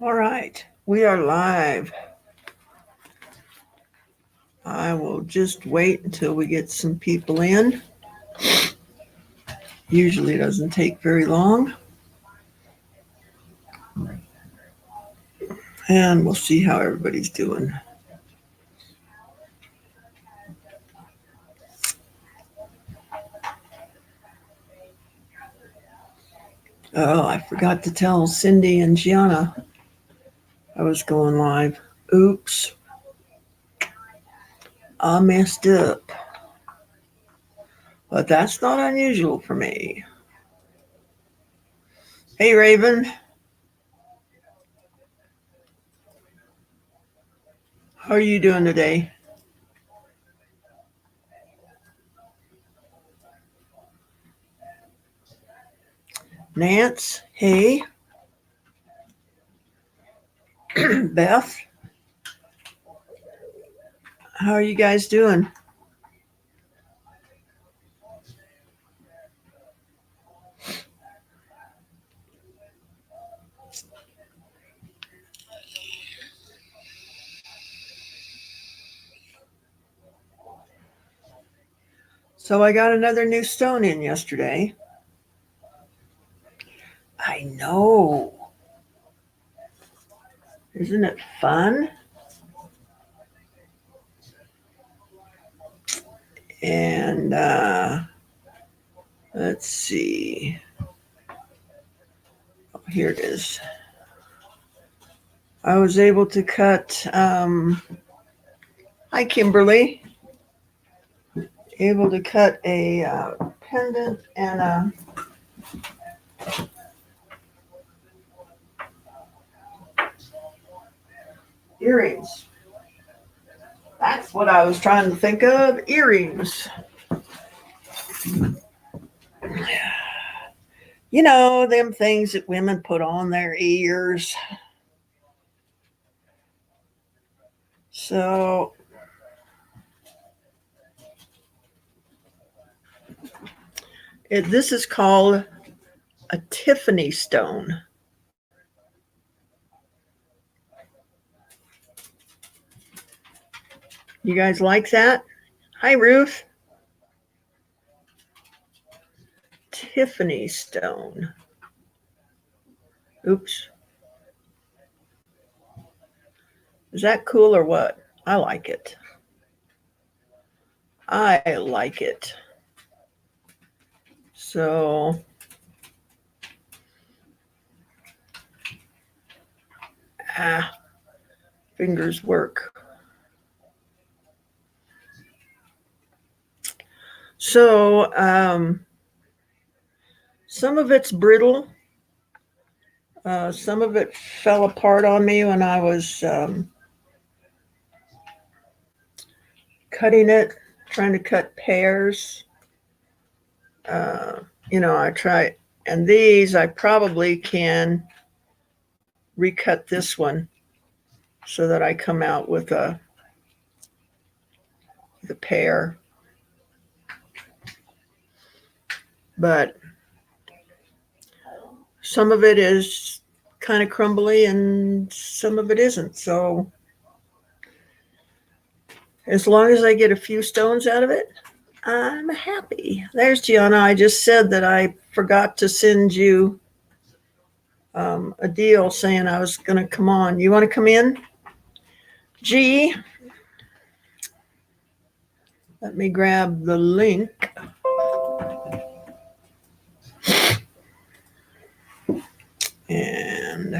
All right, we are live. I will just wait until we get some people in. Usually doesn't take very long. And we'll see how everybody's doing. Oh, I forgot to tell Cindy and Gianna I was going live. Oops. I messed up. But that's not unusual for me. Hey, Raven. How are you doing today? Nance, hey. Beth, how are you guys doing? So I got another new stone in yesterday. I know. Isn't it fun? And let's see. Oh, here it is. I was able to cut. Hi, Kimberly. Able to cut a pendant and a earrings. That's what I was trying to think of. Earrings. You know, them things that women put on their ears. So this is called a Tiffany stone. You guys like that? Hi, Ruth. Tiffany stone. Oops. Is that cool or what? I like it. I like it. So fingers work. So some of it's brittle. Some of it fell apart on me when I was cutting it, trying to cut pears. I try, and these I probably can recut this one so that I come out with the pear. But some of it is kind of crumbly and some of it isn't. So as long as I get a few stones out of it, I'm happy. There's Gianna. I just said that I forgot to send you a deal saying I was going to come on. You want to come in? G. Let me grab the link. And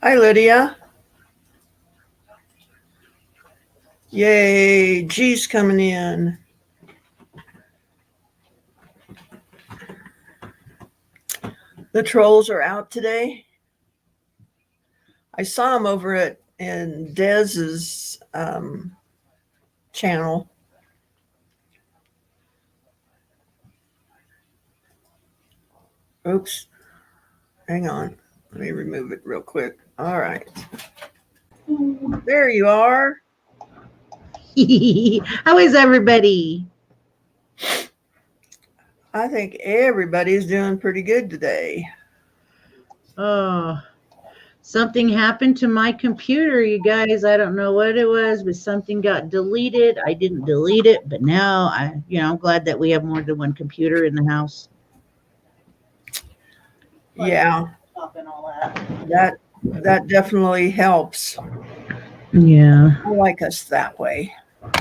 hi, Lydia. Yay, G's coming in. The trolls are out today. I saw them over in Dez's channel. Oops. Hang on. Let me remove it real quick. All right. There you are. How is everybody? I think everybody's doing pretty good today. Oh, something happened to my computer, you guys. I don't know what it was, but something got deleted. I didn't delete it, but now I'm glad that we have more than one computer in the house. Yeah, And all that. that definitely helps. Yeah, I like us that way.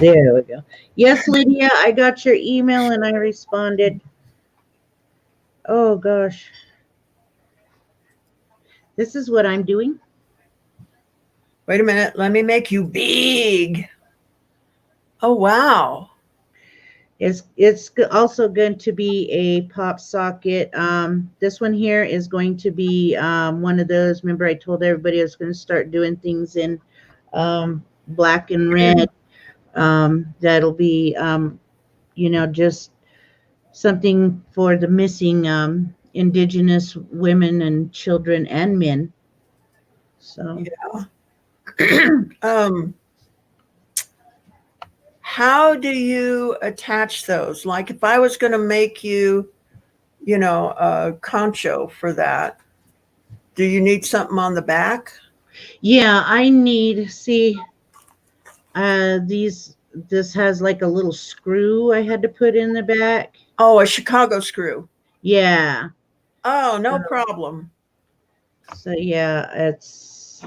there we go. Yes, Lydia, I got your email and I responded. Oh gosh, this is what I'm doing. Wait a minute. Let me make you big. Oh, wow. It's also going to be a pop socket. This one here is going to be one of those. Remember, I told everybody I was going to start doing things in black and red. That'll be just something for the missing indigenous women and children and men. So um, how do you attach those? Like if I was going to make you, a concho for that, do you need something on the back? yeah, I need see this has like a little screw I had to put in the back. Oh, a Chicago screw. Yeah. Oh, no problem. So yeah, that's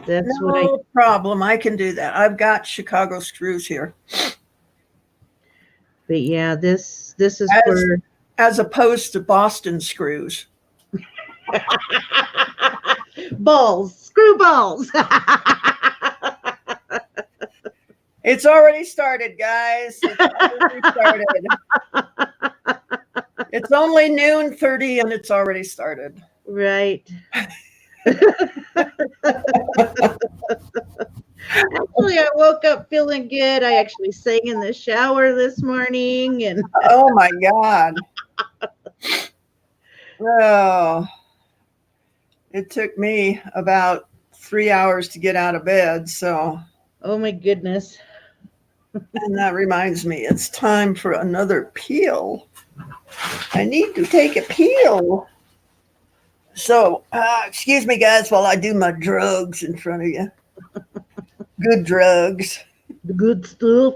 what I No problem. I can do that. I've got Chicago screws here. but yeah, this is As for as opposed to Boston screws. balls, screw balls. It's already started, guys. It's already started. It's only noon 30 and it's already started. Right. Actually, I woke up feeling good. I actually sang in the shower this morning and Oh my God. Oh, it took me about 3 hours to get out of bed. So, oh my goodness. and that reminds me, it's time for another peel. I need to take a peel. So, excuse me, guys, while I do my drugs in front of you. Good drugs. The good stuff.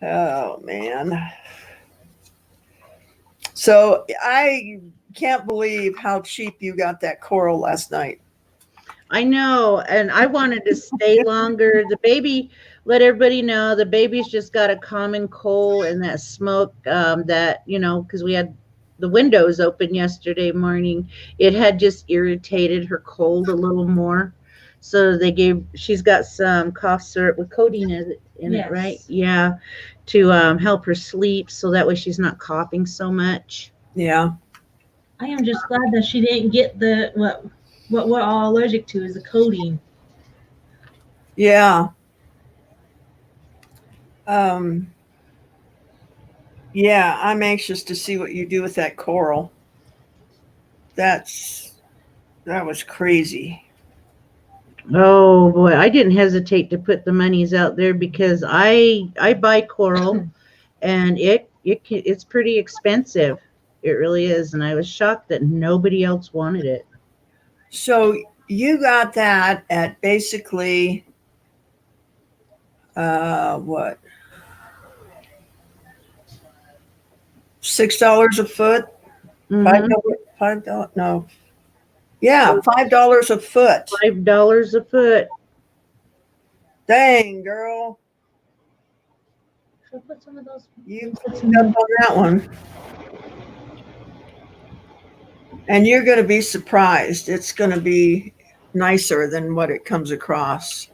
Oh, man. So, I can't believe how cheap you got that coral last night. I know, and I wanted to stay longer. The baby, let everybody know, the baby's just got a common cold and that smoke because we had the windows open yesterday morning. It had just irritated her cold a little more. So she's got some cough syrup with codeine in it, right? Yes. Yeah, to help her sleep so that way she's not coughing so much. Yeah. I am just glad that she didn't get the what we're all allergic to is the codeine. Yeah. Um, yeah, I'm anxious to see what you do with that coral. That was crazy. Oh boy, I didn't hesitate to put the monies out there because I buy coral and it's pretty expensive. It really is, and I was shocked that nobody else wanted it. So you got that at basically what, $6 a foot? Mm-hmm. $5? No. Yeah, $5 a foot. $5 a foot. Dang, girl. Should I put some of those? You cleaned up on that one. And you're going to be surprised. It's going to be nicer than what it comes across.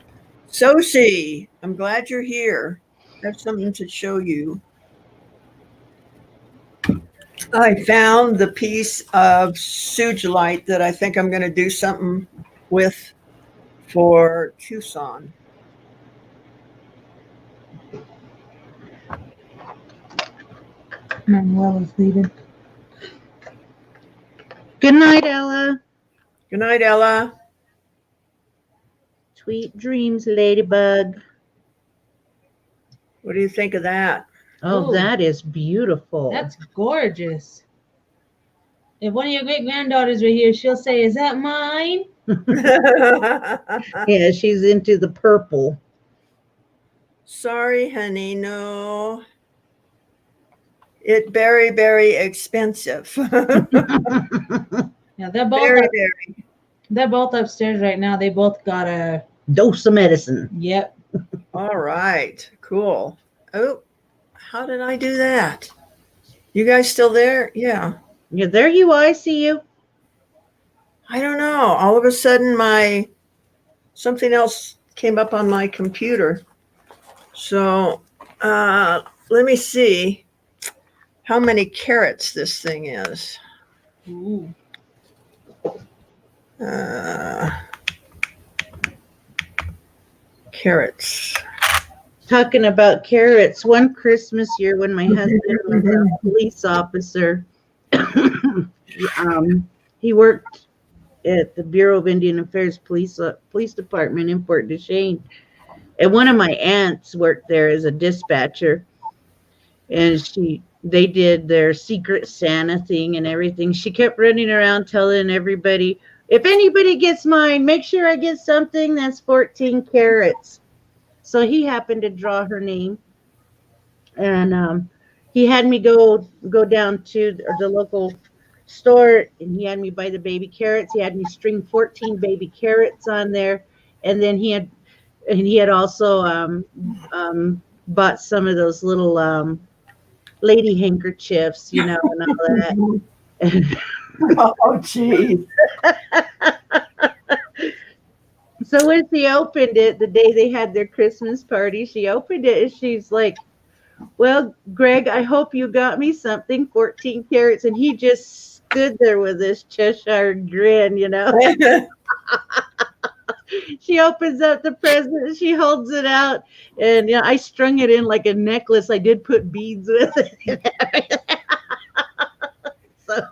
Sosie, I'm glad you're here. I have something to show you. I found the piece of sugilite that I think I'm going to do something with for Tucson. Manuel is leaving. Good night, Ella. Good night, Ella. Sweet dreams, Ladybug. What do you think of that? Oh, Ooh. that is beautiful. That's gorgeous. If one of your great granddaughters were here, she'll say, "Is that mine?" Yeah, she's into the purple. Sorry, honey, no. It very, very expensive. Yeah, they're both Very, up, very. they're both upstairs right now. They both got a Dose of medicine. yep. All right, cool. Oh, how did I do that? You guys still there? Yeah. Yeah, there you are. I see you. I don't know. All of a sudden, something else came up on my computer. So let me see how many carats this thing is. Ooh. Carats. Talking about carrots. One Christmas year when my husband was a police officer, he worked at the Bureau of Indian Affairs police department in Fort Duchesne. And one of my aunts worked there as a dispatcher. And they did their secret Santa thing and everything. She kept running around telling everybody, if anybody gets mine, make sure I get something that's 14 carats. So he happened to draw her name, and he had me go down to the local store, and he had me buy the baby carrots. He had me string 14 baby carrots on there, and then he had also bought some of those little lady handkerchiefs, and all that. Oh, geez. So when she opened it, the day they had their Christmas party, she opened it and she's like, well, Greg, I hope you got me something, 14 carats. And he just stood there with this Cheshire grin, She opens up the present, she holds it out, and I strung it in like a necklace. I did put beads with it. So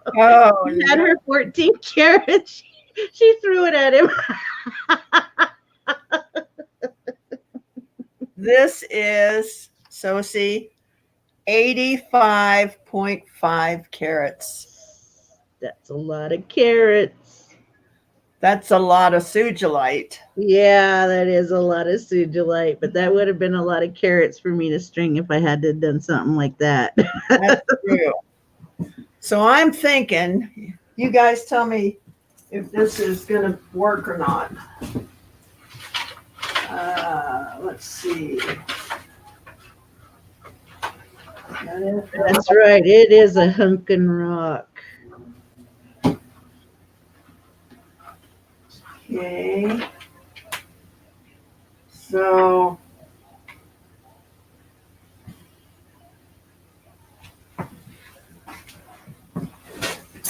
he had her 14 carats. She threw it at him. This is, so see, 85.5 carats. That's a lot of carrots. That's a lot of sugilite. Yeah, that is a lot of sugilite, but that would have been a lot of carrots for me to string if I had to have done something like that. That's true. So I'm thinking, you guys tell me if this is going to work or not. Let's see. That's right. It is a hunkin' rock. Okay. So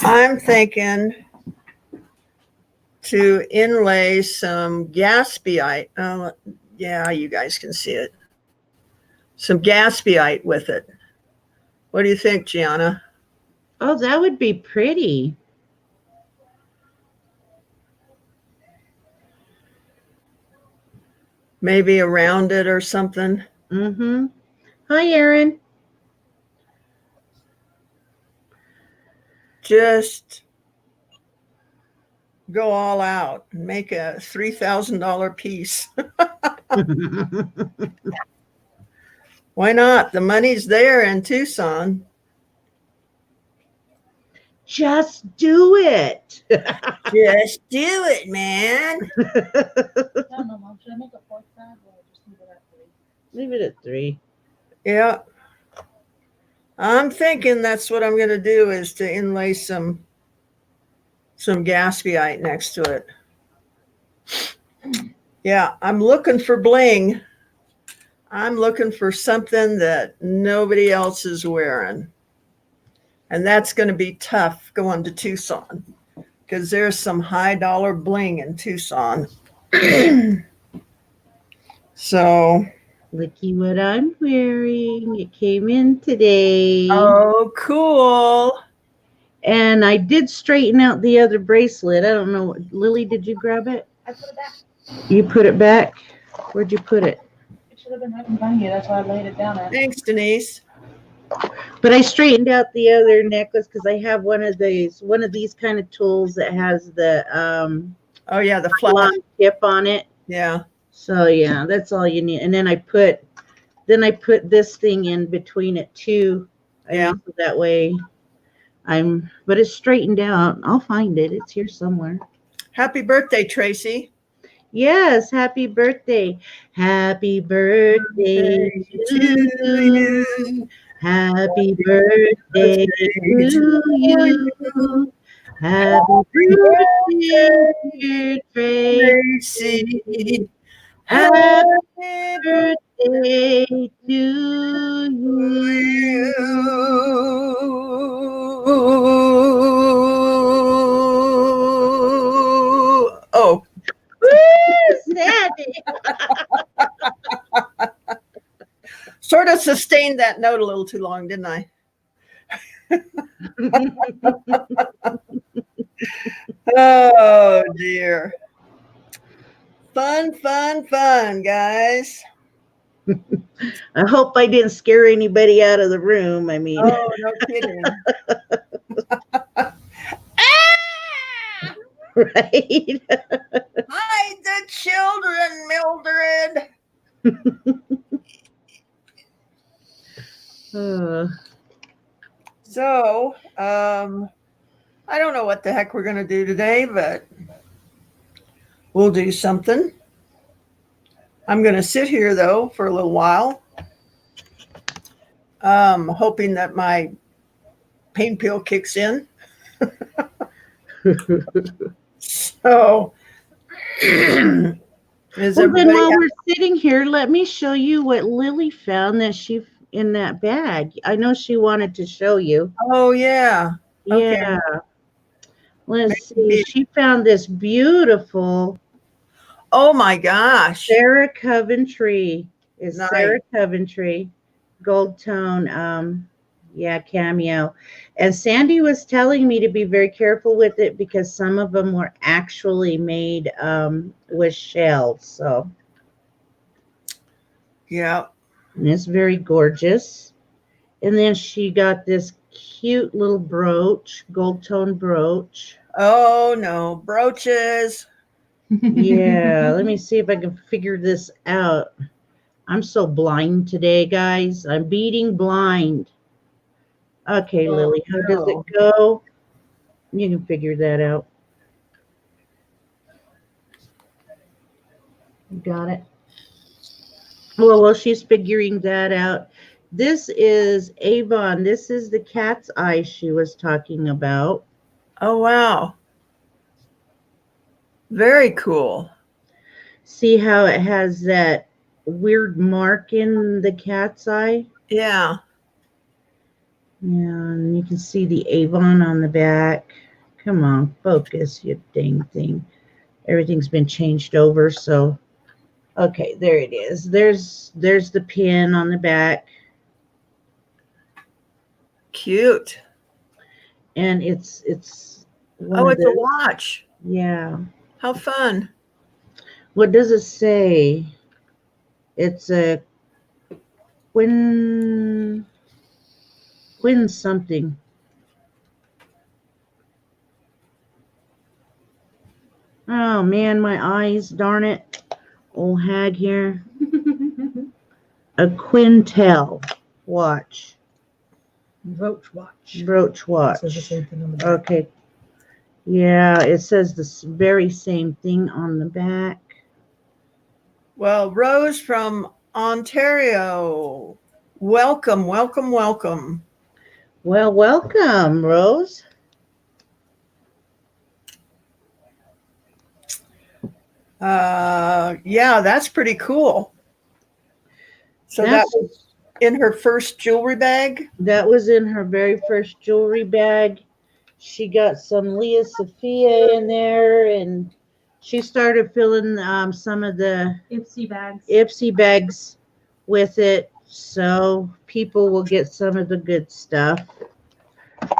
I'm thinking to inlay some gaspiite. Yeah, you guys can see it. Some gaspiite with it. What do you think, Gianna? Oh, that would be pretty. Maybe around it or something. Mm-hmm. Hi, Erin. Just go all out and make a $3,000 piece. Why not? The money's there in Tucson. Just do it. Just do it, man. I don't know, Mom. Should I make a fourth bag or just leave it at 3? Leave it at 3. Yeah. I'm thinking that's what I'm going to do, is to inlay some gaspiite next to it. Yeah, I'm looking for bling. I'm looking for something that nobody else is wearing. And that's going to be tough going to Tucson, because there's some high dollar bling in Tucson. So, Looky what I'm wearing. It came in today. oh, cool. And I did straighten out the other bracelet. I don't know. Lily, did you grab it? I put it back. You put it back? Where'd you put it? It should have been right in front of you. That's why I laid it down at. Thanks, Denise. But I straightened out the other necklace because I have one of these kind of tools that has the Oh yeah, the flat. long tip on it. Yeah. So yeah, that's all you need. And then I put this thing in between it too. Yeah. So that way but it's straightened out. I'll find it. It's here somewhere. Happy birthday, Tracy. Yes, happy birthday. Happy birthday to you. Happy birthday to you. Happy birthday, dear Tracy. Happy birthday to you. Oh, Woo, Sandy. sort of sustained that note a little too long, didn't I? Oh dear. Fun, fun, fun, guys. I hope I didn't scare anybody out of the room. I mean, Oh, no kidding. right? Hide the children, Mildred. So, I don't know what the heck we're going to do today, but we'll do something. I'm going to sit here, though, for a little while, hoping that my pain pill kicks in. So, is Well, then everybody while we're sitting here, let me show you what Lily found in that bag. I know she wanted to show you. Oh, yeah. Okay. Yeah. Let's see. She found this beautiful Oh, my gosh. Sarah Coventry. It's Nice. Sarah Coventry gold tone cameo. And Sandy was telling me to be very careful with it because some of them were actually made with shells. So Yeah. and it's very gorgeous. And then she got this cute little brooch, gold tone brooch. Oh, no. Brooches. Yeah, let me see if I can figure this out. I'm so blind today, guys. I'm beating blind. Okay, Oh, Lily, how does no. it go? You can figure that out. Got it. Well, while she's figuring that out, this is Avon. This is the cat's eye she was talking about. Oh, wow. Very cool. See how it has that weird mark in the cat's eye? Yeah. Yeah, and you can see the Avon on the back. Come on, focus, you dang thing. Everything's been changed over, so okay, there it is. There's the pin on the back. Cute. And it's one Oh, of it's a the, watch. yeah. How fun. What does it say? It's a Quinn something. Oh man, my eyes, darn it. Old hag here. A Quintel watch. Roach watch. Brooch watch. Says the same thing on the back. Okay. Yeah, it says the very same thing on the back. Well, Rose from Ontario. Welcome, welcome, welcome. Well, welcome, Rose. Yeah, that's pretty cool. So that That's- was in her first jewelry bag. That was in her very first jewelry bag. She got some Leah Sophia in there, and she started filling some of the Ipsy bags. Ipsy bags with it, so people will get some of the good stuff.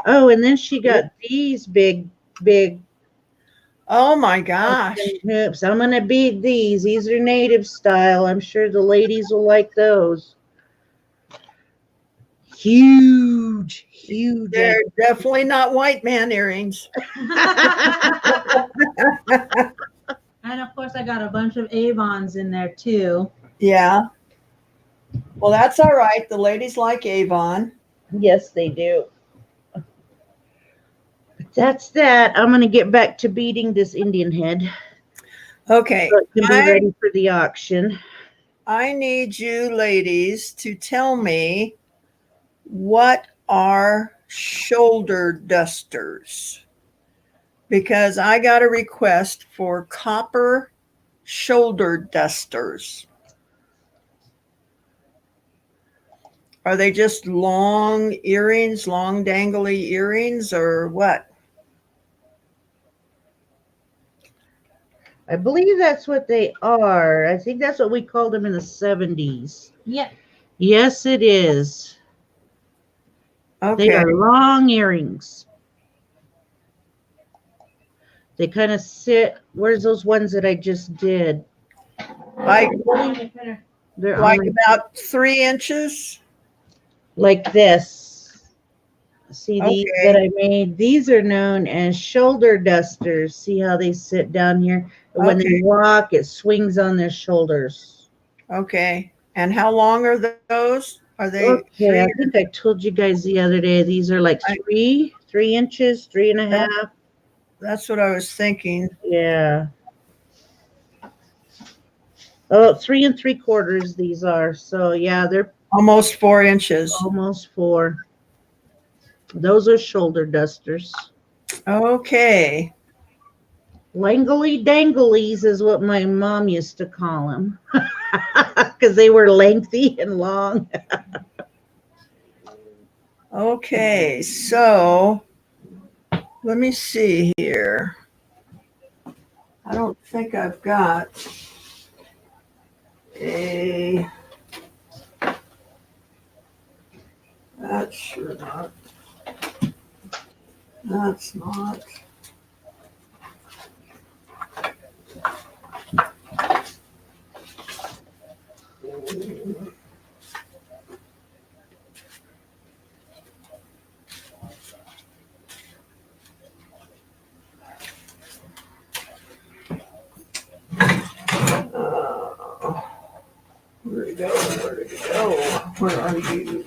Oh, and then she got these big Oh my gosh. hoops. I'm gonna beat these. These are native style. I'm sure the ladies will like those. huge, huge. They're definitely not white man earrings. And of course, I got a bunch of Avons in there too. Yeah. Well, that's all right. The ladies like Avon. Yes, they do. That's that. I'm going to get back to beating this Indian head Okay. so it can be I, ready for the auction. I need you ladies to tell me what are shoulder dusters, because I got a request for copper shoulder dusters. Are they just long earrings, long dangly earrings, or what? I believe that's what they are. I think that's what we called them in the 70s. Yep. Yes, it is. They Okay. are long earrings. They kind of sit. Where's those ones that I just did? Like They're like on about 3 inches. like this. See these Okay. that I made? These are known as shoulder dusters. See how they sit down here? And when Okay. they walk, it swings on their shoulders. Okay. And how long are those? Are they Okay, I 3? think I told you guys the other day. These are like I- 3 inches, 3.5. That's what I was thinking. Yeah. Oh, 3 3/4 these are. So yeah, they're Almost 4 inches. almost 4. Those are shoulder dusters. Okay. Langly danglies is what my mom used to call them. Because they were lengthy and long. Okay. So let me see here. I don't think I've got a. That's sure not. That's not. Where'd it go? Where'd it go? Where are you?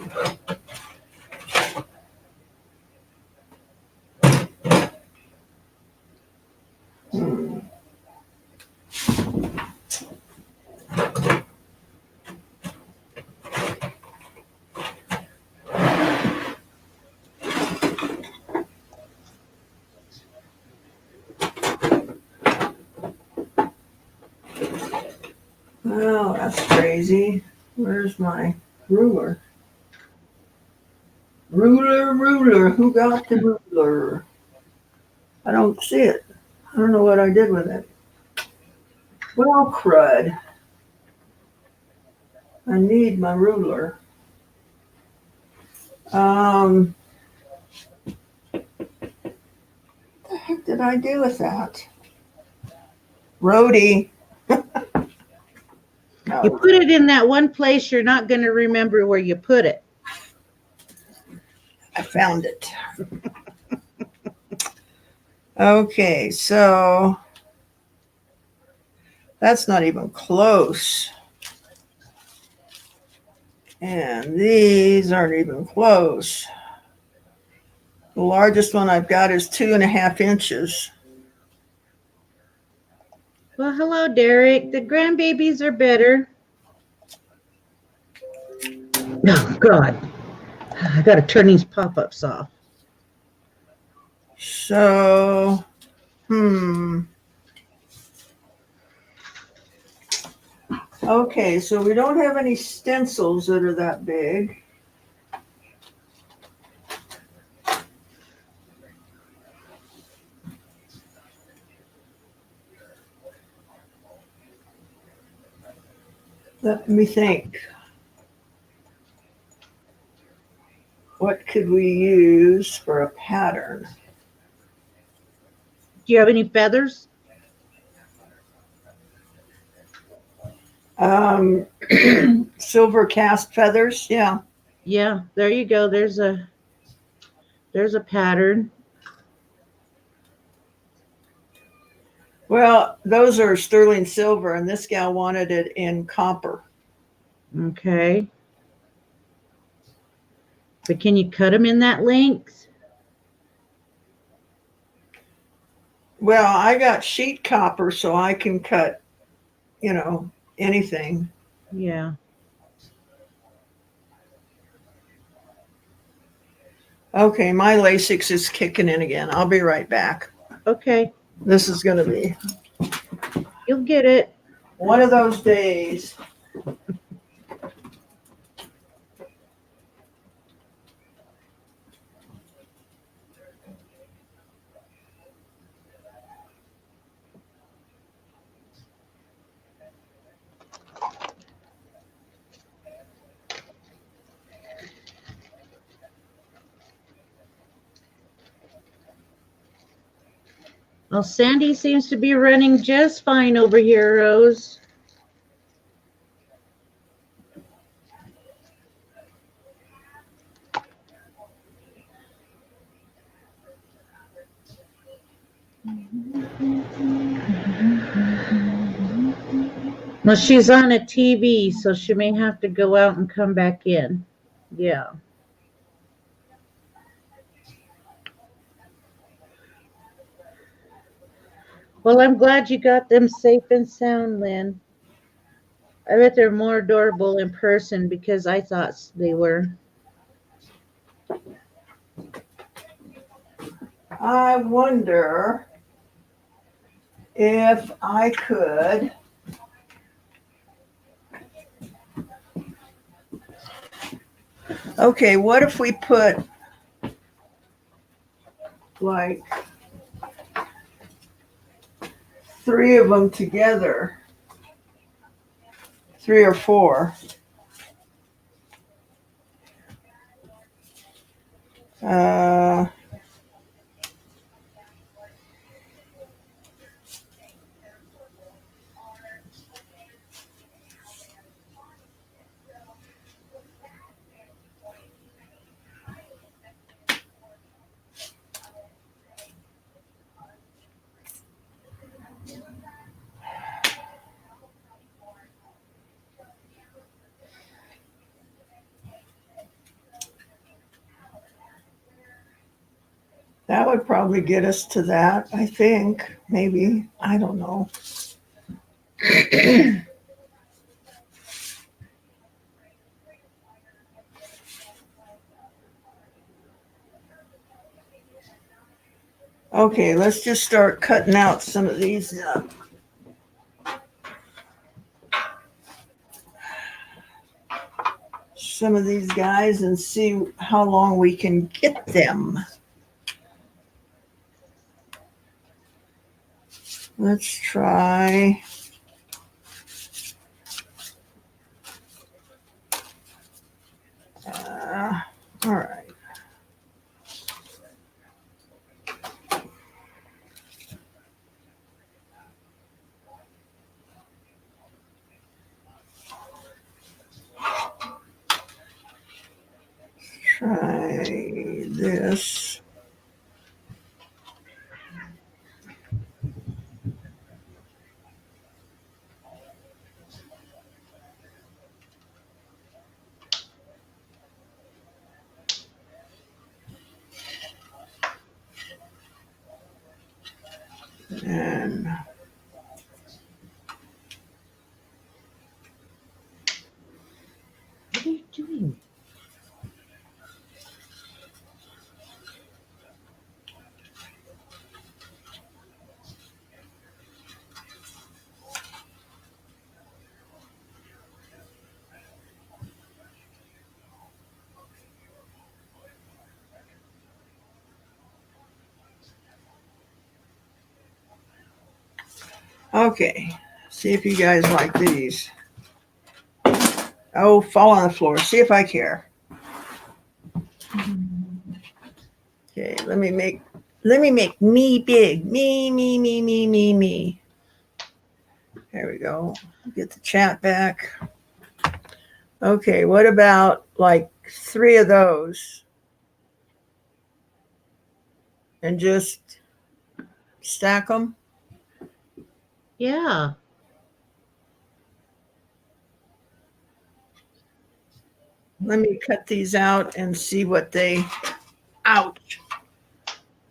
Hmm. Well, that's crazy. Where's my ruler? Ruler. Who got the ruler? I don't see it. I don't know what I did with it. Well, crud. I need my ruler. What the heck did I do with that? Rhodey. You put it in that one place you're not going to remember where you put it. I found it. Okay, so that's not even close. And these aren't even close. The largest one I've got is 2.5 inches. Well, hello, Derek. The grandbabies are better. Oh, God. I got to turn these pop-ups off. So, Okay, so we don't have any stencils that are that big. Let me think. What could we use for a pattern? Do you have any feathers? Silver cast feathers, yeah. Yeah, there you go. There's a pattern. Well, those are sterling silver, and this gal wanted it in copper. Okay. But can you cut them in that length? Well, I got sheet copper, so I can cut, anything. Yeah. Okay, my Lasix is kicking in again. I'll be right back. Okay. This is going to be You'll get it. one of those days. Well, Sandy seems to be running just fine over here, Rose. Well, she's on a TV, so she may have to go out and come back in. Yeah. Well, I'm glad you got them safe and sound, Lynn. I bet they're more adorable in person because I thought they were. I wonder if I could. Okay, what if we put like 3 of them together? 3 or 4. That would probably get us to that, I think. Maybe. I don't know. Okay, let's just start cutting out some of these. Some of these guys and see how long we can get them. Let's try. All right. Try this. And What are you doing? okay, see if you guys like these. Oh, fall on the floor. See if I care. Okay, let me make me big. Me. There we go. Get the chat back. Okay, what about like 3 of those and just stack them. Yeah. Let me cut these out and see what they, ouch,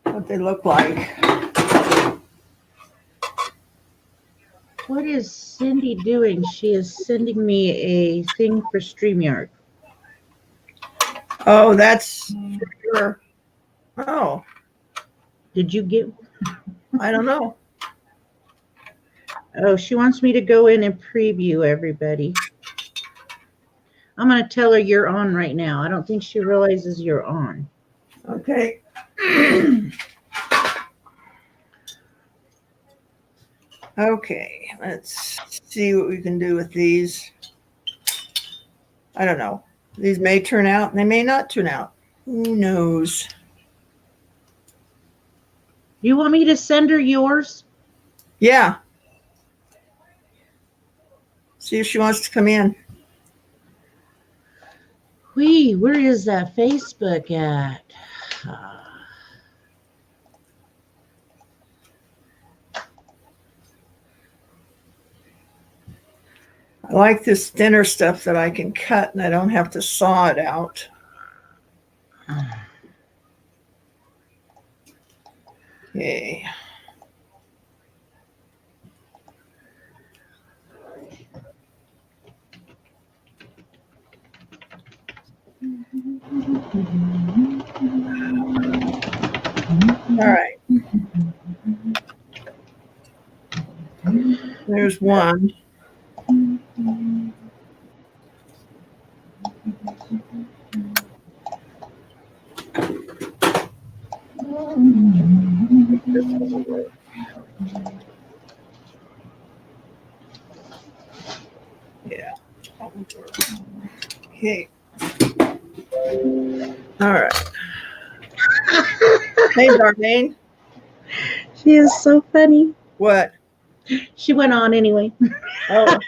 what they look like. What is Cindy doing? She is sending me a thing for StreamYard. Oh, that's for sure. Oh, Did you get? I don't know. Oh, she wants me to go in and preview everybody. I'm going to tell her you're on right now. I don't think she realizes you're on. Okay. Okay, let's see what we can do with these. I don't know. These may turn out and they may not turn out. Who knows? You want me to send her yours? Yeah. See if she wants to come in. Where is that Facebook at? I like this thinner stuff that I can cut and I don't have to saw it out. Okay. All right. There's one. Yeah. Okay. All right. Hey, Darlene. She is so funny. What? She went on anyway. Oh.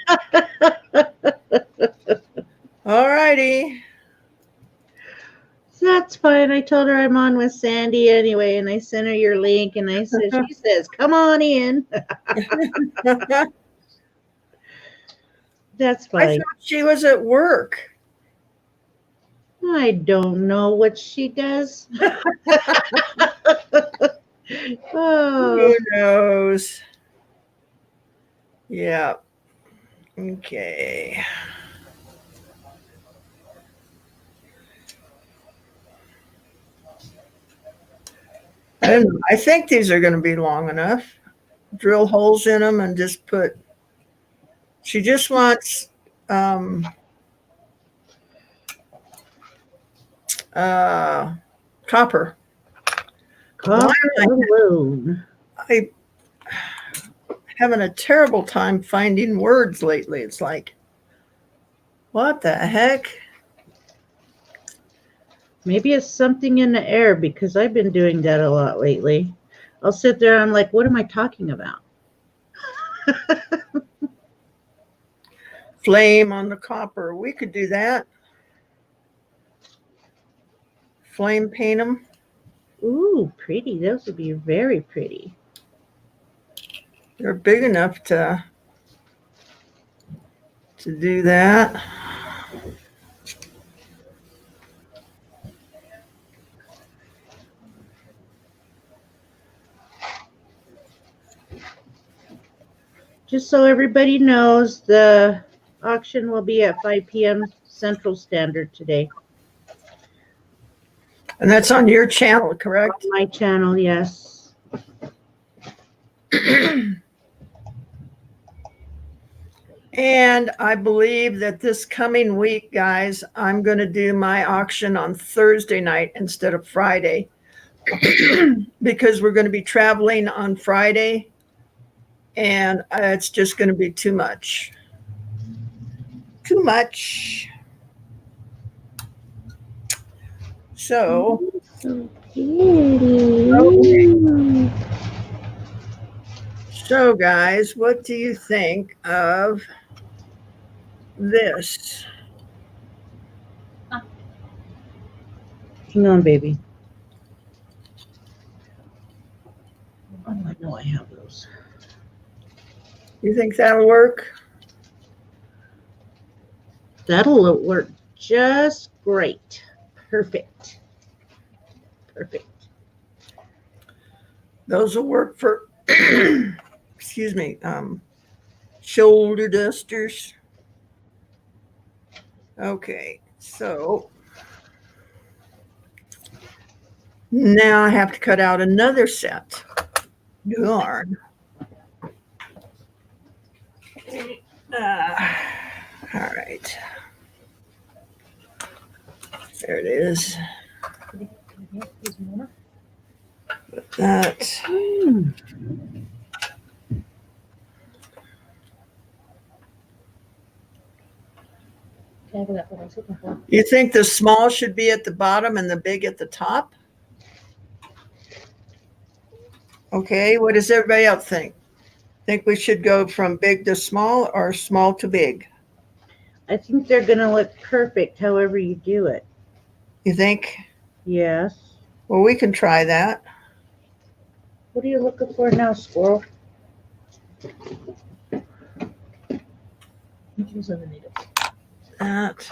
All righty. That's fine. I told her I'm on with Sandy anyway, and I sent her your link, and I said, she says, come on in. That's I fine. thought she was at work. I don't know what she does. Oh, Who knows? Yeah. Okay. I don't know. I think these are going to be long enough. Drill holes in them and just put. She just wants copper. copper alone. I having a terrible time finding words lately. It's like, what the heck? Maybe it's something in the air because I've been doing that a lot lately. I'll sit there and I'm like, what am I talking about? Flame on the copper. We could do that. Flame paint them. Ooh, pretty. Those would be very pretty. They're big enough to do that. Just so everybody knows, the auction will be at 5 p.m. Central Standard today. And that's on your channel, correct? On my channel, yes. And I believe that this coming week, guys, I'm going to do my auction on Thursday night instead of Friday because we're going to be traveling on Friday and it's just going to be too much. Too much. So, So pretty. okay. So guys, what do you think of this? Hang on, baby. Oh, I know I have those. You think that'll work? That'll work just great. Perfect. Perfect. Those will work for, excuse me, shoulder dusters. Okay, so now I have to cut out another set. Darn. All right. There it is. That. Hmm. You think the small should be at the bottom and the big at the top? Okay, what does everybody else think? Think we should go from big to small or small to big? I think they're gonna look perfect however you do it. You think? Yes. Well, we can try that. What are you looking for now, squirrel? Who's underneath it? That.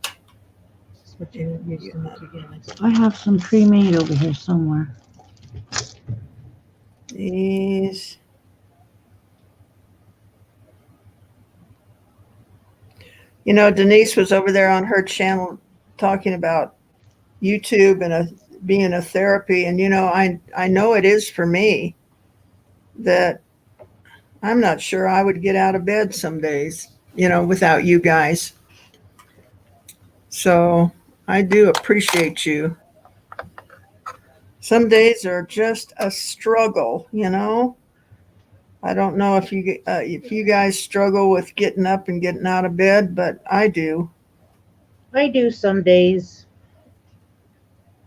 That's what you used to make again. I have some pre-made over here somewhere. These. You know, Denise was over there on her channel talking about YouTube and being a therapy. And, you know, I know it is for me that I'm not sure I would get out of bed some days, you know, without you guys. So I do appreciate you. Some days are just a struggle, you know. I don't know if you guys struggle with getting up and getting out of bed, but I do. I do some days.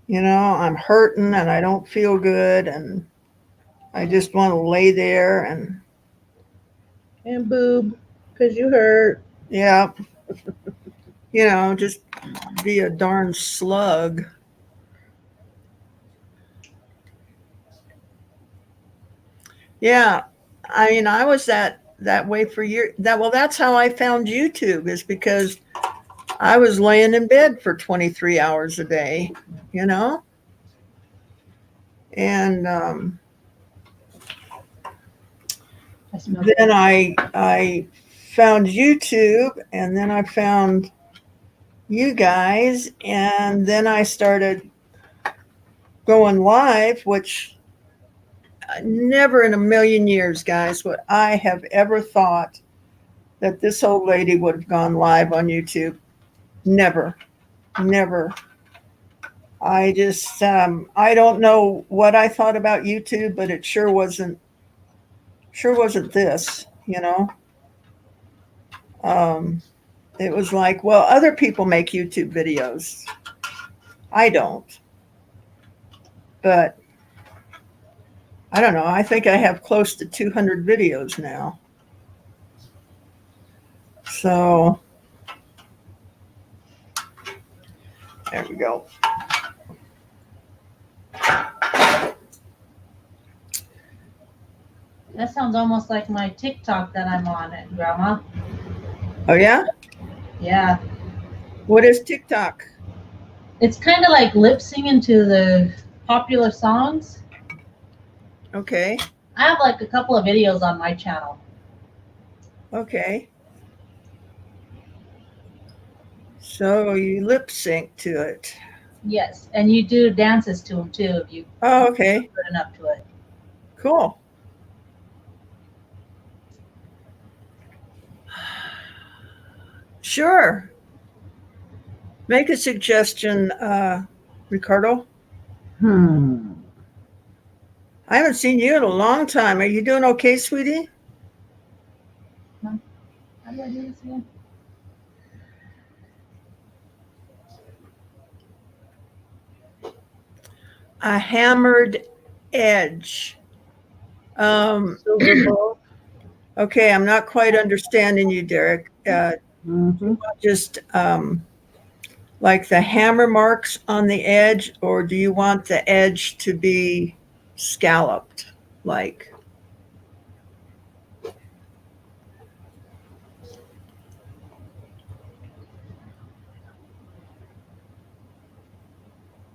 You know, I'm hurting and I don't feel good and I just want to lay there and And boob, because you hurt. yeah, you know, just be a darn slug. Yeah, I mean, I was that way for years. Well, that's how I found YouTube, is because I was laying in bed for 23 hours a day, you know? And I smell then I found YouTube, and then I found you guys, and then I started going live, which never in a million years, guys, would I have ever thought that this old lady would have gone live on YouTube. Never. I just, I don't know what I thought about YouTube, but it sure wasn't this, you know? It was like, well, other people make YouTube videos. I don't. But I don't know. I think I have close to 200 videos now. So there we go. That sounds almost like my TikTok that I'm on it, Grandma. Oh, yeah? Yeah. What is TikTok? It's kind of like lip singing to the popular songs. Okay. I have like a couple of videos on my channel. Okay. So you lip sync to it. Yes, and you do dances to them too if you Oh, okay. put enough to it. Cool. Sure. Make a suggestion, Ricardo. I haven't seen you in a long time. Are you doing okay, sweetie? How do I do this again? A hammered edge. Silver ball. Okay, I'm not quite understanding you, Derek. Mhm. Just like the hammer marks on the edge, or do you want the edge to be scalloped? Like,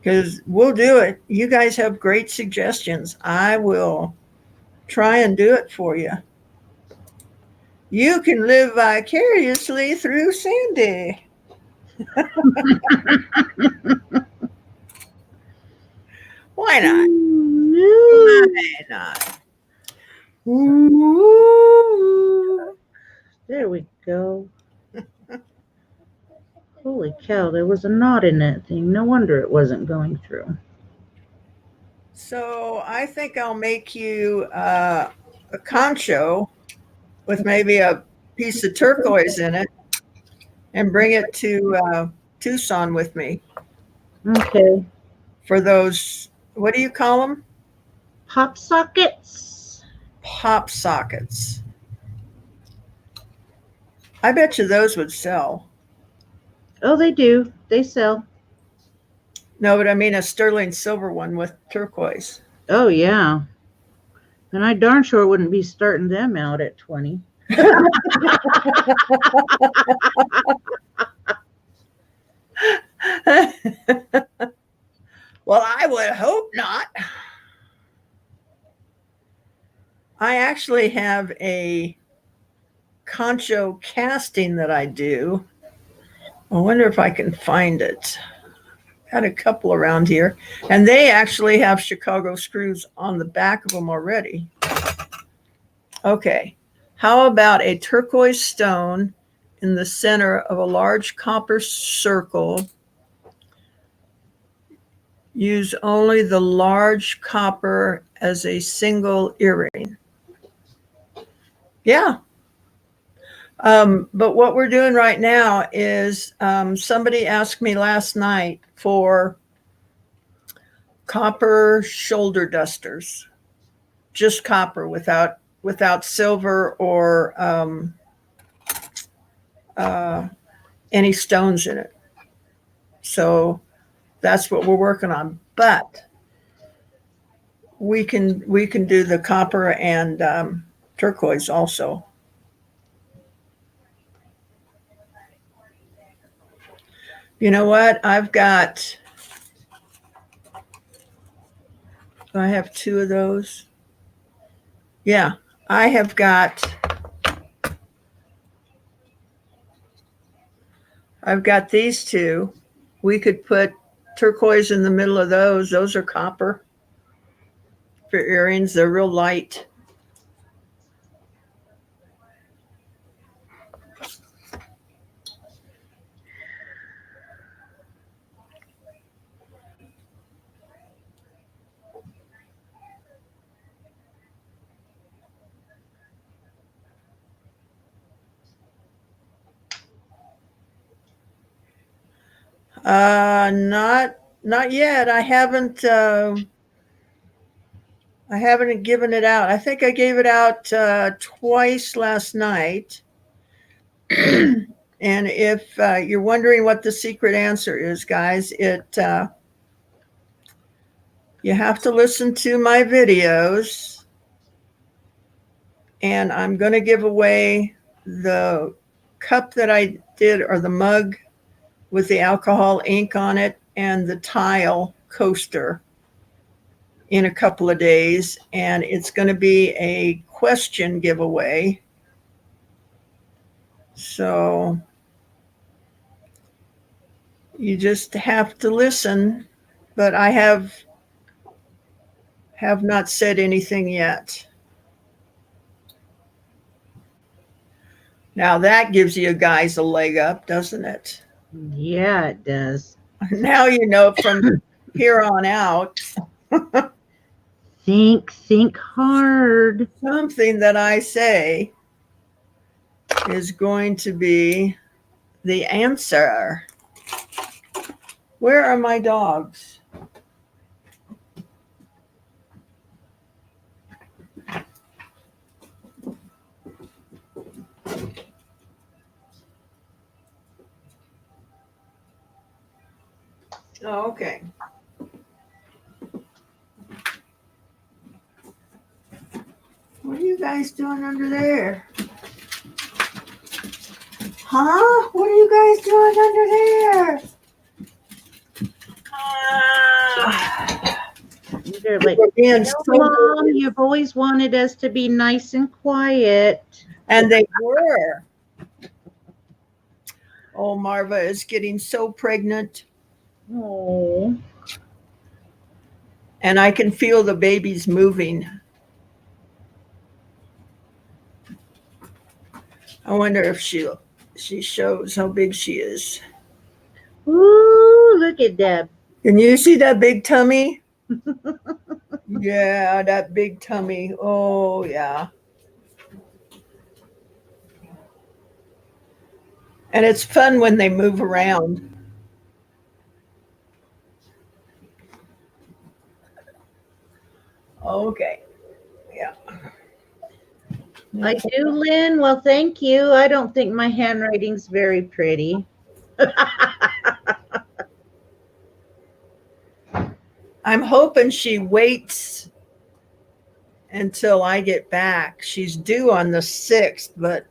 because we'll do it. You guys have great suggestions. I will try and do it for you. You can live vicariously through Sandy. Why not? No. Why not? Ooh. There we go. Holy cow, there was a knot in that thing. No wonder it wasn't going through. So I think I'll make you a concho with maybe a piece of turquoise in it and bring it to Tucson with me Okay. for those, what do you call them? Pop sockets. Pop sockets. I bet you those would sell. Oh, they do. They sell. No, but I mean a sterling silver one with turquoise. Oh, yeah. And I darn sure wouldn't be starting them out at 20. Well, I would hope not. I actually have a concho casting that I do. I wonder if I can find it. Got a couple around here, and they actually have Chicago screws on the back of them already. Okay, how about a turquoise stone in the center of a large copper circle? Use only the large copper as a single earring. Yeah. But what we're doing right now is somebody asked me last night for copper shoulder dusters, just copper without silver or any stones in it. So that's what we're working on. But we can do the copper and turquoise also. You know what? I have two of those. Yeah, I have got, I've got these two. We could put turquoise in the middle of those. Those are copper for earrings. They're real light. Not yet. I haven't given it out. I think I gave it out twice last night. And if you're wondering what the secret answer is, guys, you have to listen to my videos, and I'm going to give away the cup that I did, or the mug with the alcohol ink on it, and the tile coaster in a couple of days. And it's going to be a question giveaway. So you just have to listen, but I have not said anything yet. Now that gives you guys a leg up, doesn't it? Yeah, it does. Now you know from here on out, Think hard. something that I say is going to be the answer. Where are my dogs? Oh, okay. What are you guys doing under there? Huh? What are you guys doing under there? They're like, We're being "No, so Mom, you've always wanted us to be nice and quiet." And they were. Oh, Marva is getting so pregnant, Oh, and I can feel the babies moving. I wonder if she shows how big she is. ooh, look at Deb. Can you see that big tummy? Yeah, that big tummy. Oh, yeah. And it's fun when they move around. Okay. Yeah. I do, Lynn. Well, thank you. I don't think my handwriting's very pretty. I'm hoping she waits until I get back. She's due on the 6th, but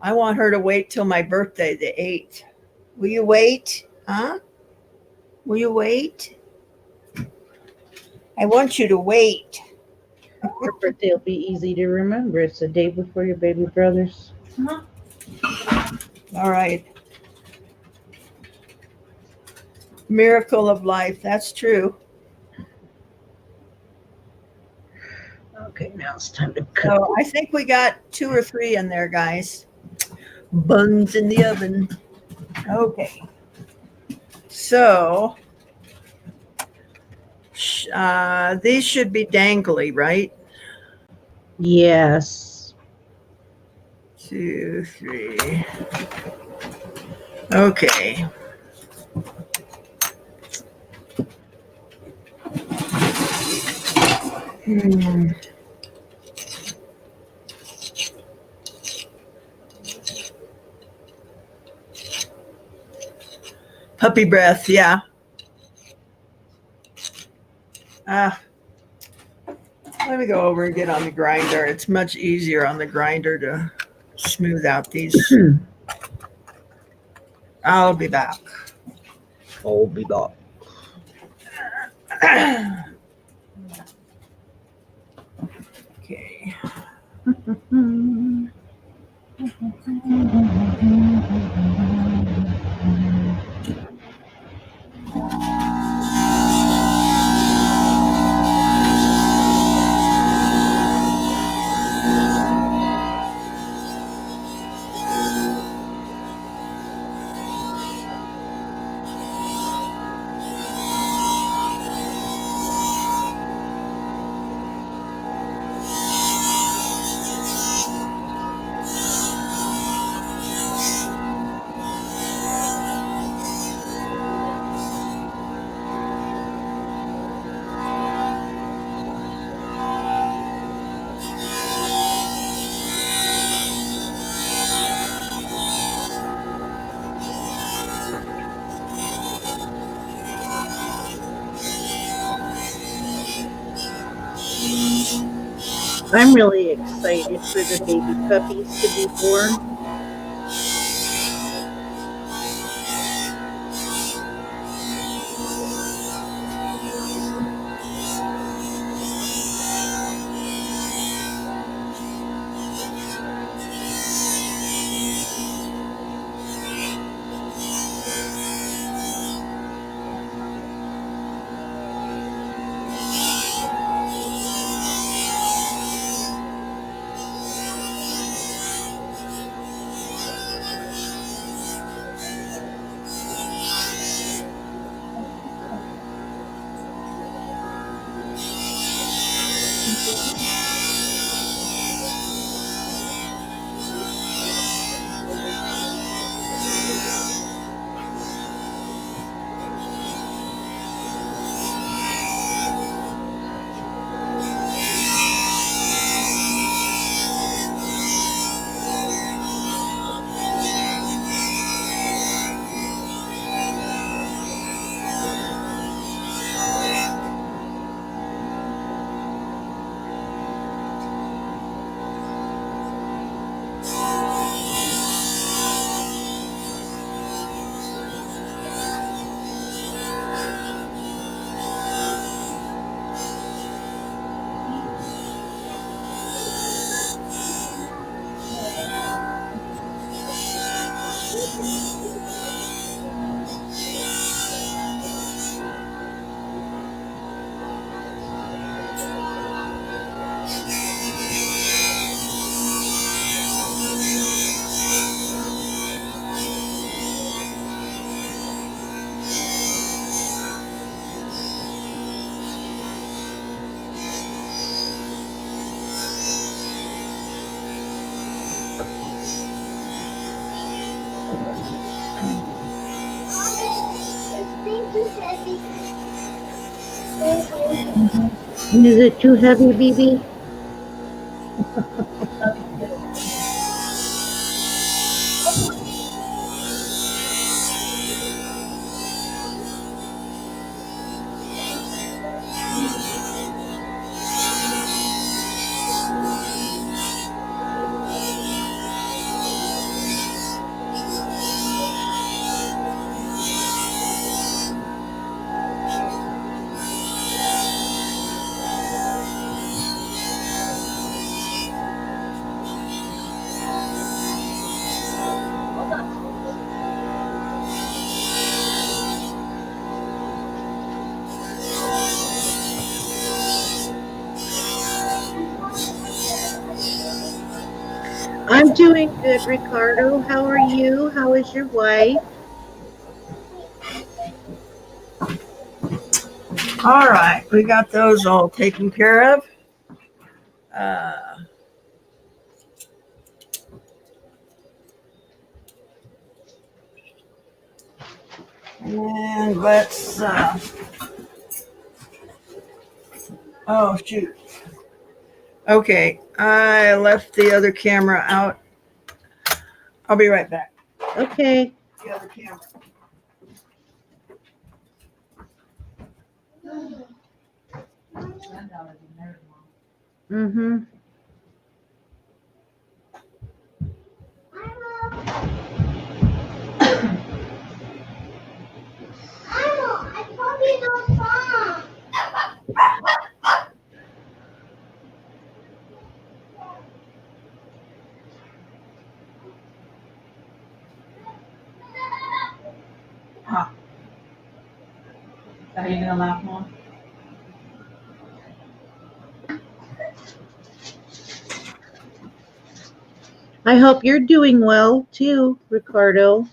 I want her to wait till my birthday, the 8th. Will you wait? Huh? Will you wait? I want you to wait. Your birthday will be easy to remember. It's the day before your baby brother's. All right. Miracle of life. That's true. Okay, now it's time to cook. So I think we got 2 or 3 in there, guys. Buns in the oven. Okay. So these should be dangly, right? Yes. 2, 3. Okay. Hmm. Puppy breath, yeah. Let me go over and get on the grinder. It's much easier on the grinder to smooth out these. I'll be back. I'll be back. Okay. I'm really excited for the baby puppies to be born. Is it too heavy, BB? I'm doing good, Ricardo. How are you? How is your wife? All right, we got those all taken care of. And let's, oh, shoot. Okay, I left the other camera out. I'll be right back. Okay. The other camera. Mm-hmm. Are you gonna laugh more? I hope you're doing well too, Ricardo.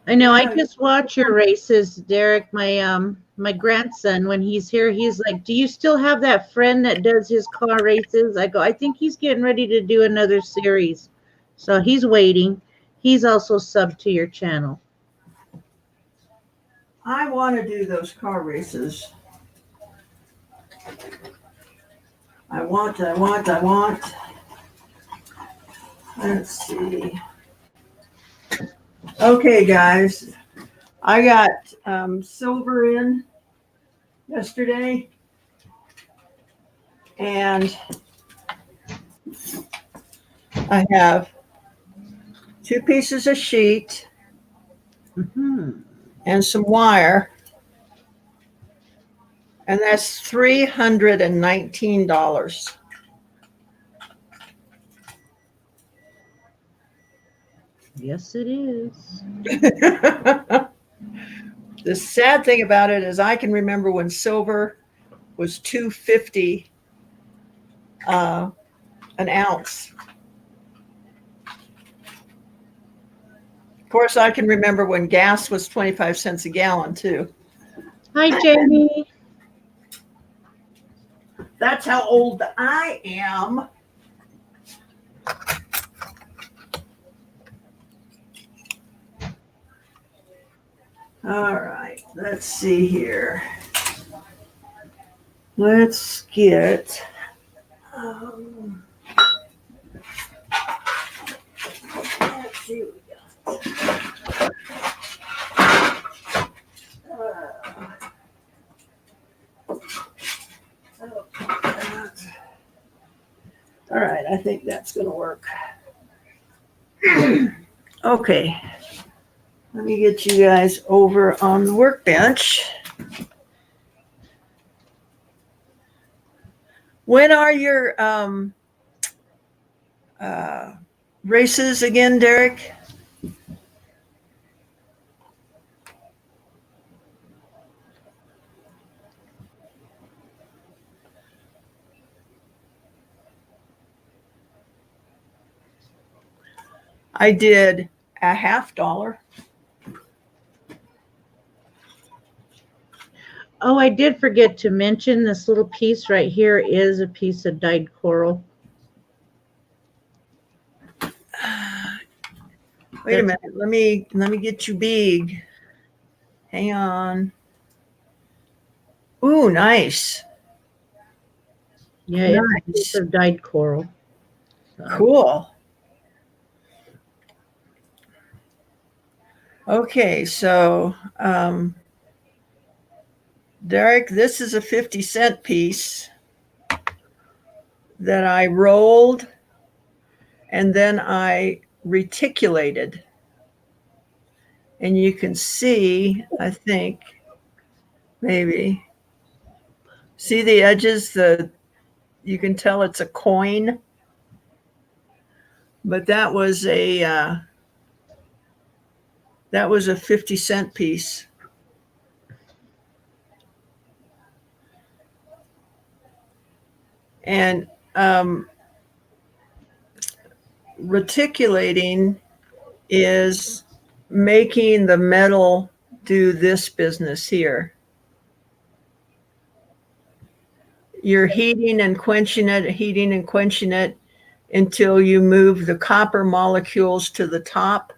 I know I just watch your races, Derek. My grandson, when he's here, he's like, "Do you still have that friend that does his car races?" I go, "I think he's getting ready to do another series." So he's waiting. He's also subbed to your channel. I want to do those car races. I want. Let's see. Okay, guys. I got silver in yesterday. And I have 2 pieces of sheet Mm-hmm. and some wire. And that's $319. Yes, it is. The sad thing about it is I can remember when silver was $2.50 an ounce. Of course, I can remember when gas was 25 cents a gallon too. Hi, Jamie. That's how old I am. All right, let's see here. Let's get let's see what we got. All right, I think that's going to work. Okay, let me get you guys over on the workbench. When are your races again, Derek? I did a $50. Oh, I did forget to mention this little piece right here is a piece of dyed coral. Wait a minute. Let me get you big. Hang on. Ooh, nice. Yeah, it's a Nice. piece of dyed coral. So, Cool. Okay, so Derek, this is a 50-cent piece that I rolled and then I reticulated. And you can see, I think, maybe, see the edges, you can tell it's a coin. But that was a 50-cent piece. And reticulating is making the metal do this business here. You're heating and quenching it until you move the copper molecules to the top.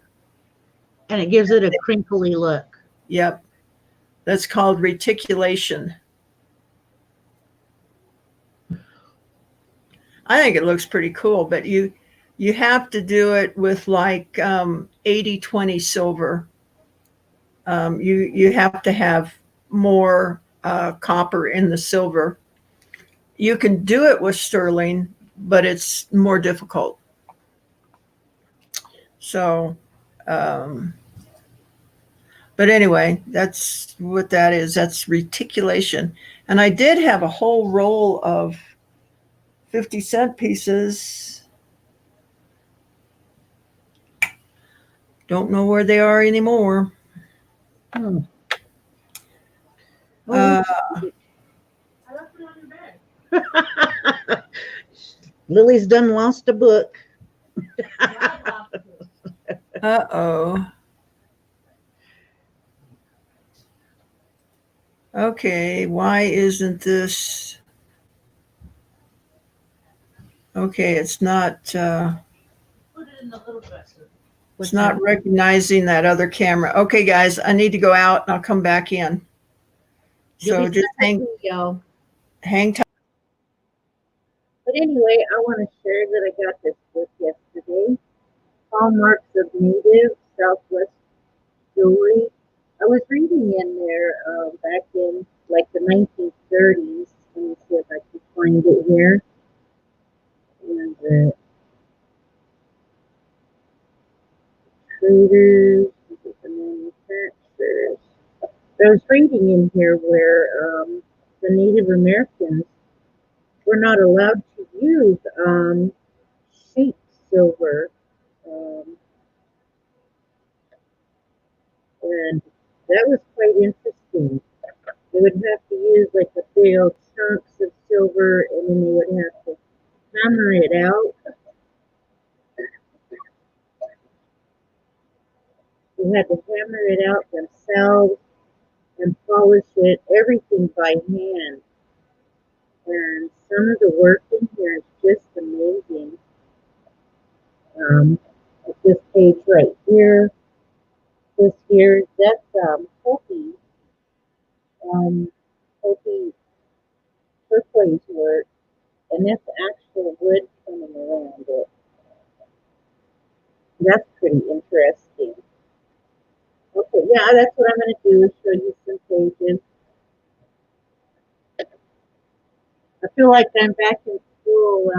and it gives it a crinkly look. Yep. That's called reticulation. I think it looks pretty cool, but you have to do it with like 80-20 silver. You have to have more copper in the silver. You can do it with sterling, but it's more difficult. So, but anyway, that's what that is. That's reticulation. And I did have a whole roll of 50-cent pieces. Don't know where they are anymore. Hmm. Uh, Lily's done lost a book. Uh-oh. Okay, why isn't this? Okay, it's not it's not recognizing that other camera. Okay, guys, I need to go out and I'll come back in. So just y'all. hang tight. But anyway, I want to share that I got this book yesterday. Hallmarks of Native Southwest Jewelry. I was reading in there back in like the 1930s. Let me see if I can find it here. And traders, the manufacturers. I was reading in here where the Native Americans were not allowed to use sheet silver. And that was quite interesting. They would have to use like a big old chunks of silver, and then they would have to hammer it out. They had to hammer it out themselves and polish it, everything by hand. And some of the work in here is just amazing. Like this page right here, this here, that's Hopi turquoise work, and that's actual wood coming around it. That's pretty interesting. Okay, yeah, that's what I'm going to do is show you some pages. I feel like I'm back in school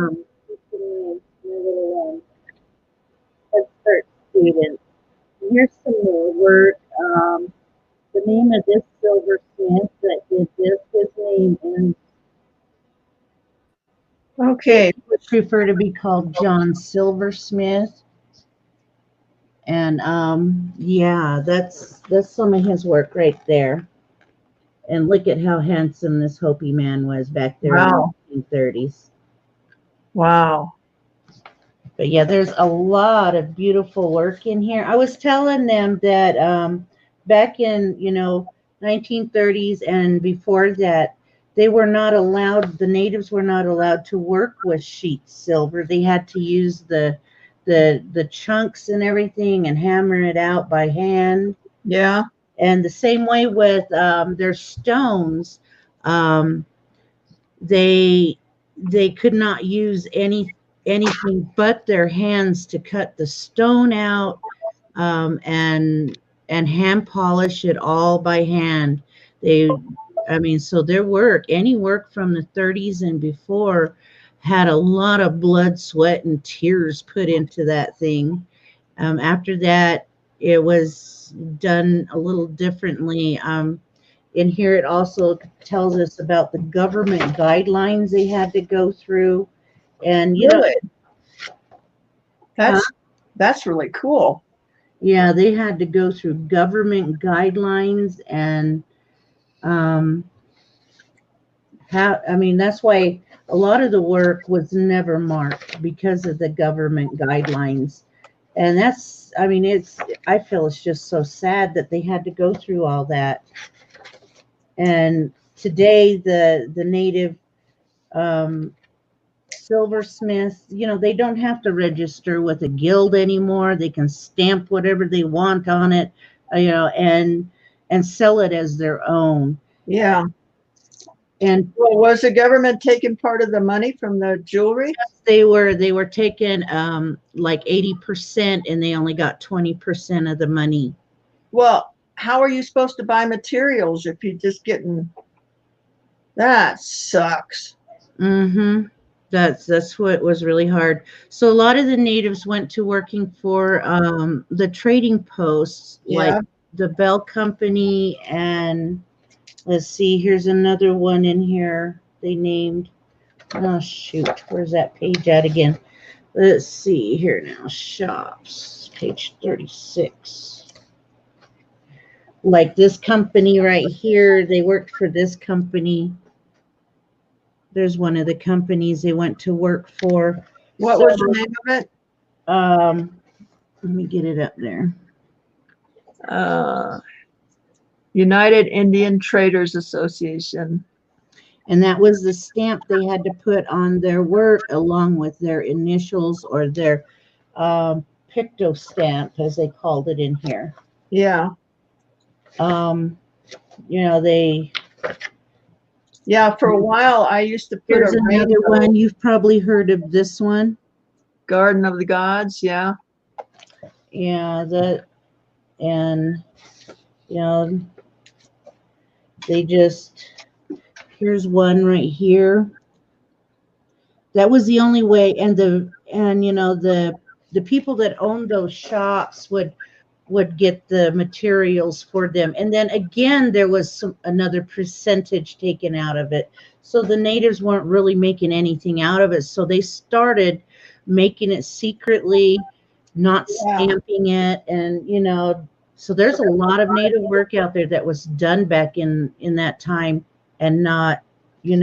teaching my little Head Start students. And here's some more work. The name of this silversmith that did this, his name is, Okay. would prefer to be called John Silversmith. And yeah, that's some of his work right there. And look at how handsome this Hopi man was back there Wow. in the 1930s. Wow. But yeah, there's a lot of beautiful work in here. I was telling them that back in 1930s and before that, they were not allowed. The natives were not allowed to work with sheet silver. They had to use the the chunks and everything and hammer it out by hand. Yeah. And the same way with their stones, um, they could not use anything but their hands to cut the stone out, and hand polish it all by hand. I mean, so their work, any work from the 30s and before, had a lot of blood, sweat, and tears put into that thing. After that, it was done a little differently. In here, it also tells us about the government guidelines they had to go through. And, Really? That's really cool. yeah, they had to go through government guidelines and I mean, that's why a lot of the work was never marked because of the government guidelines. And that's, I mean, I feel it's just so sad that they had to go through all that. And today, the native silversmiths, they don't have to register with a guild anymore. They can stamp whatever they want on it, and sell it as their own. Yeah. And Well, was the government taking part of the money from the jewelry? they were taking like 80%, and they only got 20% of the money. Well, how are you supposed to buy materials if you're just getting? That sucks. Mm-hmm. That's what was really hard. So a lot of the natives went to working for the trading posts, Yeah. like the Bell Company, and let's see, here's another one in here they named. Oh shoot, where's that page at again? Let's see here now. Shops, page 36. Like this company right here, they worked for this company. There's one of the companies they went to work for. What was the name of it? Let me get it up there. United Indian Traders Association. And that was the stamp they had to put on their work, along with their initials, or their picto stamp, as they called it in here. Yeah. They. Yeah, for a while I used to put Here's a another rainbow. one. You've probably heard of this one. Garden of the Gods. Yeah. Yeah, they just, here's one right here. That was the only way, and the people that owned those shops would get the materials for them, and then again there was another percentage taken out of it. So the natives weren't really making anything out of it, so they started making it secretly, not stamping it, and so there's a lot of native work out there that was done back in that time, and not, we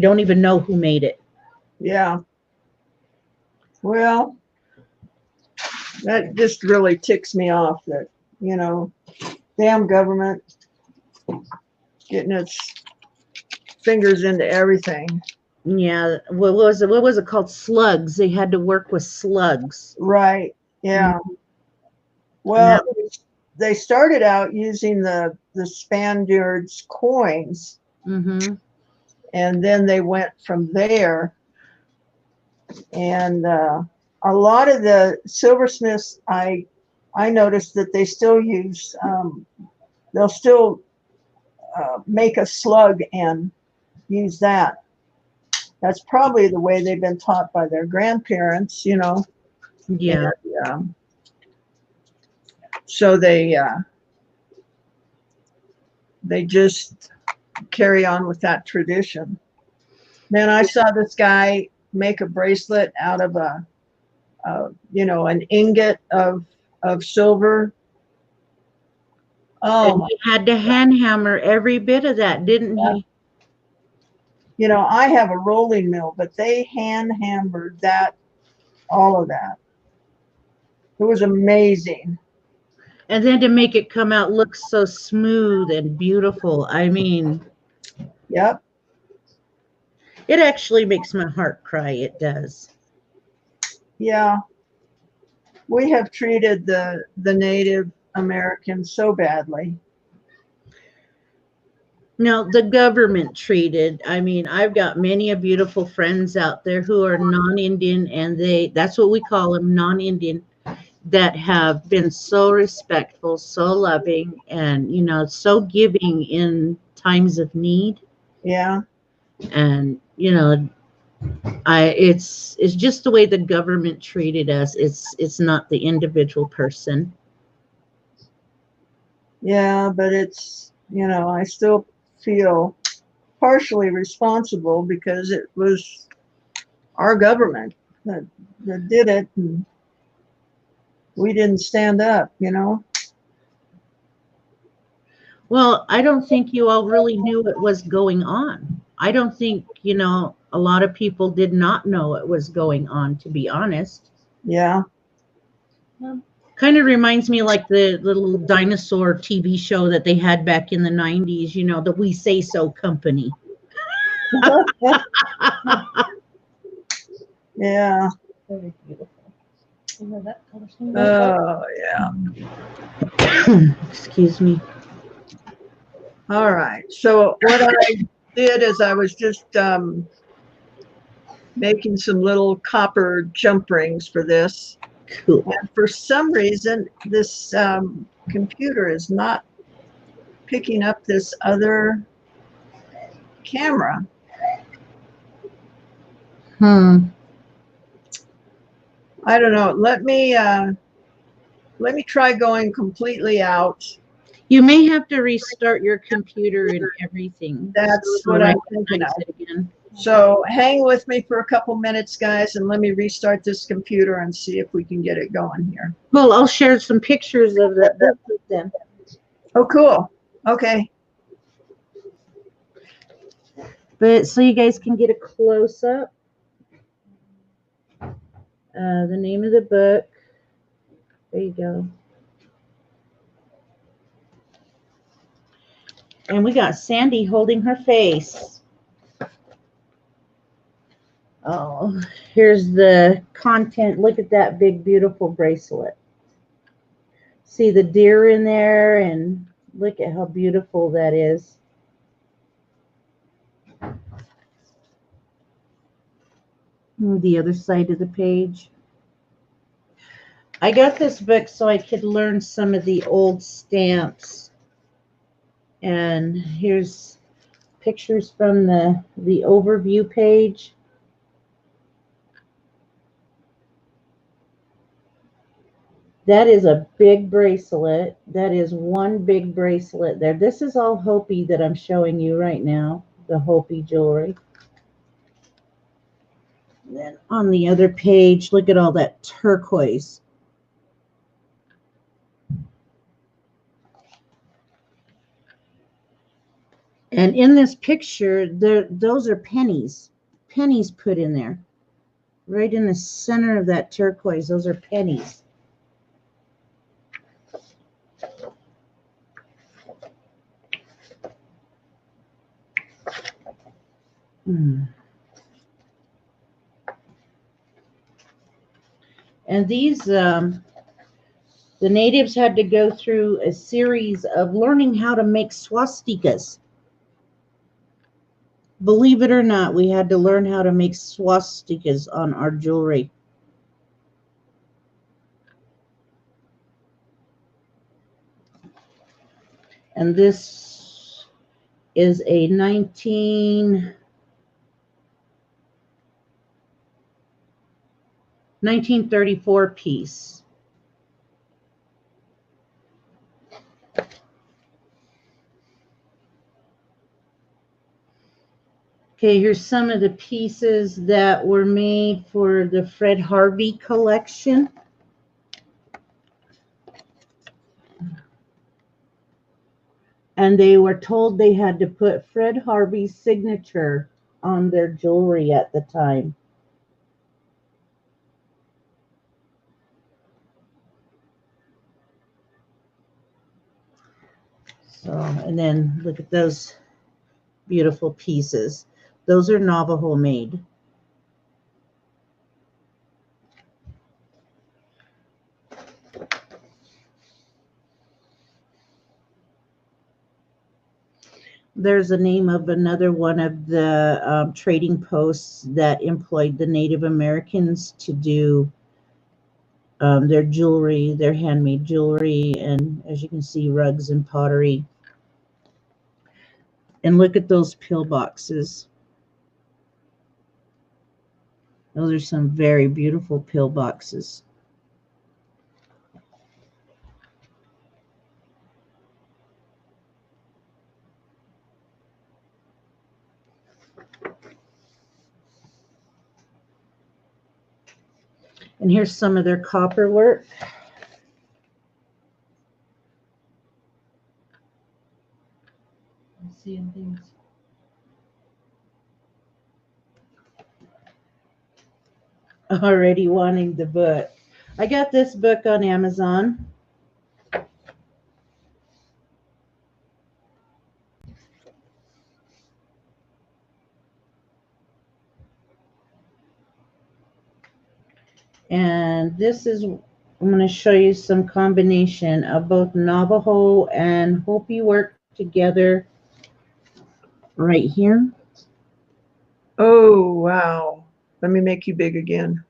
don't even know who made it. Yeah. Well, that just really ticks me off that, damn government getting its fingers into everything. Yeah, what was it called? Slugs. They had to work with slugs. Right. Yeah. Well, they started out using the Spaniards' coins, Mm-hmm. and then they went from there. And a lot of the silversmiths, I noticed that they still use, they'll still make a slug and use that. That's probably the way they've been taught by their grandparents, Yeah. And, so they just carry on with that tradition. Then I saw this guy make a bracelet out of an ingot of silver. And Oh, he had to hand hammer every bit of that, didn't he? I have a rolling mill, but they hand hammered that, all of that. It was amazing. And then to make it come out look so smooth and beautiful. I mean, Yep. it actually makes my heart cry. It does. Yeah, we have treated the Native Americans so badly. No, the government treated. I mean, I've got many a beautiful friends out there who are non-Indian, and that's what we call them, non-Indian, that have been so respectful, so loving, and so giving in times of need. Yeah, And it's just the way the government treated us. It's not the individual person. yeah, but it's, I still feel partially responsible because it was our government that did it, and we didn't stand up, Well, I don't think you all really knew what was going on. I don't think, a lot of people did not know what was going on, to be honest. Yeah. Kind of reminds me like the little dinosaur TV show that they had back in the 90s, the We Say So Company. Yeah. Very beautiful. You know that color scheme? Oh, yeah. Excuse me. All right. So what I did is I was just making some little copper jump rings for this. Cool. And for some reason, this computer is not picking up this other camera. I don't know. Let me try going completely out. You may have to restart your computer and everything. That's so what I I'm thinking recognize of. it again. So hang with me for a couple minutes, guys, and let me restart this computer and see if we can get it going here. Well, I'll share some pictures of that book with them. Oh, cool. Okay. But so you guys can get a close up. The name of the book. There you go. And we got Sandy holding her face. Oh, here's the content. Look at that big, beautiful bracelet. See the deer in there, and look at how beautiful that is. The other side of the page. I got this book so I could learn some of the old stamps. And here's pictures from the overview page. That is a big bracelet. That is one big bracelet there. This is all Hopi that I'm showing you right now, the Hopi jewelry. And then on the other page, look at all that turquoise. And in this picture, those are pennies. Pennies put in there. Right in the center of that turquoise, those are pennies. And these, the natives had to go through a series of learning how to make swastikas. Believe it or not, we had to learn how to make swastikas on our jewelry. And this is a 1934 piece. Okay, here's some of the pieces that were made for the Fred Harvey collection. And they were told they had to put Fred Harvey's signature on their jewelry at the time. So, and then look at those beautiful pieces. Those are Navajo made. There's a name of another one of the trading posts that employed the Native Americans to do their jewelry, their handmade jewelry, and as you can see, rugs and pottery. And look at those pillboxes. Those are some very beautiful pillboxes. And here's some of their copper work. I'm seeing things. Already wanting the book. I got this book on Amazon. And this is, I'm going to show you some combination of both Navajo and Hopi work together right here. Oh, wow. Let me make you big again.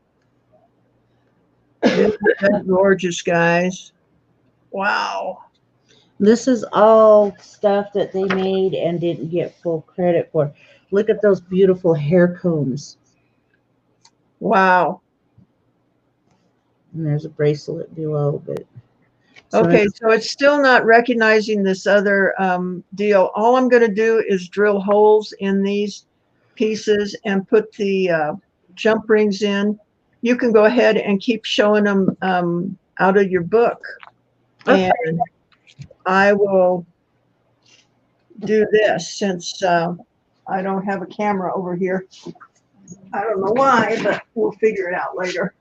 Isn't that gorgeous, guys? Wow. This is all stuff that they made and didn't get full credit for. Look at those beautiful hair combs. Wow. And there's a bracelet below, but Okay, so it's still not recognizing this other deal. All I'm going to do is drill holes in these pieces and put the jump rings in. You can go ahead and keep showing them out of your book. Okay. And I will do this since I don't have a camera over here. I don't know why, but we'll figure it out later.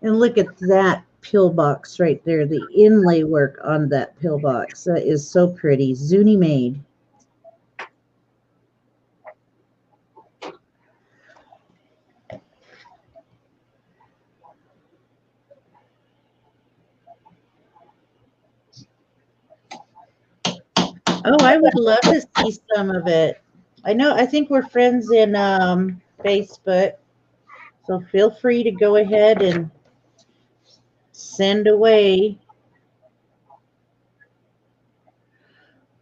And look at that pillbox right there, the inlay work on that pillbox. That is so pretty. Zuni made. Oh, I would love to see some of it. I think we're friends in Facebook. So feel free to go ahead and send away.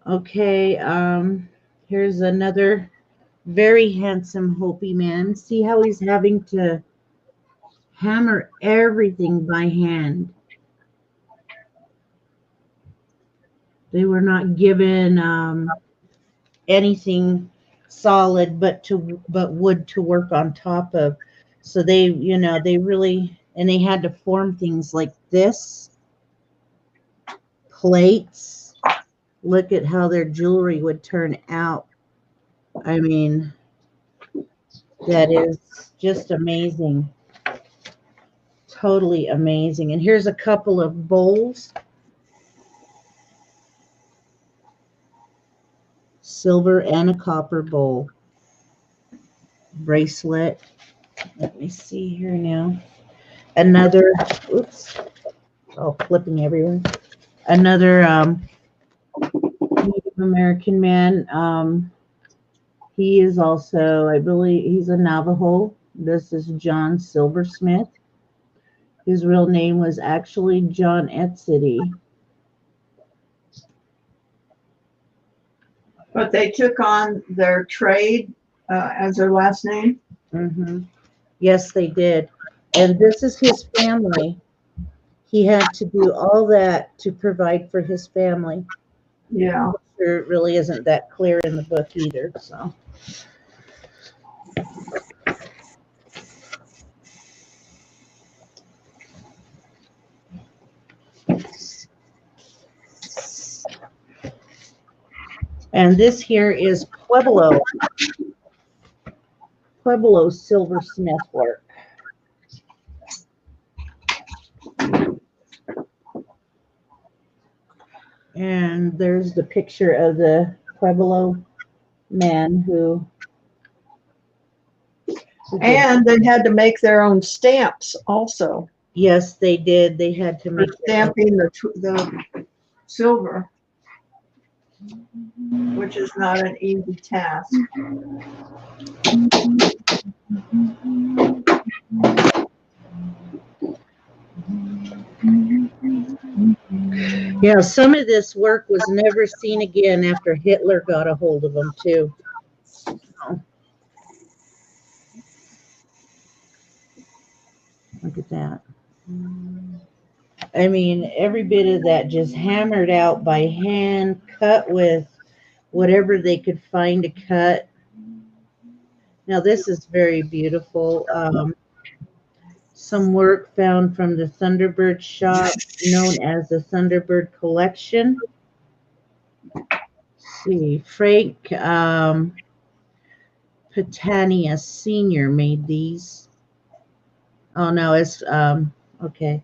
Okay, here's another very handsome Hopi man. See how he's having to hammer everything by hand. They were not given anything solid but wood to work on top of. So they really, and they had to form things like this. Plates. Look at how their jewelry would turn out. I mean, that is just amazing. Totally amazing. And here's a couple of bowls. Silver and a copper bowl. Bracelet. Let me see here now. Another, oops, all flipping everywhere. Another Native American man. He is also, I believe, he's a Navajo. This is John Silversmith. His real name was actually John Etzity. But they took on their trade as their last name. Mm-hmm. Yes, they did. And this is his family. He had to do all that to provide for his family. Yeah. Sure, it really isn't that clear in the book either. So. And this here is Pueblo silversmith work. And there's the picture of the Pueblo man who And they had to make their own stamps also Yes, they did. They had to for make their own. stamping the silver, which is not an easy task. Yeah, some of this work was never seen again after Hitler got a hold of them too. Look at that. I mean, every bit of that just hammered out by hand, cut with whatever they could find to cut. Now this is very beautiful. Some work found from the Thunderbird shop known as the Thunderbird Collection. Let's see, Frank Patania Sr. made these. Oh no, it's okay.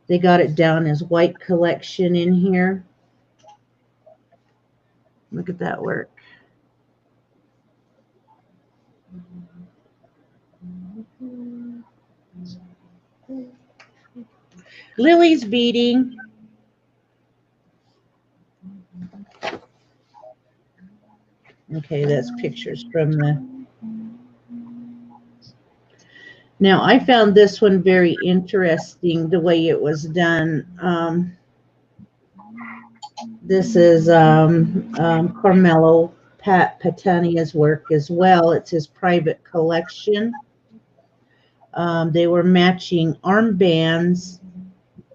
They got it down as White Collection in here. Look at that work. Lily's beading. Okay, that's pictures from the. Now, I found this one very interesting, the way it was done. This is Carmelo Patania's work as well. It's his private collection. They were matching armbands,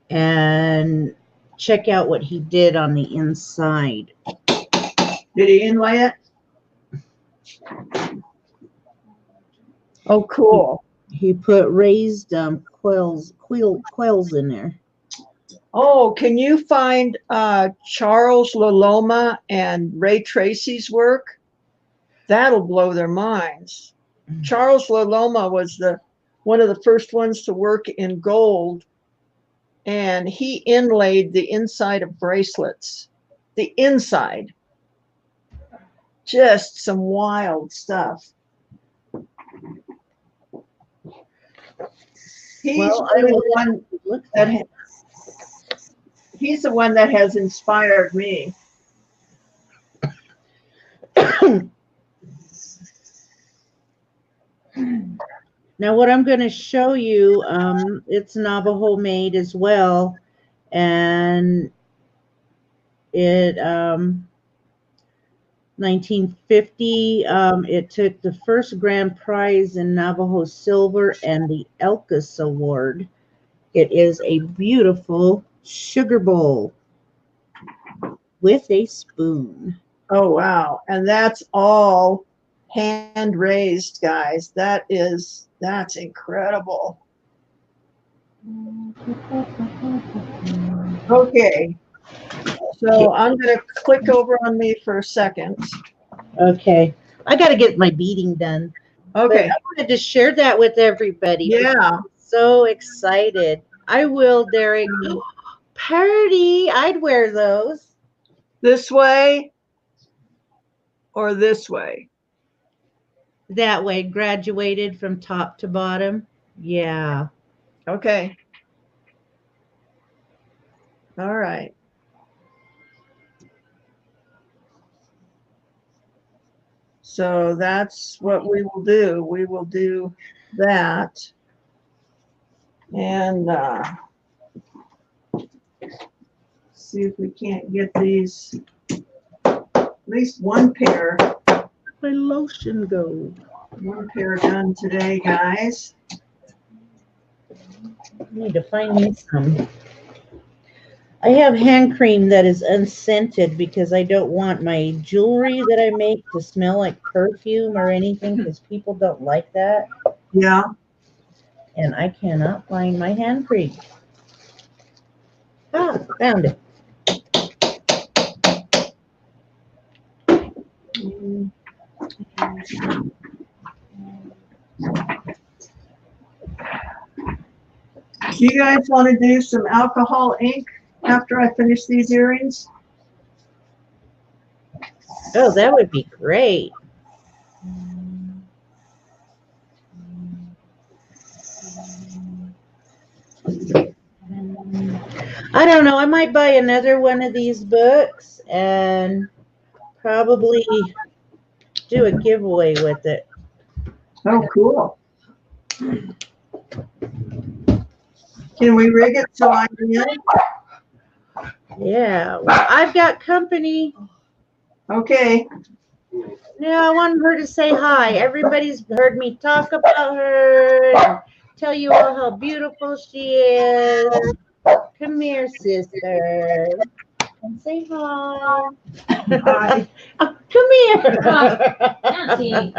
and check out what he did on the inside. Did he inlay it? Oh, cool. He put raised quills in there. Oh, can you find Charles Laloma and Ray Tracy's work? That'll blow their minds. Charles Laloma was one of the first ones to work in gold, and he inlaid the inside of bracelets. The inside. Just some wild stuff. He's he's the one that has inspired me. Now, what I'm going to show you, it's Navajo made as well, and it 1950, it took the first grand prize in Navajo silver and the Elkus Award. It is a beautiful sugar bowl with a spoon. Oh, wow. And that's all hand raised, guys. That's incredible. Okay. So I'm going to click over on me for a second. Okay. I got to get my beading done. Okay. But I wanted to share that with everybody. Yeah. I'm so excited. I will, Derek. Party. I'd wear those. This way or this way? That way, graduated from top to bottom. Yeah. Okay. All right. So that's what we will do. We will do that. And see if we can't get these, at least one pair. My lotion go. One pair done today, guys. I need to find me some. I have hand cream that is unscented because I don't want my jewelry that I make to smell like perfume or anything, because people don't like that. Yeah. And I cannot find my hand cream. Ah, found it. Do you guys want to do some alcohol ink after I finish these earrings? Oh, that would be great. I don't know. I might buy another one of these books and probably do a giveaway with it. Oh, cool. Can we rig it so I'm in? Yeah. Well, I've got company. Okay. Yeah, I wanted her to say hi. Everybody's heard me talk about her and tell you all how beautiful she is. Come here, sister. And say hi. Hi. Oh, come here. Nancy.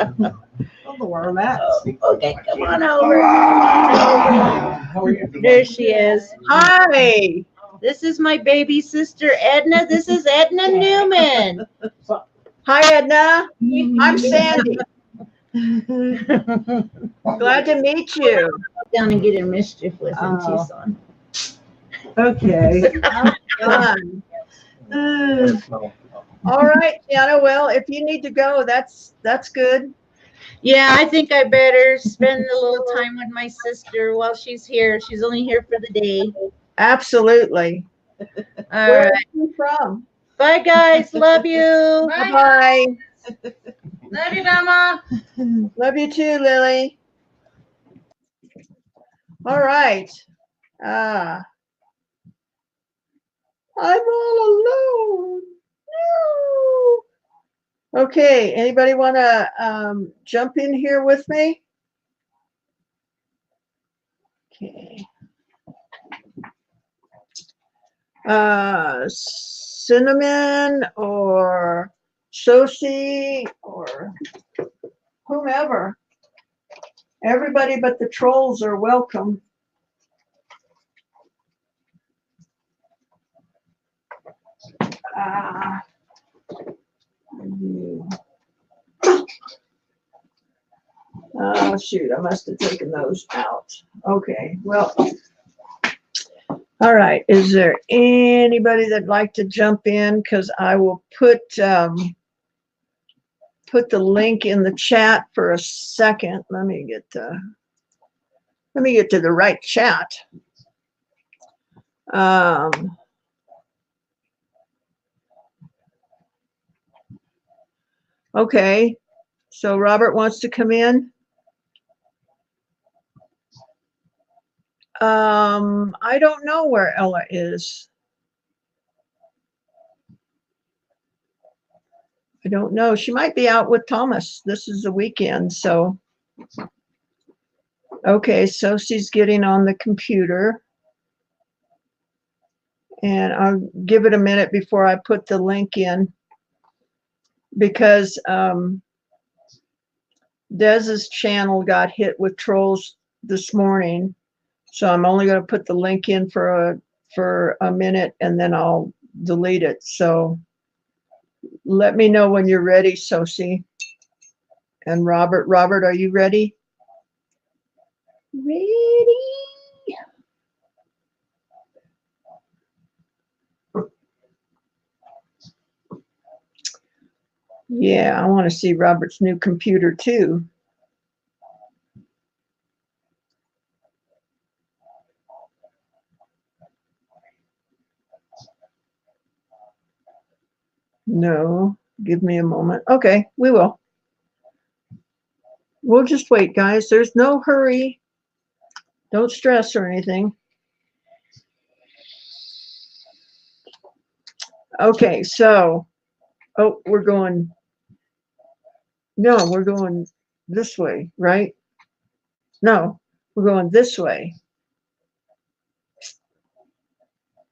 Oh, where I'm at. Okay, come on over. How are you? There she is. Hi. This is my baby sister Edna. This is Edna Newman. Hi, Edna. I'm Sandy. Glad to meet you. Down and get in mischief with in Oh. Tucson. Okay. Fun. All right, Gianna. Well, if you need to go, that's good. Yeah, I think I better spend a little time with my sister while she's here. She's only here for the day. Absolutely. All Where right. are you from? Bye, guys. Love you. Bye. Love you, Mama. Love you too, Lily. All right. I'm all alone. No. Okay. Anybody want to jump in here with me? Okay. Cinnamon or Sosie or whomever. Everybody but the trolls are welcome. Oh, shoot, I must have taken those out. Okay, well. All right, is there anybody that'd like to jump in? Because I will put the link in the chat for a second. Let me get to the right chat. Okay, so Robert wants to come in. I don't know where Ella is. I don't know. She might be out with Thomas. This is the weekend, so. Okay, so she's getting on the computer. And I'll give it a minute before I put the link in. Because Dez's channel got hit with trolls this morning. So I'm only going to put the link in for a minute and then I'll delete it. So let me know when you're ready, Sosie. And Robert. Robert, are you ready? Ready? Yeah, I want to see Robert's new computer too. No, give me a moment. Okay, we will. We'll just wait, guys. There's no hurry. Don't stress or anything. Okay, so, oh, we're going this way, right? No, we're going this way.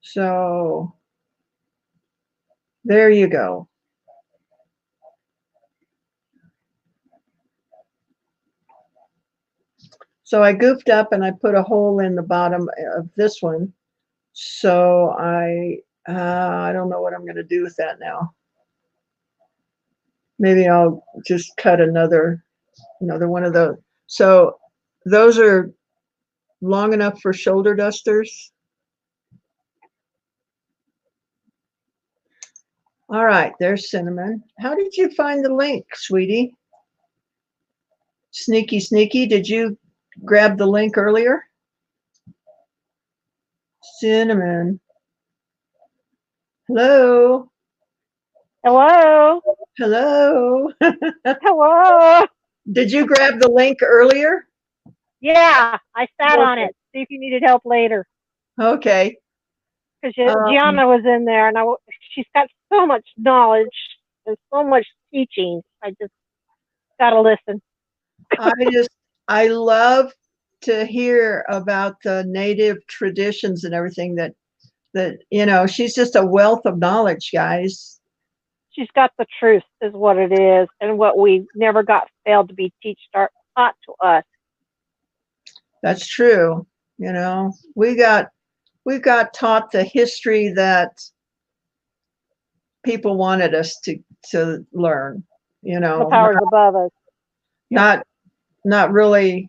So, there you go. So I goofed up and I put a hole in the bottom of this one. So I don't know what I'm going to do with that now. Maybe I'll just cut another one of those. So those are long enough for shoulder dusters. All right, there's Cinnamon. How did you find the link, sweetie? Sneaky, sneaky. Did you grab the link earlier? Cinnamon. Hello. Hello. Hello. Hello. Did you grab the link earlier? Yeah, I sat on it. See if you needed help later. Okay. Because Um, Gianna was in there, and she's got so much knowledge and so much teaching. I just gotta listen. I love to hear about the native traditions and everything that she's just a wealth of knowledge, guys. She's got the truth, is what it is, and what we never got failed to be taught to us. That's true. We got taught the history that people wanted us to learn, The powers above us. not really,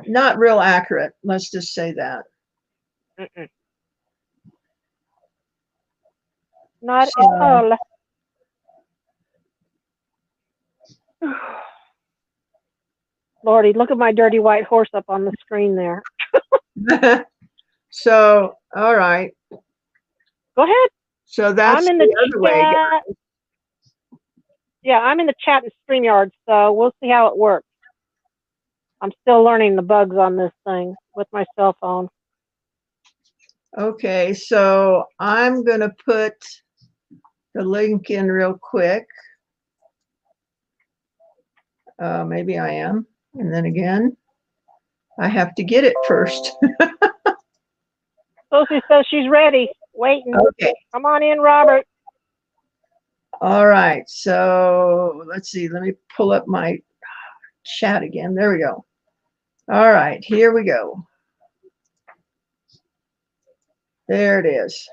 not real accurate. Let's just say that. Mm-mm. Not So- at all. Lordy, look at my dirty white horse up on the screen there. So, all right. Go ahead. So that's I'm in the other way. chat. Yeah, I'm in the chat in StreamYard, so we'll see how it works. I'm still learning the bugs on this thing with my cell phone. Okay, so I'm going to put the link in real quick. Maybe I am. And then again, I have to get it first. Sophie says she's ready. Waiting. Okay. Come on in, Robert. All right. So let's see. Let me pull up my chat again. There we go. All right. Here we go. There it is.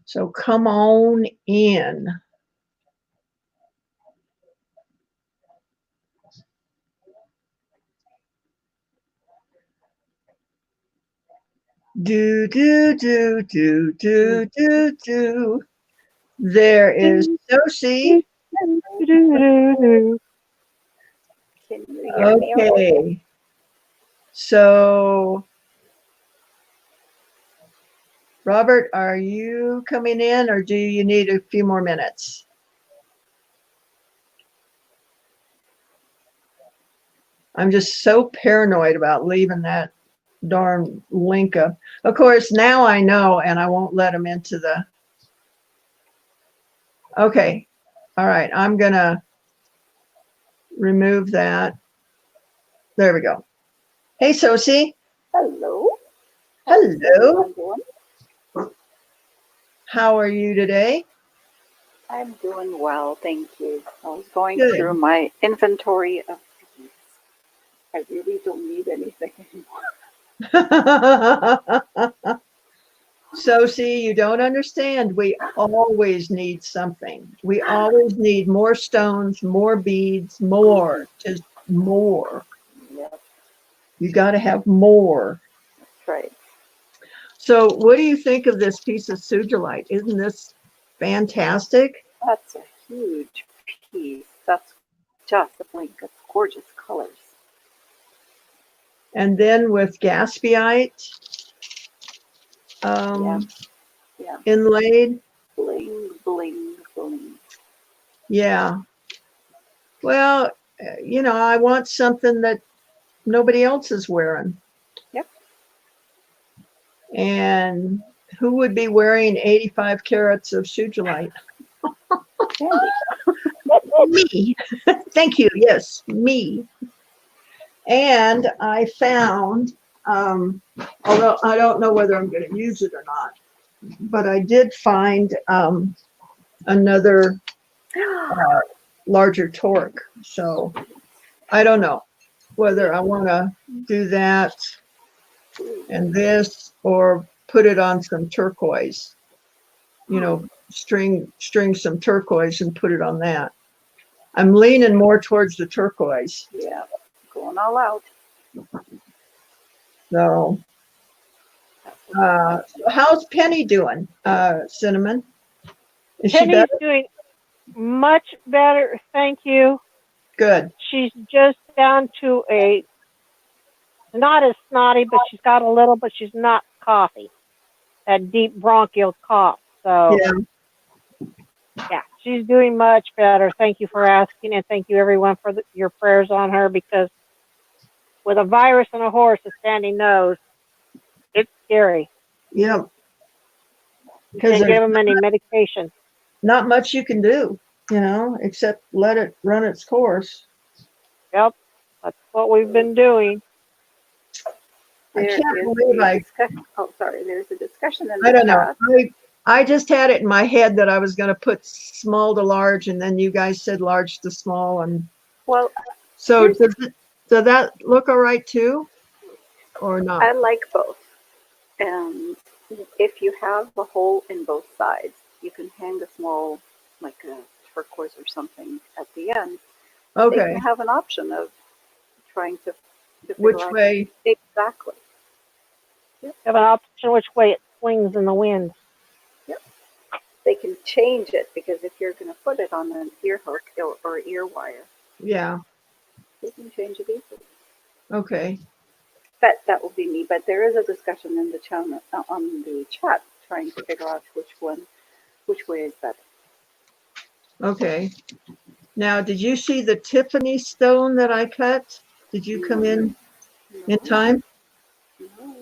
So come on in. Do, do, do, do, do, do, do. There is Sophie. Okay. So, Robert, are you coming in or do you need a few more minutes? I'm just so paranoid about leaving that darn link up. Of course, now I know and I won't let him into the. Okay. All right. I'm going to remove that. There we go. Hey, Sophie. Hello. Hello. Doing? How are you today? I'm doing well, thank you. I was going Good. through my inventory of things. I really don't need anything anymore. So see, you don't understand. We always need something. We always need more stones, more beads, more, just more. Yep, You got to have more. that's right. So what do you think of this piece of sugilite? Isn't this fantastic? That's a huge piece. That's just a blink. It's gorgeous colors. And then with gaspiite Yeah. inlaid. Bling, bling, bling. Yeah. Well, I want something that nobody else is wearing. Yep. And who would be wearing 85 carats of sugilite? Candy. Me. Thank you. Yes, me. And I found, although I don't know whether I'm going to use it or not, but I did find another larger torque. So I don't know whether I want to do that and this or put it on some turquoise, string some turquoise and put it on that. I'm leaning more towards the turquoise. Yeah, going all out. So how's Penny doing, Cinnamon? Is she Penny's better? doing much better, thank you. Good. She's just down to a not as snotty, but she's got a little, but she's not coughy. That deep bronchial cough. So yeah, she's doing much better. Thank you for asking, and thank you everyone for your prayers on her, because with a virus and a horse, a standing nose, it's scary. Yeah. You Because can't give there's them any medication. not much you can do, except let it run its course. Yep, that's what we've been doing. I There can't is believe a discussion. Oh, sorry. There's a discussion in the I don't know. chat. I just had it in my head that I was going to put small to large, and then you guys said large to small, and Well, so does that look all right too, or I not? like both. And if you have a hole in both sides, you can hang a small, like a turquoise or something at the end. They Okay, can have an option of trying to figure which out way? exactly. You have an option which way it swings in the wind. They can change it, because if you're going to put it on an ear hook or ear wire, Yeah. they can change it easily. Okay. That will be me. But there is a discussion in the channel on the chat trying to figure out which way is better. Okay. Now, did you see the Tiffany stone that I cut? Did you come in time? No,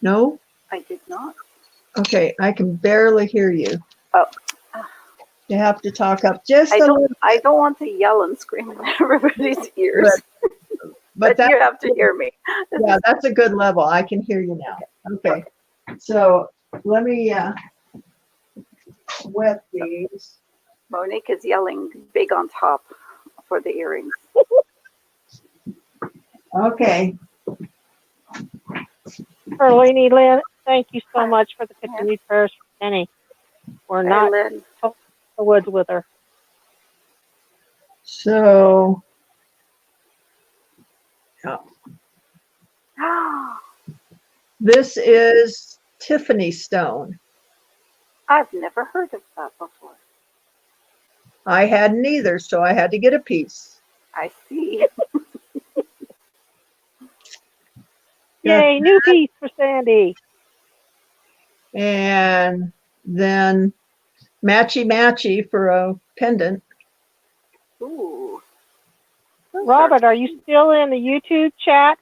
No? I did not. Okay, I can barely hear you. Oh. You have to talk up just I a little. I don't want to yell and scream in everybody's ears, But but you have to hear me. yeah, that's a good level. I can hear you now. Okay. So let me wet these. Monique is yelling big on top for the earrings. Okay. Perlini Lynn, thank you so much for the continued prayers for Penny. We're Hi, not Lynn. in the woods with her. So this is Tiffany stone. I've never heard of that before. I hadn't either, so I had to get a piece. I see. Yay, new piece for Sandy. And then matchy for a pendant. Ooh. Robert, are you still in the YouTube chat?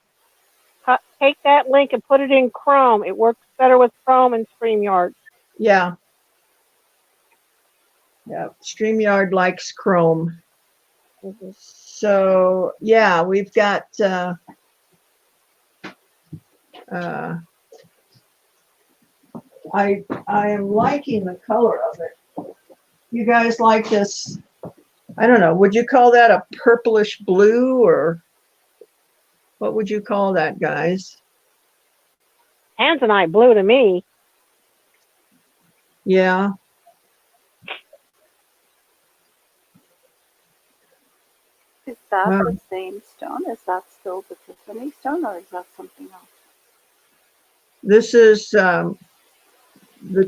Take that link and put it in Chrome. It works better with Chrome and StreamYard. Yeah. Yeah. StreamYard likes Chrome. So yeah, we've got I am liking the color of it. You guys like this? I don't know. Would you call that a purplish blue, or what would you call that, guys? Tanzanite blue to me. Yeah. Is that Wow. the same stone? Is that still the Tiffany stone, or is that something else? This is the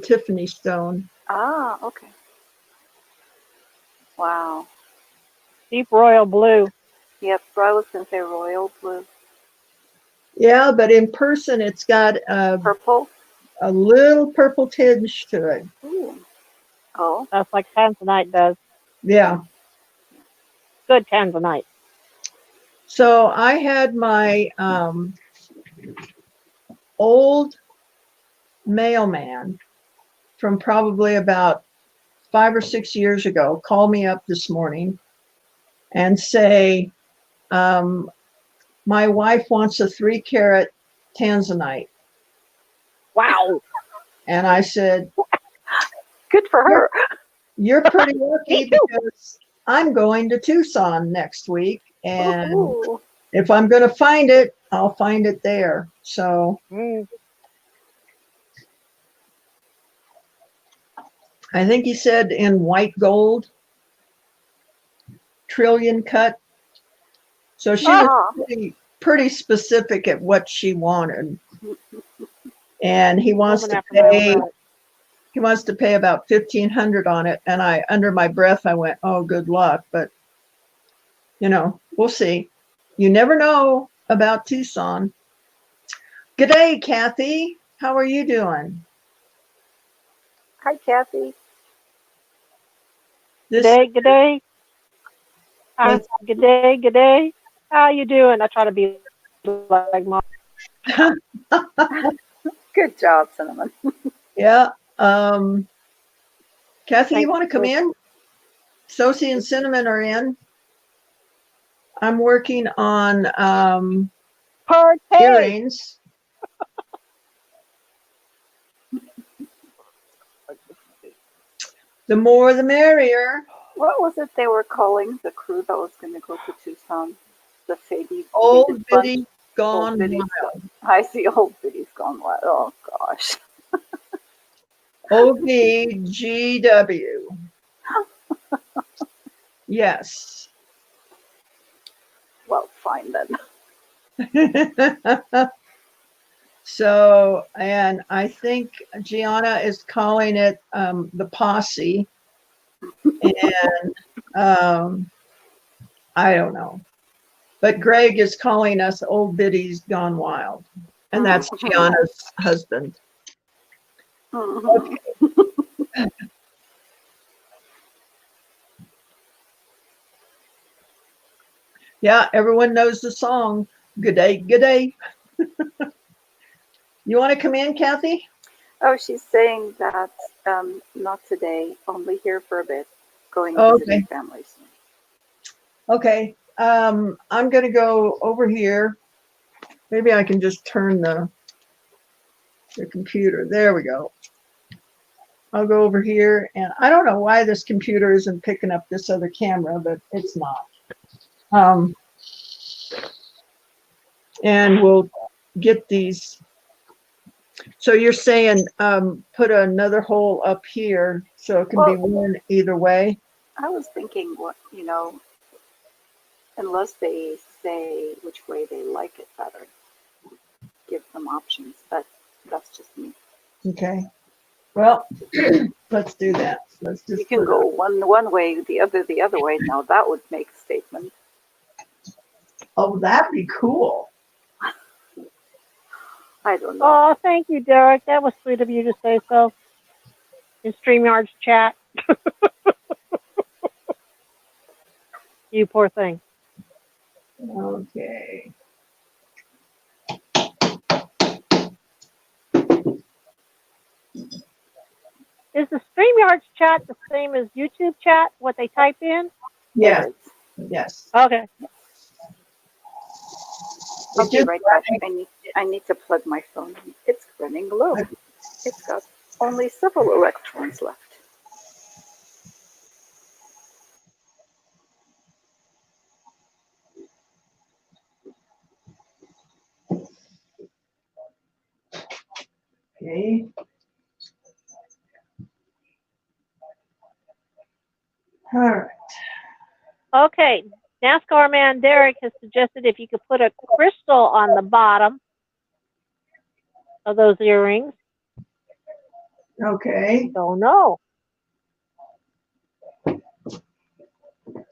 Tiffany stone. Ah, okay. Wow. Deep royal blue. Yep, I was going to say royal blue. Yeah, but in person, it's got Purple? a little purple tinge to it. Ooh. Oh, That's like Tanzanite does. Yeah. Good Tanzanite. So I had my old mailman from probably about 5 or 6 years ago call me up this morning and say, my wife wants a 3-carat Tanzanite. Wow. And I said, good for her. you're pretty lucky because I'm going to Tucson next week. And Ooh. if I'm going to find it, I'll find it there. So I think he said in white gold, trillion cut. So she was pretty specific at what she wanted. And he wants Moving to after my own pay. heart. He wants to pay about $1,500 on it. And I, under my breath, I went, oh, good luck. But, we'll see. You never know about Tucson. Good day, Kathy. How are you doing? Hi, Kathy. Good This day, good day. Hi, Let's- good day, good day. How you doing? I try to be like mom. Good job, Cinnamon. yeah. Kathy, you Thanks, want to come Chris. in? Sosie and Cinnamon are in. I'm working on Partay. earrings. The more the merrier. What was it they were calling the crew that was going to go to Tucson? The Faded Old Bunch? Biddy gone Old Biddy's wild. Gone. I see Old Biddy's Gone Wild. Oh, gosh. OBGW. Yes. Well, fine then. So, and I think Gianna is calling it the posse. And I don't know. But Greg is calling us Old Biddy's Gone Wild. And that's Gianna's husband. Mhm. Yeah, everyone knows the song. Good day, good day. You want to come in, Kathy? Oh, she's saying that not today, only here for a bit, going Oh, visiting okay. families. Okay. I'm going to go over here. Maybe I can just turn the computer. There we go. I'll go over here, and I don't know why this computer isn't picking up this other camera, but it's not. And we'll get these. So you're saying put another hole up here so it can be worn either way? I was thinking, what, unless they say which way they like it better, give them options. But that's just me. Okay. Well, let's do that. Let's just You can put go one way, the other way. Now that would make a statement. Oh, that'd be cool. I don't know. Oh, thank you, Derek. That was sweet of you to say so. In StreamYard's chat. You poor thing. Okay. Is the StreamYard's chat the same as YouTube chat, what they type in? Yes. It is. Yes. Okay. I'll be right back. I need to plug my phone in. It's running low. It's got only several electrons left. Okay. All right. Okay. NASCAR man Derek has suggested if you could put a crystal on the bottom of those earrings. Okay. Don't know.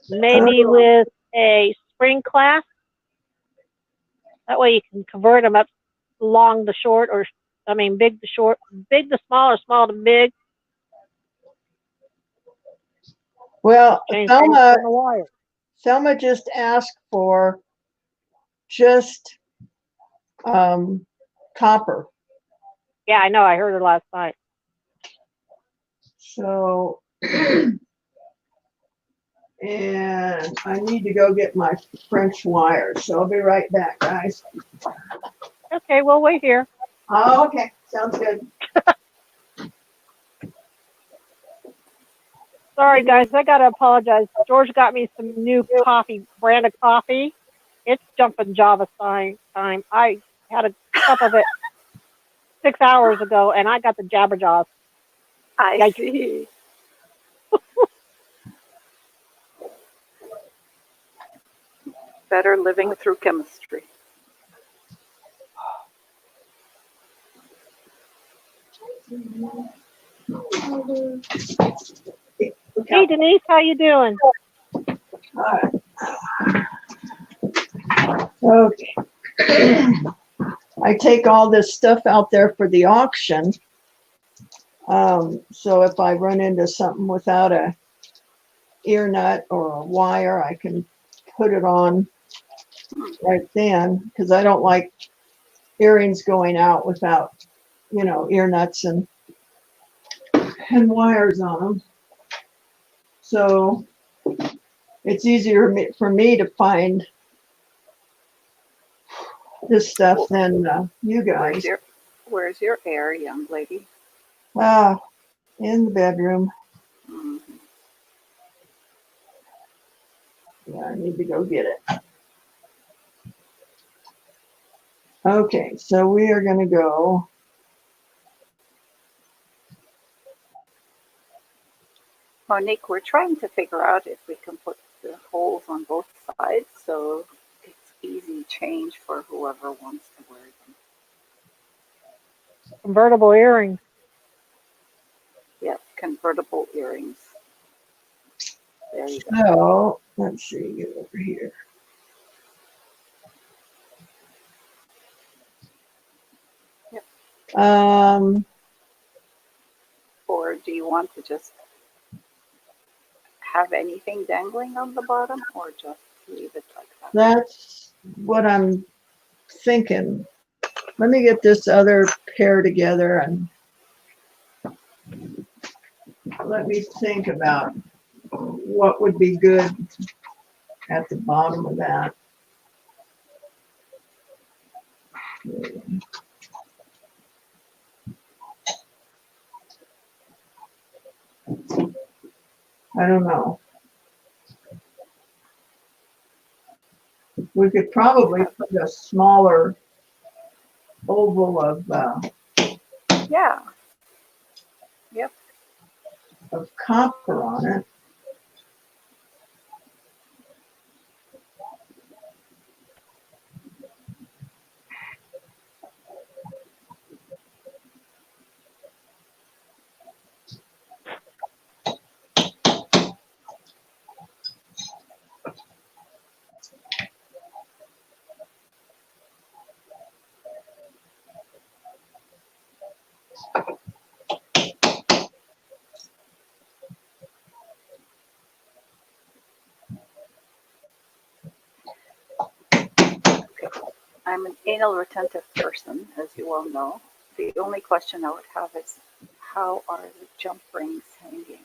Maybe with a spring clasp. That way you can convert them up long to short, or big to short, big to small, or small to big. Well, Change the wire. Thelma just asked for just copper. Yeah, I know. I heard her last night. So, and I need to go get my French wires. So I'll be right back, guys. Okay, we'll wait here. Oh, okay. Sounds good. Sorry, guys. I got to apologize. George got me some new brand of coffee. It's jumping Java time. I had a cup of it 6 hours ago, and I got the Jabberjaws. I see. Better living through chemistry. Hey, Denise, how you doing? Okay. I take all this stuff out there for the auction. So if I run into something without a ear nut or a wire, I can put it on right then, because I don't like earrings going out without, ear nuts and wires on them. So it's easier for me to find this stuff than you guys. Where's your air, young lady? In the bedroom. Mhm. Yeah, I need to go get it. Okay, so we are going to go. Monique, we're trying to figure out if we can put the holes on both sides so it's easy change for whoever wants to wear them. Convertible earrings. Yep, convertible earrings. There you go. So let's see, get over here. Yep. Or do you want to just have anything dangling on the bottom, or just leave it like that? That's what I'm thinking. Let me get this other pair together and let me think about what would be good at the bottom of that. I don't know. We could probably put a smaller oval of Yeah. Yep. of copper on it. I'm an anal retentive person, as you all know. The only question I would have is, how are the jump rings hanging?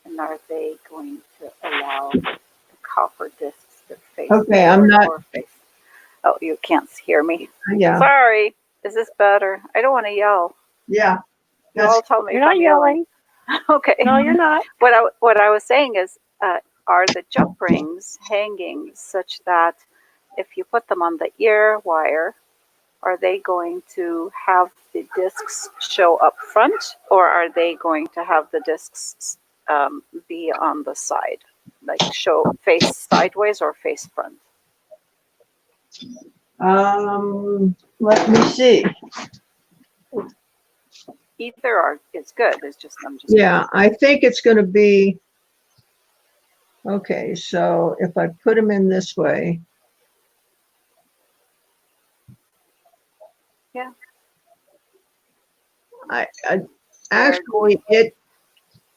And are they going to allow the copper discs to face Okay, I'm forward not- or face? Oh, you can't hear me. Yeah, Sorry. Is this better? I don't want to yell. yeah. You That's all tell me You're if not I'm yelling. yelling. Okay. No, you're not. What I was saying is, are the jump rings hanging such that if you put them on the ear wire, are they going to have the discs show up front, or are they going to have the discs be on the side, like show face sideways or face front? Let me see. Either are is good. It's just I'm just Yeah, I think it's going to be, okay, so if I put them in this way. Yeah. I actually,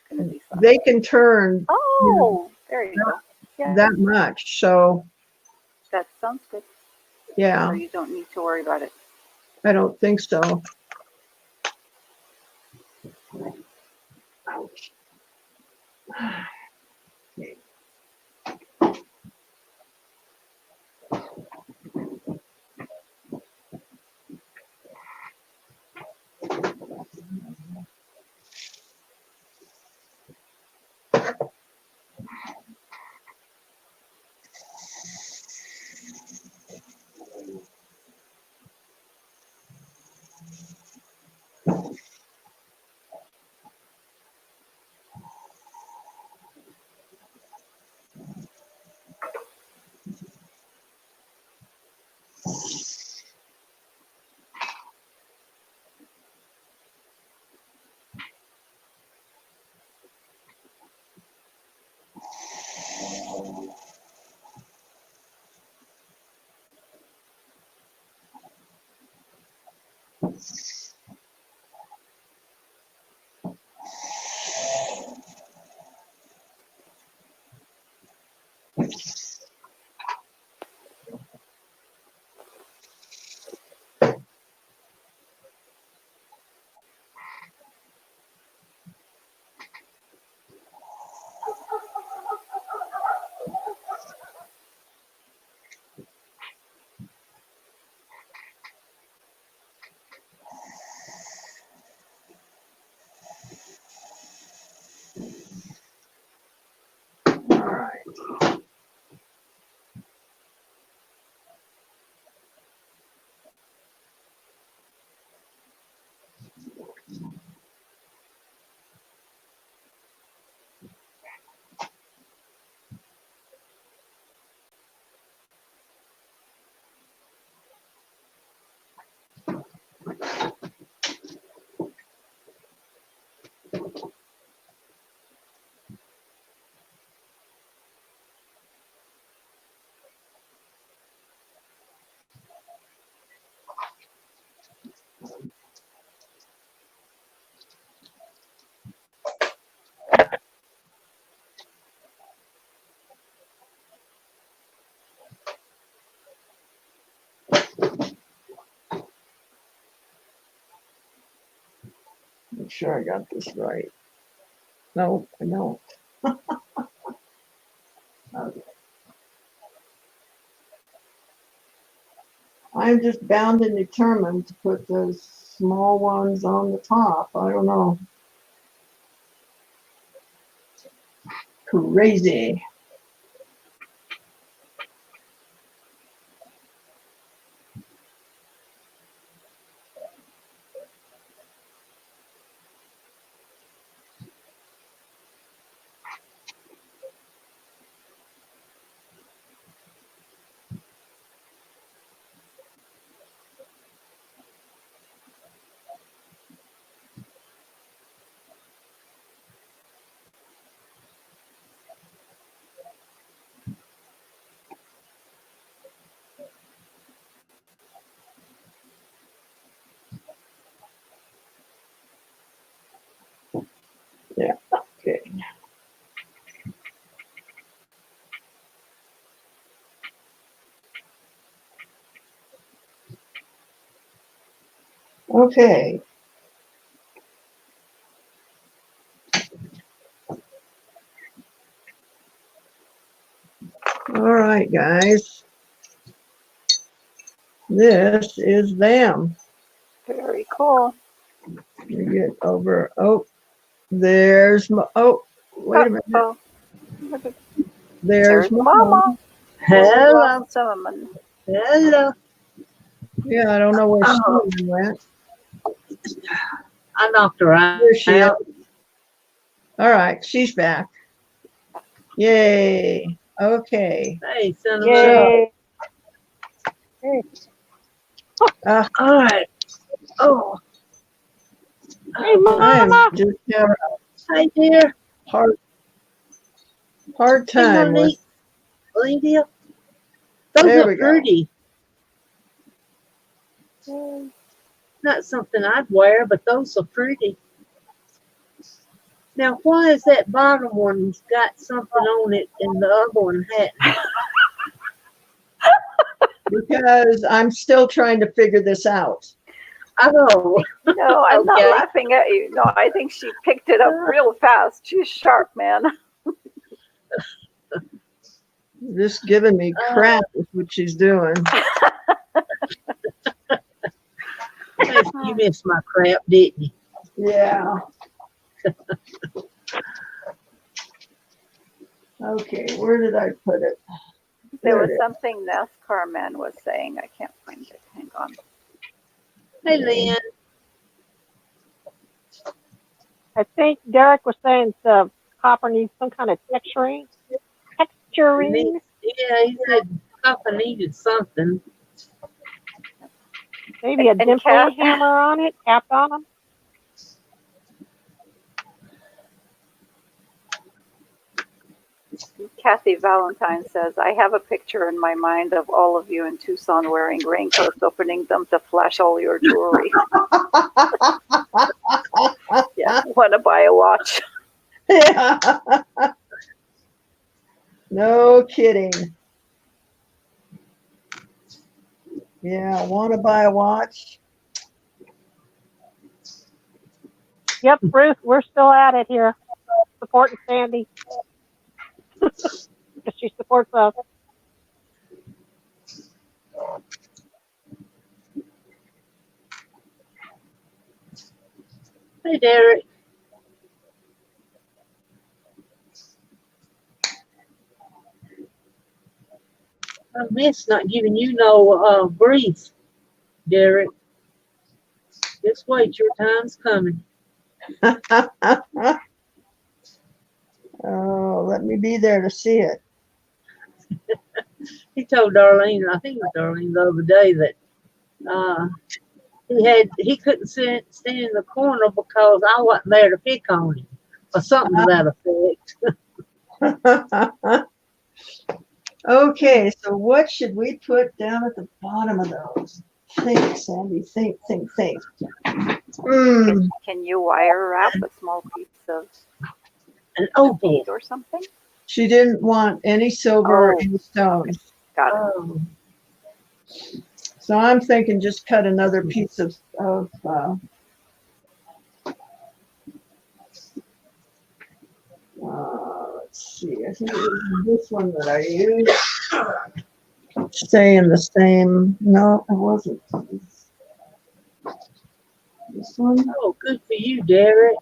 gonna be fun. they can turn Oh, there you go. Yeah, that much, so that sounds good. yeah, So you don't need to worry about it. I don't think so. Ouch. Okay. Make sure I got this right. No, I don't. Okay. I'm just bound and determined to put those small ones on the top. I don't know. Crazy. Yeah, okay. Okay. All right, guys. This is them. Very cool. Let me get over. Oh, there's my. Oh, wait a minute. Oh, There's there's my Mama. Hello. Cinnamon. Hello. Yeah, I don't know where Oh. she went. I knocked her out. There she is. All right, she's back. Yay. Okay. Hey, Cinnamon. Yay. Uh, All right. Oh. Hey, I Mama. am just having a Hey, dear. hard Hey, time with. honey. Lydia. Those There we are go. pretty. Not something I'd wear, but those are pretty. Now, why is that bottom one's got something on it and the other one hadn't? Because I'm still trying to figure this out. Oh, No, I'm not Okay. laughing at you. No, I think she picked it up real fast. She's sharp, man. Just giving me crap is what she's doing. you missed my crap, didn't you? Yeah. Okay, where did I put it? There There was it is. something NASCAR man was saying. I can't find it. Hang on. Hey, Lynn. I think Derek was saying the copper needs some kind of texturing. Texturing. Yeah, he said Papa needed something. Maybe a And dimply Kat- hammer on it, tapped on them. Kathy Valentine says, I have a picture in my mind of all of you in Tucson wearing raincoats, opening them to flash all your jewelry. Yeah, want to buy a watch? Yeah. No kidding. Yeah, want to buy a watch? Yep, Bruce, we're still at it here. Supporting Sandy. Because she supports us. Hey, Derek. I miss not giving you no brief, Derek. Just wait, your time's coming. Oh, let me be there to see it. He told Darlene, I think it was Darlene the other day, that he couldn't stand in the corner because I wasn't there to pick on him or something to that effect. Okay, so what should we put down at the bottom of those? Think, Sandy, think. Hmm. Can you wire wrap a small piece of An opal. bead or something? She didn't want any silver or Oh. any stones. Got it. Oh, So I'm thinking just cut another piece of let's see, I think it was this one that I used. Stay in the same, no, it wasn't. This one, oh, good for you, Derek.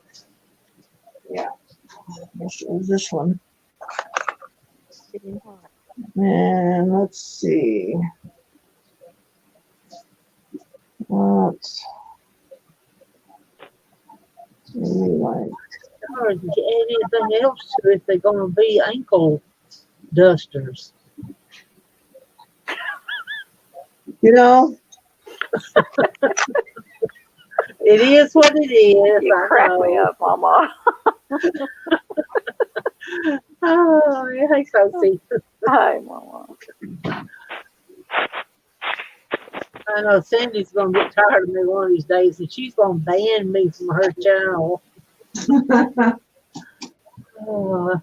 this was this one. And let's see. Let's like Or if you add anything else to it, they're going to be ankle dusters. you know, It is what it is. You I crack know. me up, Mama. Oh, hey, Sophie. Hi, Mama. I know Sandy's going to get tired of me one of these days, and she's going to ban me from her channel. Oh,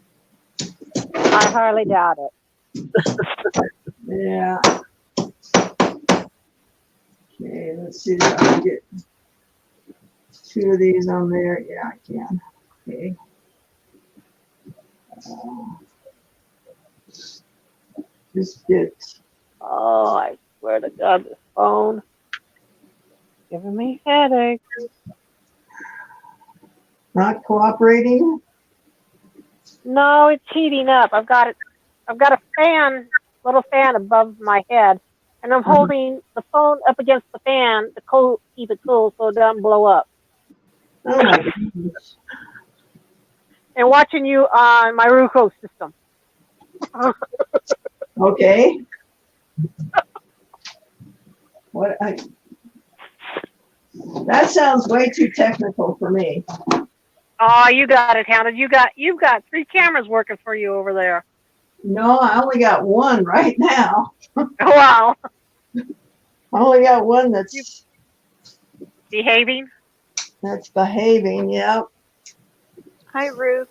I hardly doubt it. yeah. Okay, let's see if I can get two of these on there. Yeah, I can. Okay. Just get, Oh, I swear to God, this phone giving me headaches. not cooperating. No, it's heating up. I've got a fan, little fan above my head, and I'm holding the phone up against the fan to keep it cool so it doesn't blow up. Oh my goodness. And watching you on my Roku system. Okay. That sounds way too technical for me. Oh, you got it, Hounded. You've got 3 cameras working for you over there. No, I only got one right now. Wow. I only got one that's Behaving. behaving. Yep. Hi, Ruth.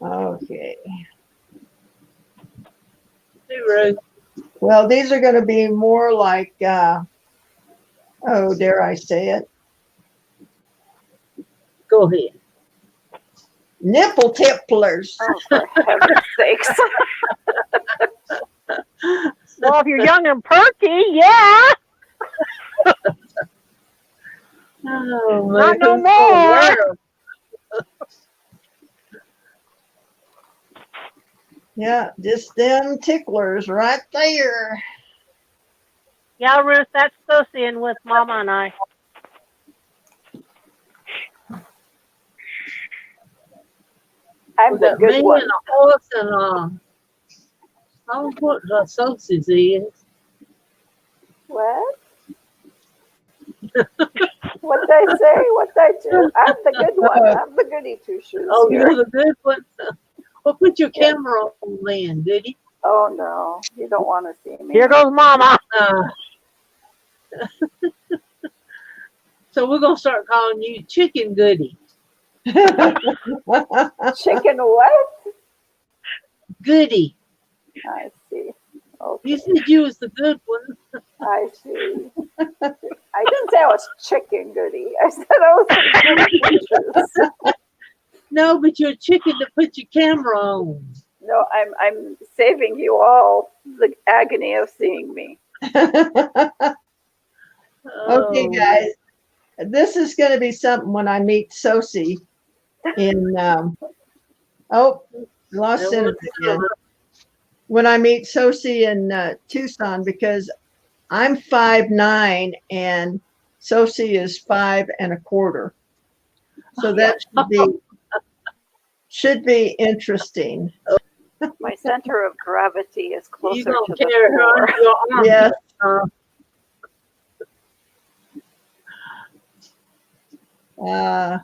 Okay. hey, Ruth. Well, these are going to be more like, oh, dare I say it? Go ahead. Nipple tipplers. Oh, for heaven's sakes. Well, if you're young and perky, yeah. Oh, Not no man. more. Yeah, just them ticklers right there. Yeah, Ruth, that's associating with Mama and I. I'm We the got good me one. and a horse and I don't know what the Sophie's is. What? What did I say? What did I do? I'm the good one. I'm the goody two shoes. Oh, here. you're the good one. Well, put your camera on then, did he? Oh no, you don't want to see me. Here goes Mama. So we're gonna start calling you Chicken Goody. Chicken what? Goody. I see. Okay, You said you was the good one. I see. I didn't say I was chicken goody. I said I was the goody two-shoes. No, but you're a chicken to put your camera on. No, I'm saving you all the agony of seeing me. Okay, Oh. guys. This is going to be something when I meet Sosie in, lost Senator again. When I meet Sosie in Tucson, because I'm 5'9" and Sosie is 5 1/4. So that should be interesting. My center of gravity is You closer to gonna carry the her floor. under your arm. Yes. Yeah.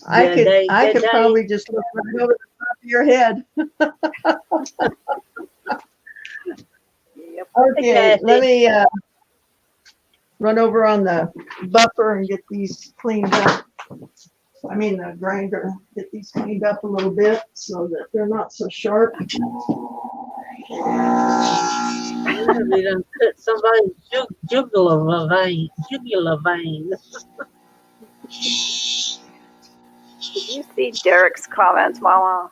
Good day, I good could day. probably just look right over the top of your head. Yep. Okay, Kathy. let me run over on the buffer and get these cleaned up. I mean, the grinder, get these cleaned up a little bit so that they're not so sharp. We done cut somebody's jugular vein. Did you see Derek's comments, Mama?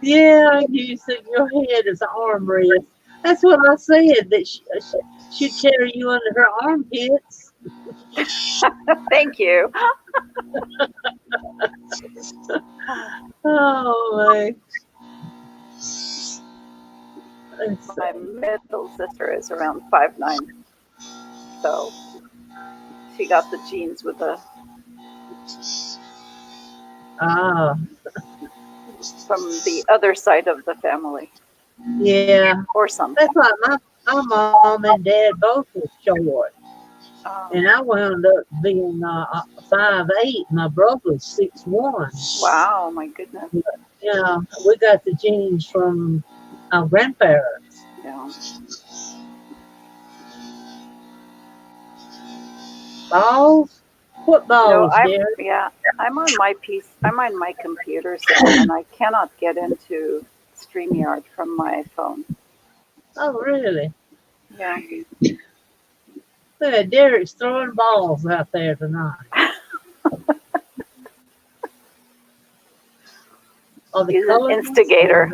Yeah, you said your head is an armrest. That's what I said, that she'd carry you under her armpits. Thank you. Oh, my. My middle sister is around 5'9", so she got the genes with the from the other side of the family, Yeah, or some. that's like my mom and dad both were short. And I wound up being 5'8". My brother was 6'1". Wow, my goodness. Yeah, we got the genes from our grandparents. Yeah. Balls? What balls, dear? I'm on my piece. I'm on my computer, and I cannot get into StreamYard from my phone. Oh, really? Yeah. Yeah, Derek's throwing balls out there tonight. Are the He's an colors? instigator.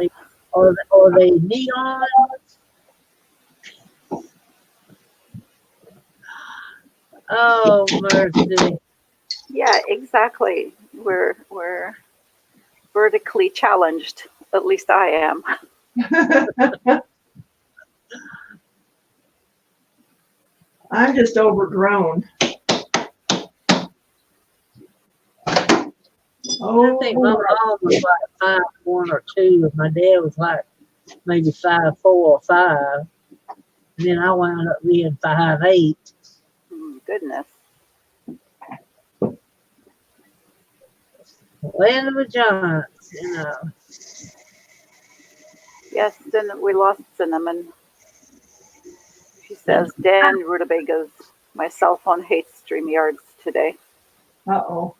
Are they neon? Oh, mercy. Yeah, exactly. We're vertically challenged. At least I am. I'm just overgrown. I think my mom was like 5'1" or 5'2", and my dad was like maybe 5'4" or 5". And then I wound up being 5'8". Goodness. Land of the giants, you know. Yes, then we lost Cinnamon. She says, Dan Rutabagas, my cell phone hates StreamYards today. Uh-oh.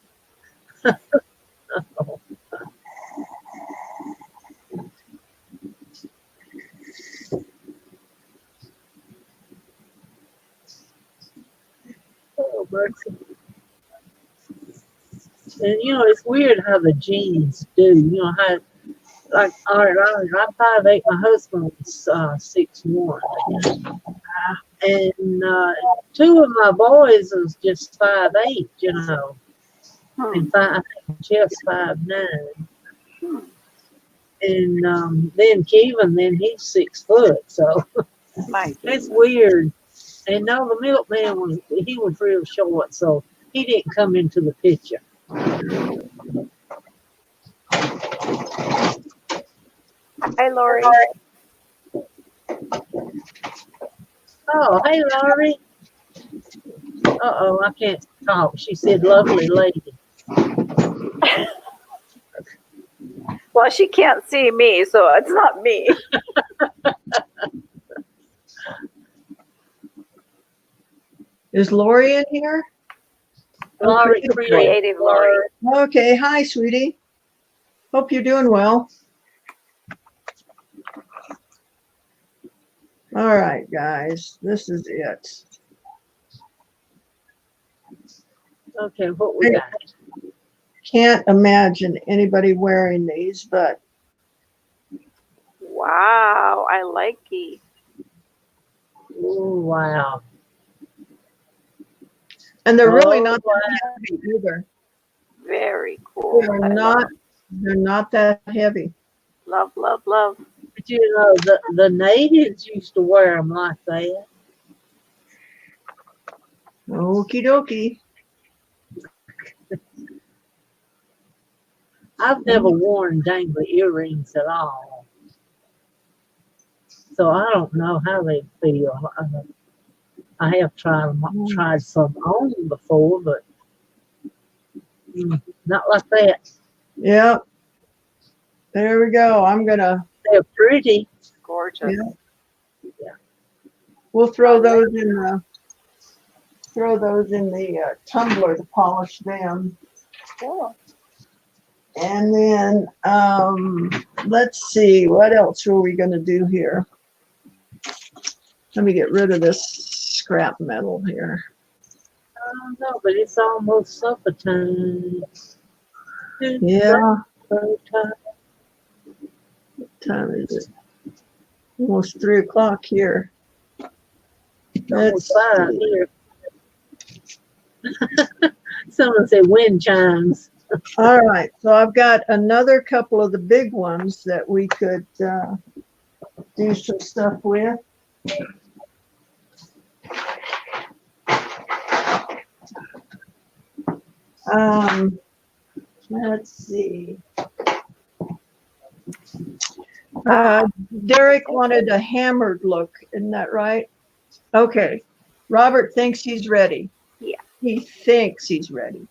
Oh, mercy. And you know, it's weird how the genes do. You know how, like, all right, I'm 5'8". My husband was 6'1", and 2 of my boys was just 5'8". You know, and just 5'9". And then Kevin, then he's 6 foot. So it's weird. And no, the milkman he was real short, so he didn't come into the picture. Hi, Lori. Oh, hey, Laurie. Uh-oh, I can't talk. She said, lovely lady. Well, she can't see me, so it's not me. Is Lori in here? Laurie, Creative Lori. Okay, hi, sweetie. Hope you're doing well. All right, guys, this is it. Okay, what we got? Can't imagine anybody wearing these, but Wow, I like it. Oh, wow. and they're really not that heavy either. Very cool. They're not that heavy. Love, love, love. But you know, the natives used to wear them like that. Okie dokie. I've never worn dangly earrings at all. So I don't know how they feel. I have tried them. I've tried some on before, but not like that. Yep. There we go. I'm gonna, They're pretty. Gorgeous. Yeah. we'll throw those in the tumbler to polish them. Cool. And then, let's see, what else are we gonna do here? Let me get rid of this scrap metal here. I don't know, but it's almost supper time. Yeah, Supper time. what time is it? Almost 3 o'clock here. Let's Almost 5 see. here. Someone said wind chimes. All right, so I've got another couple of the big ones that we could do some stuff with. Let's see. Derek wanted a hammered look, isn't that right? Okay, Robert thinks he's ready. Yeah. He thinks he's ready.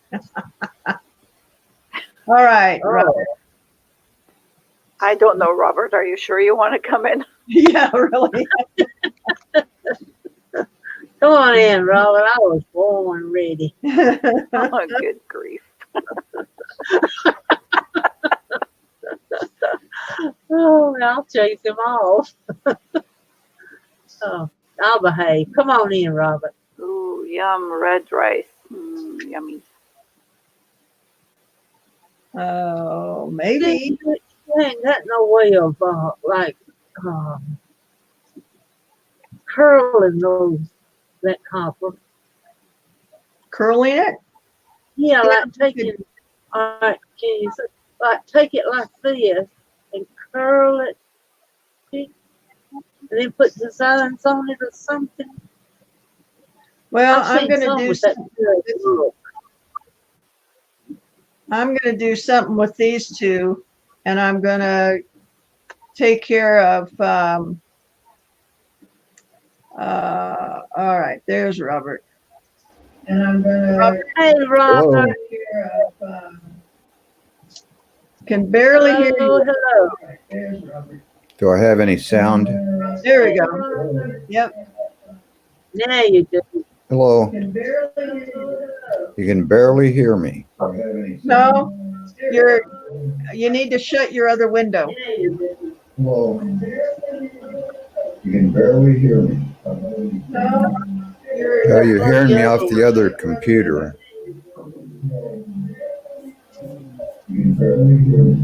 All right, Robert. I don't know, Robert. Are you sure you want to come in? Yeah, really. Come on in, Robert. I was born ready. Oh, good grief. Oh, I'll chase him off. Oh, I'll behave. Come on in, Robert. Ooh, yum, red rice. Yummy. Oh, maybe. You ain't got no way of curling that copper. Curling it? Yeah, like taking. All right, can you like take it like this and curl it, and then put designs on it or something? Well, I've seen some with that look. I'm gonna do something with these two, and I'm gonna take care of. All right, there's Robert, and I'm gonna Hey, Robert. take care of. Can barely hear you. Hello. All right, there's Robert. Do I have any sound? There we go. Yep. Now you do. Hello. Can barely hear you. You can barely hear me. No, you need to shut your other window. Hello. You can barely hear me. No, Oh, you're hearing me off the other computer. You can barely hear me.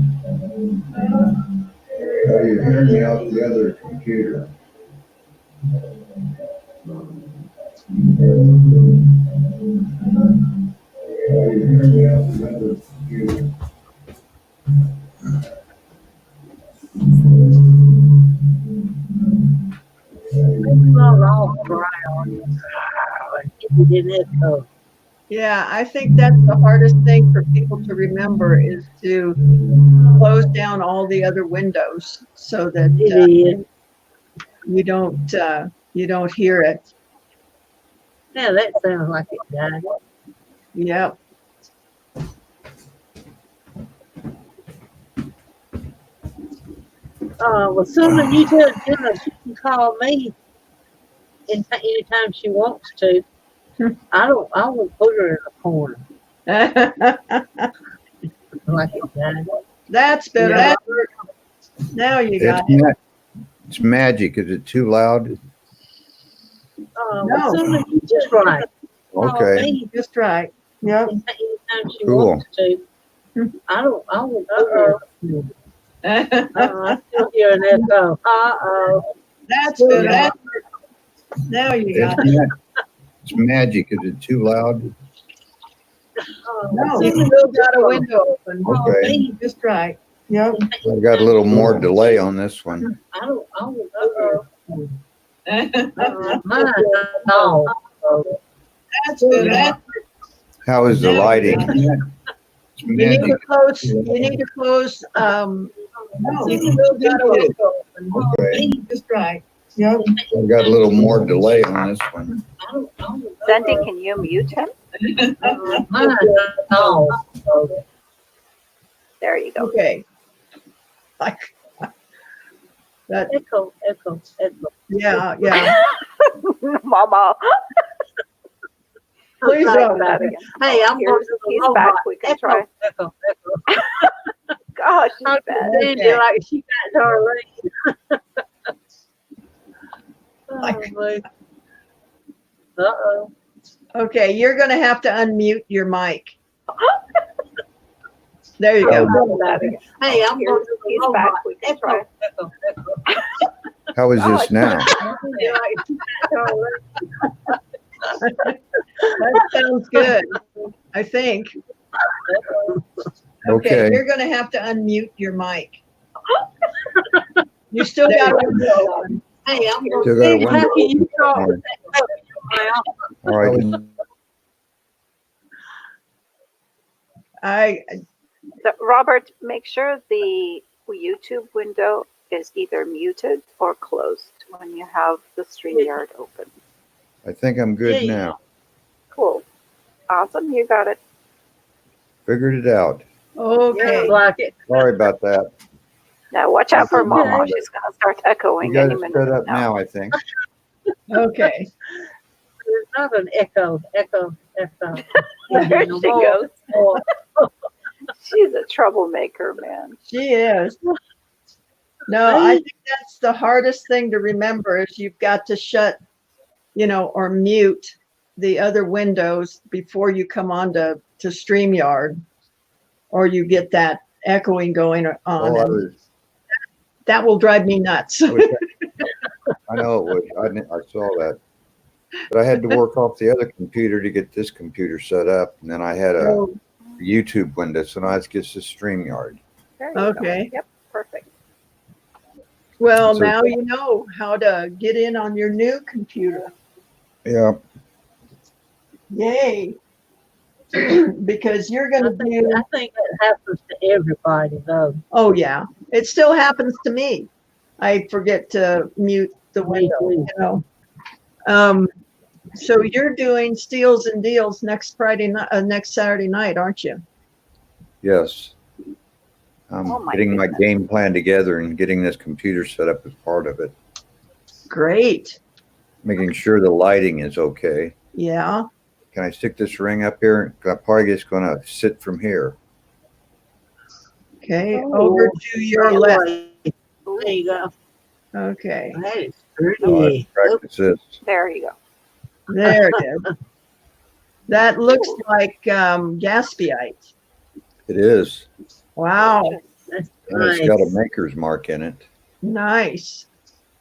Oh, you're hearing me off the other computer. You can barely hear me. Oh, you're hearing me off the other computer. Yeah, I think that's the hardest thing for people to remember is to close down all the other windows so that you don't hear it. Yeah, that sounds like it died. Yep. Well, Susan, you tell Jenna she can call me anytime she wants to. I won't put her in a corner like it died. That's better. Yeah. Now you got it. It's magic. Is it too loud? No. Well, Susan, you just right. Call Okay. me Just right. Yep. anytime she Cool. wants to. I won't put her in a corner. I still hear an echo. Uh-oh. That's better. Now you got it. It's magic. Is it too loud? No, you still got a window open. Okay. Just right. Yep. I've got a little more delay on this one. I won't put her. Mine, no. That's better. How is the lighting? It's You need to magic. close, you need to close, no, you still got a window open. Okay. Just right. Yep. I got a little more delay on this one. Sandy, can you mute him? No. There you go. Okay. Like that. Echo. Yeah. Yeah. Mama. Please Try don't. that again. Hey, I'm going Here's- to the he's robot. back. We can try. Echo. Gosh, she's How bad. can Sandy like she got Darlene? Uh-oh. Okay, you're gonna have to unmute your mic. There you go. That again. Hey, I'm going to the He's robot. back. We can try. Echo. How is this now? Sandy like she got Darlene. That sounds good. I think. Okay, Okay. you're gonna have to unmute your mic. You still got a window on. Hey, I'm going Still to got a see how window. can you talk All with that? right. So, Robert, make sure the YouTube window is either muted or closed when you have the StreamYard open. I think I'm good now. Cool. Awesome. You got it. Figured it out. Okay. Like it. Sorry about that. Now watch out for Okay. Mama. She's going to start echoing You guys any are minute set up now. now, I think. Okay. There's not an echo. There she goes. She's a troublemaker, man. She is. No, I think that's the hardest thing to remember is you've got to shut, or mute the other windows before you come on to StreamYard, or you get that echoing going on. Oh, and that will drive me nuts. I know it would. I saw that. But I had to work off the other computer to get this computer set up. And then I had a YouTube window. So now it's just a StreamYard. There you go. Okay. Yep. Perfect. Well, So- now you know how to get in on your new computer. Yeah. Yay. Because you're going to do. I think that happens to everybody, though. Oh, yeah. It still happens to me. I forget to mute the window, So you're doing Steals and Deals next next Saturday night, aren't you? Yes. I'm Oh my getting my goodness. game plan together and getting this computer set up as part of it. Great. Making sure the lighting is okay. Yeah. Can I stick this ring up here? I'm probably just going to sit from here. Okay. Over to your left. There you go. Okay. That is Now let's pretty. practice this. There you go. There it is. That looks like Gaspiite. It is. Wow. That's And it's got a nice. maker's mark in it Nice.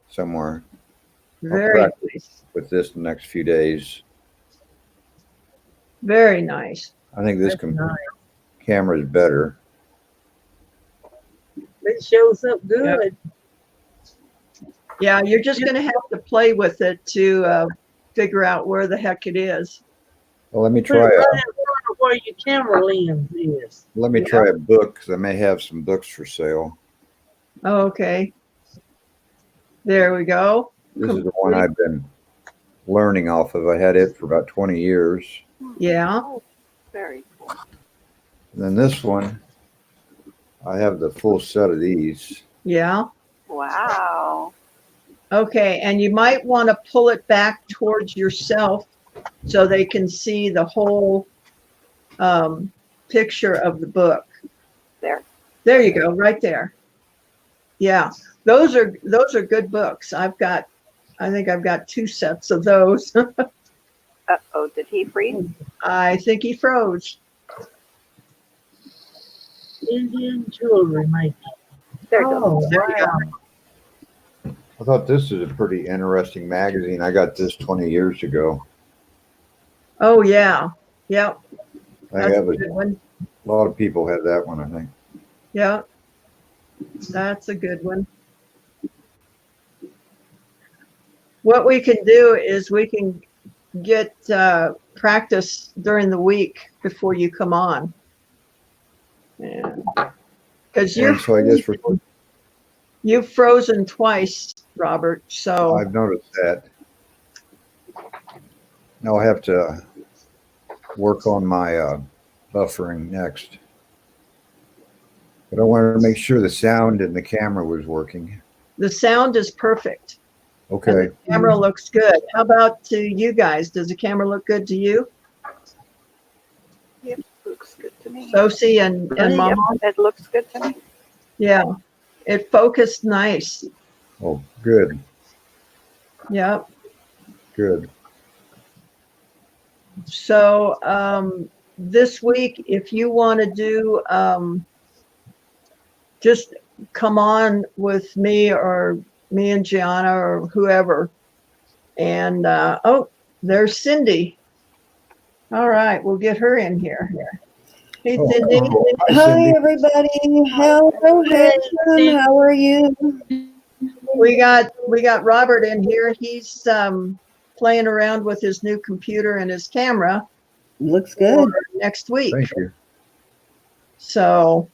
somewhere. Very practice. nice. With this the next few days. Very nice. I think this That's nice. camera is better. It shows up good. Yeah, you're just going to have to play with it to figure out where the heck it is. Well, let me Put it try right a in front of where your camera lens is. try a book because I may have some books for sale. Oh, okay. There we go. This is the one I've been learning off of. I had it for about 20 years. Yeah. Very cool. And then this one, I have the full set of these. Yeah. Wow. Okay. And you might want to pull it back towards yourself so they can see the whole picture of the book. There. There you go. Right there. Yeah. Those are good books. I think I've got 2 sets of those. Uh-oh, did he freeze? I think he froze. Indian jewelry making. There you go. Oh, There you go. wow. I thought this was a pretty interesting magazine. I got this 20 years ago. Oh yeah. Yep. I That's a have a good one. lot of people have that one, I think. Yeah. That's a good one. What we can do is we can get practice during the week before you come on. Because you're And so I guess You've frozen twice, Robert, so I've noticed that. I'll have to work on my buffering next. But I wanted to make sure the sound and the camera was working. the sound is perfect. And Okay. the camera looks good. How about to you guys? Does the camera look good to you? Yep, looks good to me. Sosie and Yep, Mama? it looks good to me. Yeah, it focused nice. Oh, good, Yeah. good. So this week, if you want to do, just come on with me or me and Gianna or whoever. And oh, there's Cindy. All right, we'll get her in here. Hey, Oh, Cindy. hi, Hi, Cindy. everybody. Hello, Hanson. How are you? We got Robert in here. He's playing around with his new computer and his camera Looks good. for next week. Thank you. So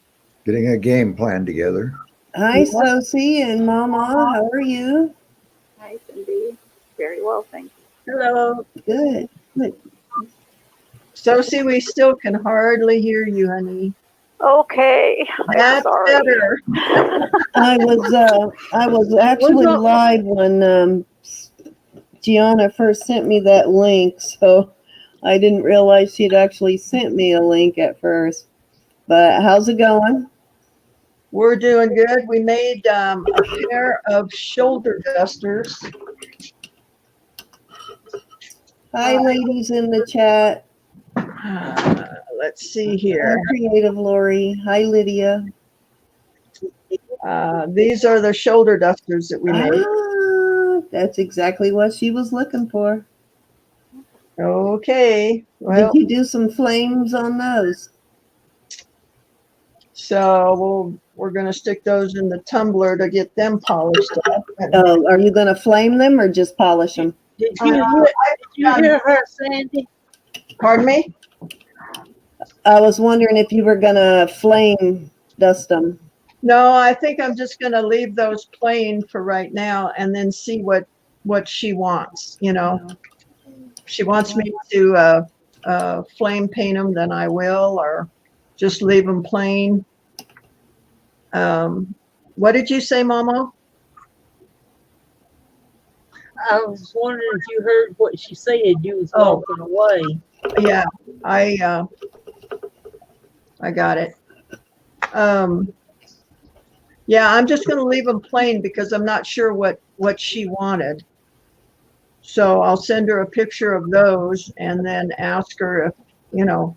Getting a game plan together. Hi, Sosie and Mama. How are you? Hi, Cindy. Very well, thank you. Hello. Good. Sosie, we still can hardly hear you, honey. Okay, I'm That's sorry. better. I was actually live when Gianna first sent me that link, so I didn't realize she'd actually sent me a link at first. But how's it going? We're doing good. We made a pair of shoulder dusters. Hi, ladies in the chat. Let's see here. Creative Lori. Hi, Lydia. These are the shoulder dusters that we made. Ah, that's exactly what she was looking for. Okay. Well, Did you do some flames on those? so we're going to stick those in the tumbler to get them polished up. Oh, are you going to flame them or just polish them? Did you hear her, Sandy? Pardon me? I was wondering if you were going to flame dust them. No, I think I'm just going to leave those plain for right now and then see what she wants, you know. If she wants me to flame paint them, then I will, or just leave them plain. What did you say, Momo? I was wondering if you heard what she said. You was Oh. walking away. Yeah, I got it. Yeah, I'm just going to leave them plain because I'm not sure what she wanted. So I'll send her a picture of those and then ask her if, you know,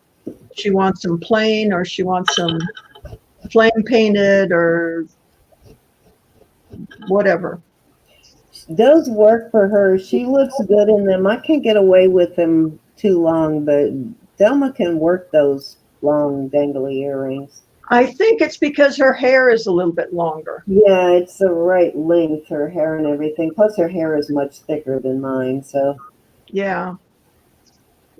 she wants them plain or she wants them flame painted or whatever. Those work for her. She looks good in them. I can't get away with them too long, but Delma can work those long dangly earrings. I think it's because her hair is a little bit longer. Yeah, it's the right length, her hair and everything. Plus her hair is much thicker than mine, so. Yeah.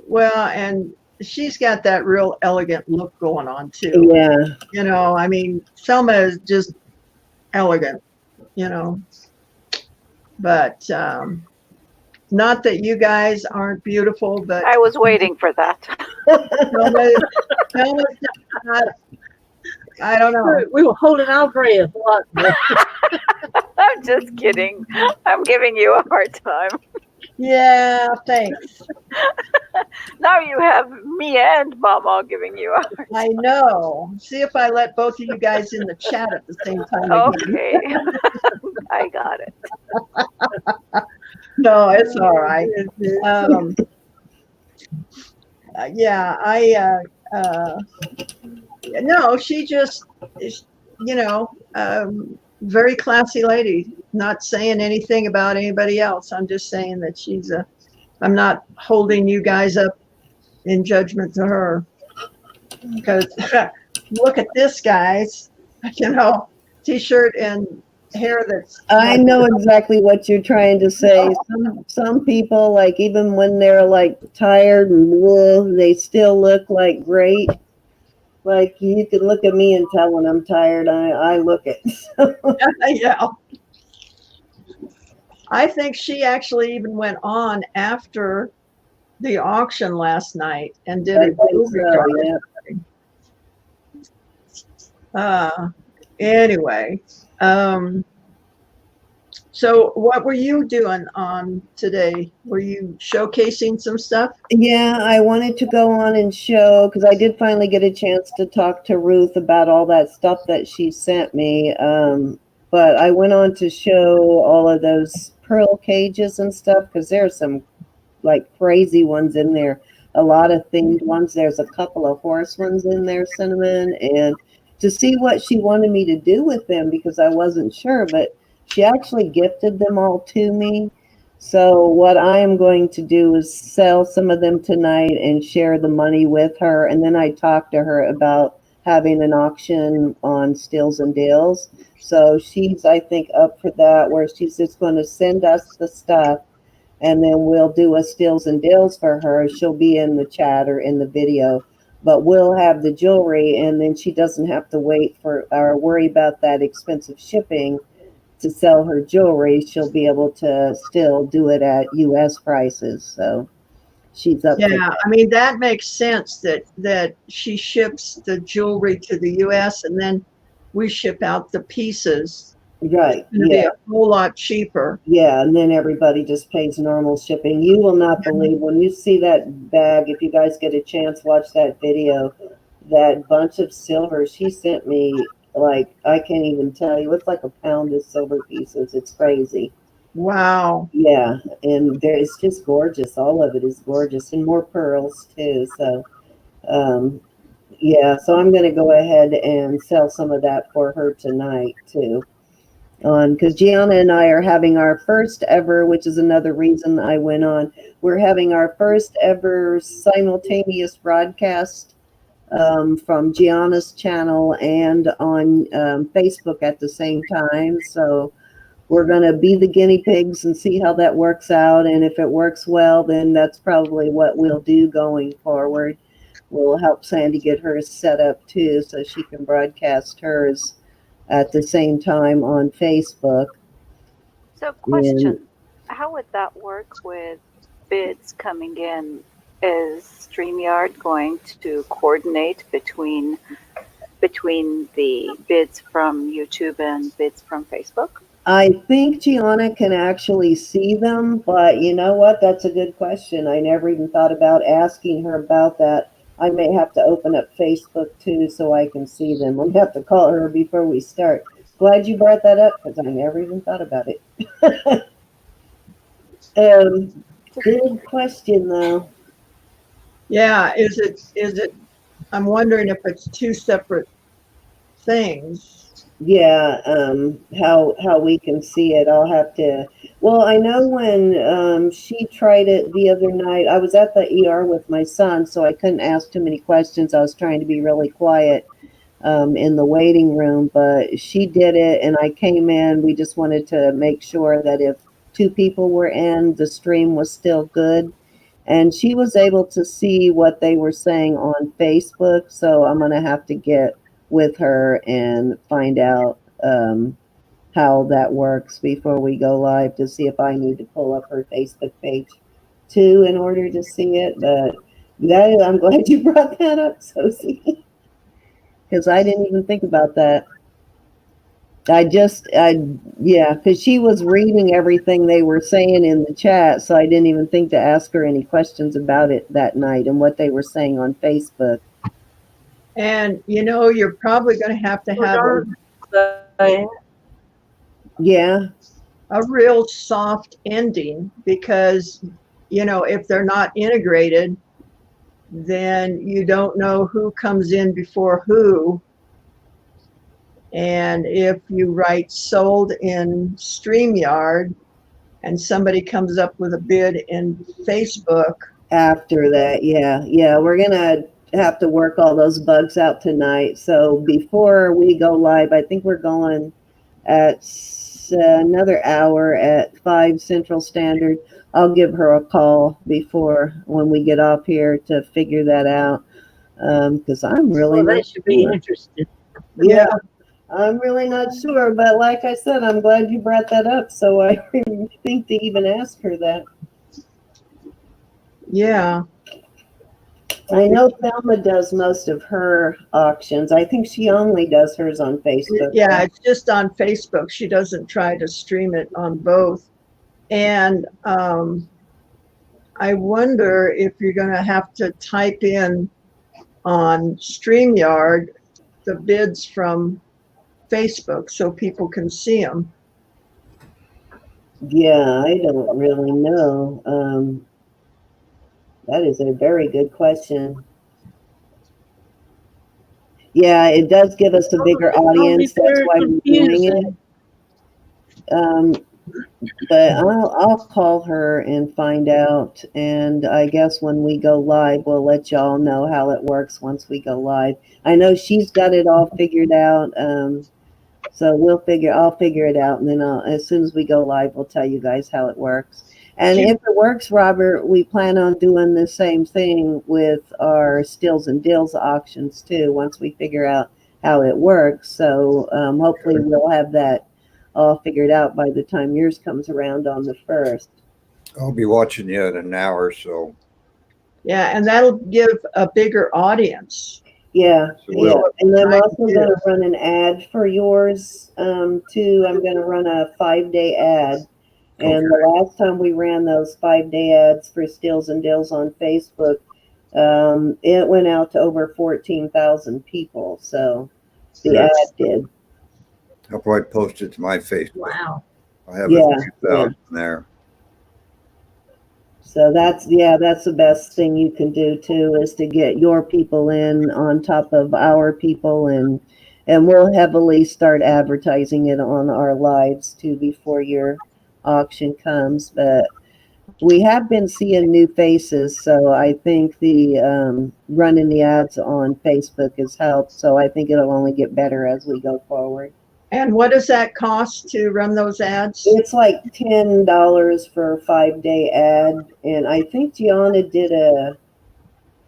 Well, and she's got that real elegant look going on too. Yeah. You know, I mean, Selma is just elegant, you know. But not that you guys aren't beautiful, but I was waiting for that. Selma's not, I don't know. We were holding our breath. I'm just kidding. I'm giving you a hard time. Yeah, thanks. Now you have me and Mama giving you a hard time. I know. See if I let both of you guys in the chat at the same time. again. Okay. I got it. No, it's all right. Yeah, no, she just is, you know, very classy lady. Not saying anything about anybody else. I'm just saying that I'm not holding you guys up in judgment to her. Because look at this, guys, you know, t-shirt and hair that's. I know exactly what you're trying to say. Some people, like, even when they're like tired and they still look like great. Like you can look at me and tell when I'm tired. I look it. Yeah. I think she actually even went on after the auction last night and did I a think jewelry so, jar. yeah. Anyway, so what were you doing on today? Were you showcasing some stuff? Yeah, I wanted to go on and show because I did finally get a chance to talk to Ruth about all that stuff that she sent me. But I went on to show all of those pearl cages and stuff because there's some like crazy ones in there. A lot of themed ones. There's a couple of horse ones in there, Cinnamon, and to see what she wanted me to do with them because I wasn't sure, but she actually gifted them all to me. So what I am going to do is sell some of them tonight and share the money with her. And then I talked to her about having an auction on Steals and Deals. So she's, I think, up for that, where she's just going to send us the stuff and then we'll do a Steals and Deals for her. She'll be in the chat or in the video, but we'll have the jewelry, and then she doesn't have to wait for or worry about that expensive shipping to sell her jewelry. She'll be able to still do it at US prices. So she's up for Yeah, that. I mean, that makes sense that she ships the jewelry to the US and then we ship out the pieces. Right. It's gonna be Yeah. a whole lot cheaper. Yeah, and then everybody just pays normal shipping. You will not believe when you see that bag. If you guys get a chance, watch that video. That bunch of silver she sent me, like I can't even tell you. It's like a pound of silver pieces. It's crazy. Wow. Yeah, and there it's just gorgeous. All of it is gorgeous, and more pearls too. So, yeah. So I'm gonna go ahead and sell some of that for her tonight too. On because Gianna and I are having our first ever, which is another reason I went on. We're having our first ever simultaneous broadcast from Gianna's channel and on Facebook at the same time. So we're going to be the guinea pigs and see how that works out. And if it works well, then that's probably what we'll do going forward. We'll help Sandy get hers set up too so she can broadcast hers at the same time on Facebook. So, question: how would that work with bids coming in? Is StreamYard going to coordinate between the bids from YouTube and bids from Facebook? I think Gianna can actually see them, but you know what? That's a good question. I never even thought about asking her about that. I may have to open up Facebook too so I can see them. I'll have to call her before we start. Glad you brought that up because I never even thought about it. Good question though. Yeah, is it I'm wondering if it's two separate things. Yeah, how we can see it. I'll have to. Well, I know when she tried it the other night, I was at the ER with my son, so I couldn't ask too many questions. I was trying to be really quiet in the waiting room, but she did it, and I came in. We just wanted to make sure that if two people were in, the stream was still good. And she was able to see what they were saying on Facebook, so I'm going to have to get with her and find out how that works before we go live to see if I need to pull up her Facebook page too in order to see it. But that, I'm glad you brought that up, Sosie, because I didn't even think about that. Yeah, because she was reading everything they were saying in the chat, so I didn't even think to ask her any questions about it that night and what they were saying on Facebook. And you know, you're probably going to have Yeah, a real soft ending because, you know, if they're not integrated, then you don't know who comes in before who. And if you write sold in StreamYard and somebody comes up with a bid in Facebook. After that, yeah, we're going to have to work all those bugs out tonight. So before we go live, I think we're going at another hour at 5 Central Standard. I'll give her a call before when we get off here to figure that out. Because I'm really Well, not they should be sure. interested. Yeah, I'm really not sure, but like I said, I'm glad you brought that up. So I didn't think to even ask her that. Yeah. I know Thelma does most of her auctions. I think she only does hers on Facebook. Yeah, it's just on Facebook. She doesn't try to stream it on both. And I wonder if you're going to have to type in on StreamYard the bids from Facebook so people can see them. Yeah, I don't really know. That is a very good question. Yeah, it does give us a bigger audience. That's why we're doing it. But I'll call her and find out. And I guess when we go live, we'll let y'all know how it works once we go live. I know she's got it all figured out. So I'll figure it out. And then as soon as we go live, we'll tell you guys how it works. And if it works, Robert, we plan on doing the same thing with our Stills and Deals auctions too, once we figure out how it works. So hopefully we'll have that all figured out by the time yours comes around on the 1st. I'll be watching you in an hour or so. Yeah, and that'll give a bigger audience. Yeah, So yeah. we'll- And I'm also going to run an ad for yours too. I'm going to run a 5-day ad. And the last time we ran those 5-day ads for Stills and Deals on Facebook, it went out to over 14,000 people. So the Yes. ad did. I'll probably post it to my Facebook. Wow. I have Yeah, a few thousand there. So that's the best thing you can do too, is to get your people in on top of our people, and we'll heavily start advertising it on our lives too before your auction comes. But we have been seeing new faces, so I think the running the ads on Facebook has helped. So I think it'll only get better as we go forward. And what does that cost to run those ads? It's like $10 for a 5-day ad, and I think Gianna did a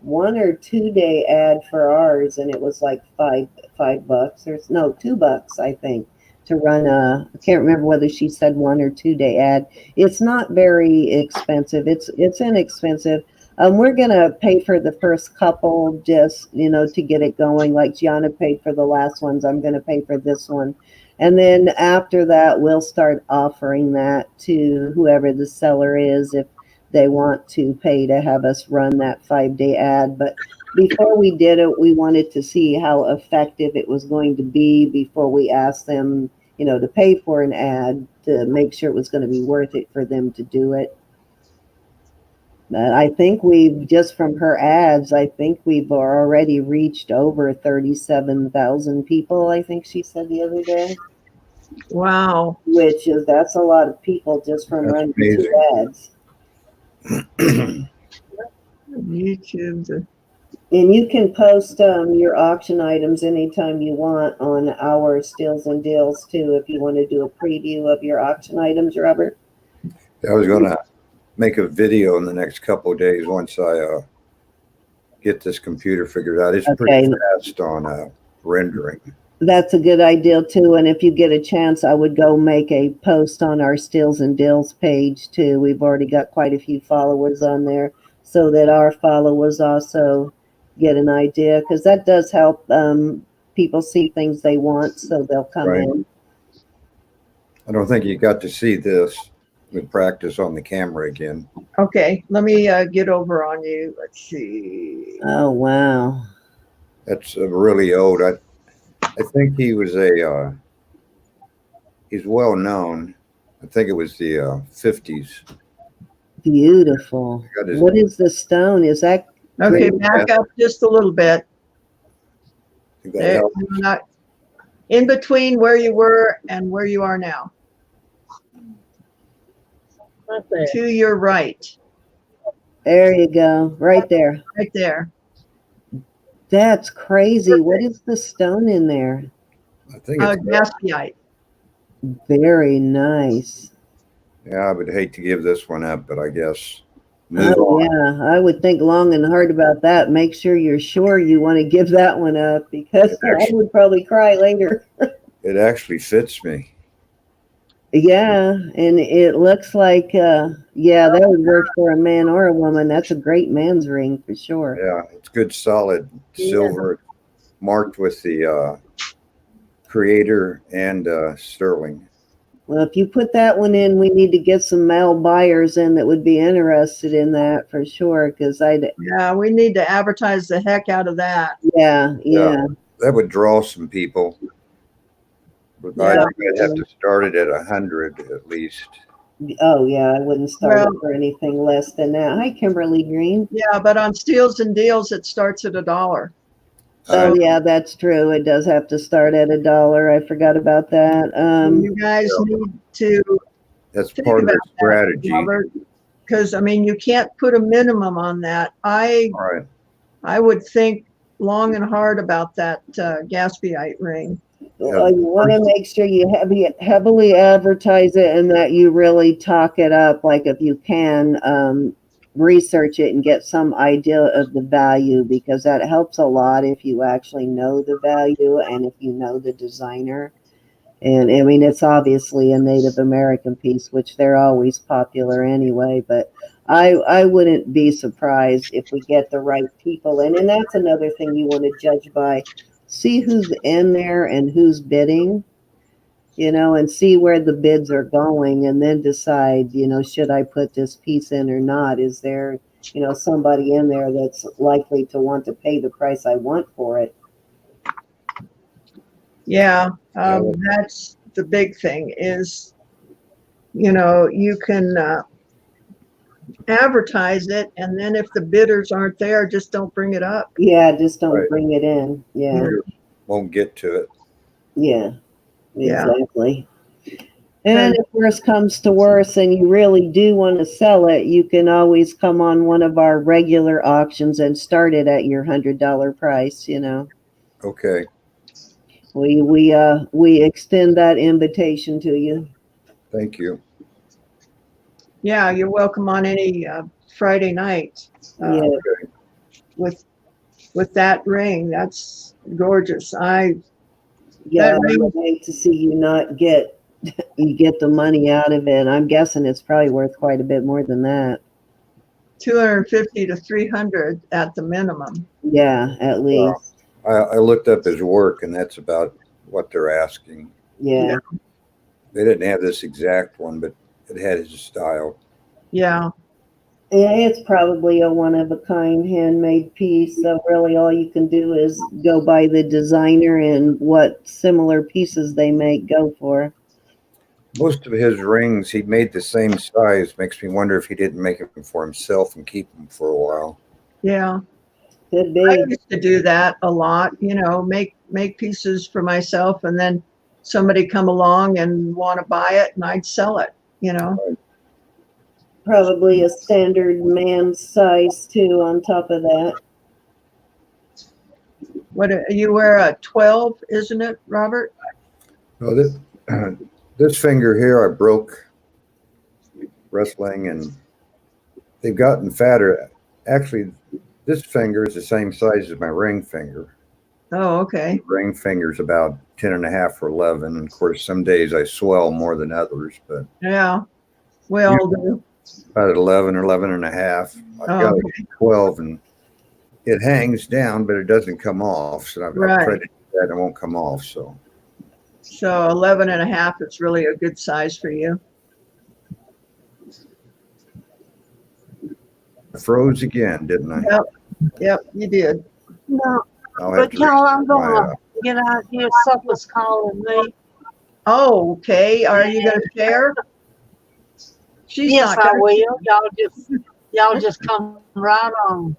1 or 2 day ad for ours, and it was like $5 or no, $2, I think, to run I can't remember whether she said 1 or 2 day ad. It's not very expensive. It's inexpensive. We're gonna pay for the first couple, just to get it going. Like Gianna paid for the last ones, I'm gonna pay for this one. And then after that, we'll start offering that to whoever the seller is, if they want to pay to have us run that 5-day ad. But before we did it, we wanted to see how effective it was going to be before we asked them, to pay for an ad, to make sure it was going to be worth it for them to do it. I think just from her ads, I think we've already reached over 37,000 people, I think she said the other day. Wow. That's a lot of people just from That's running amazing. 2 ads. YouTube. And you can post your auction items anytime you want on our Stills and Deals too, if you want to do a preview of your auction items, Robert. I was going to make a video in the next couple of days once I get this computer figured out. It's pretty fast on rendering. That's a good idea too. And if you get a chance, I would go make a post on our Stills and Deals page too. We've already got quite a few followers on there, so that our followers also get an idea, because that does help people see things they want, so they'll come in. I don't think you got to see this. We practice on the camera again. Okay, let me get over on you. Let's see. Oh, wow. That's really old. I think he was he's well known. I think it was the 50s. Beautiful. What is the stone? Is that? Okay, back up just a little bit. There, in between where you were and where you are now. Right there. To your right. There you go. Right there. Right there. That's crazy. What is the stone in there? I think it's Gaspiite. Very nice. Yeah, I would hate to give this one up, but I guess Move Oh, on. yeah, I would think long and hard about that. Make sure you're sure you want to give that one up because I would probably cry later. It actually fits me. Yeah, and it looks like, yeah, that would work for a man or a woman. That's a great man's ring for sure. Yeah, it's good, solid Yeah. silver, marked with the creator and sterling. Well, if you put that one in, we need to get some male buyers in that would be interested in that for sure. Because Yeah, we need to advertise the heck out of that. yeah. That would draw some people. But I Yeah. think I'd have to start it at 100 at least. Oh, yeah, I wouldn't start Well- it for anything less than that. Hi, Kimberly Green. Yeah, but on Steals and Deals, it starts at $1. Oh, yeah, that's true. It does have to start at $1. I forgot about that. You guys need to That's think part of about the strategy. because I mean, you can't put a minimum on that. All right. I would think long and hard about that Gatsbyite ring. Well, you want to make sure you heavily advertise it and that you really talk it up. Like if you can, research it and get some idea of the value, because that helps a lot if you actually know the value and if you know the designer. And I mean, it's obviously a Native American piece, which they're always popular anyway, but I wouldn't be surprised if we get the right people in. And that's another thing you want to judge by. See who's in there and who's bidding, and see where the bids are going, and then decide, should I put this piece in or not? Is there, somebody in there that's likely to want to pay the price I want for it? Yeah, that's the big thing is, you can advertise it, and then if the bidders aren't there, just don't bring it up. Yeah, just don't Right. bring it in. Yeah, Won't get to it. yeah, Yeah. exactly. And if worse comes to worse and you really do want to sell it, you can always come on one of our regular auctions and start it at your $100 price, Okay. We extend that invitation to you. Thank you. Yeah, you're welcome on any Friday night Yeah. with that ring. That's gorgeous. Yeah, That I ring- would hate to see you not get the money out of it. I'm guessing it's probably worth quite a bit more than that. 250 to 300 at the minimum. Yeah, at least. I looked up his work, and that's about what they're asking. Yeah. They didn't have this exact one, but it had his style. Yeah. Yeah, it's probably a one-of-a-kind handmade piece. So really all you can do is go by the designer and what similar pieces they make go for. Most of his rings, he made the same size. Makes me wonder if he didn't make them for himself and keep them for a while. Yeah. Could I be. used to do that a lot, make pieces for myself, and then somebody come along and want to buy it, and I'd sell it, Probably a standard man's size too on top of that. What you wear a 12, isn't it, Robert? Oh, this finger here, I broke wrestling, and they've gotten fatter. Actually, this finger is the same size as my ring finger. Oh, okay. Ring finger's about 10 and a half or 11. And of course, some days I swell more than others, but Yeah. We all do. about at 11 or 11 and a half. I've Oh, got okay. 12, and it hangs down, but it doesn't come off. So I've Right. tried to do that, and it won't come off. So So 11 and a half is really a good size for you. I froze again, didn't I? Yep, you did. No, I'll have but to Carol, I'm reset my, gonna get out here. Supper's calling me. Oh, okay. Are you going to share? She's Yes, not I gonna- will. Y'all just come right on.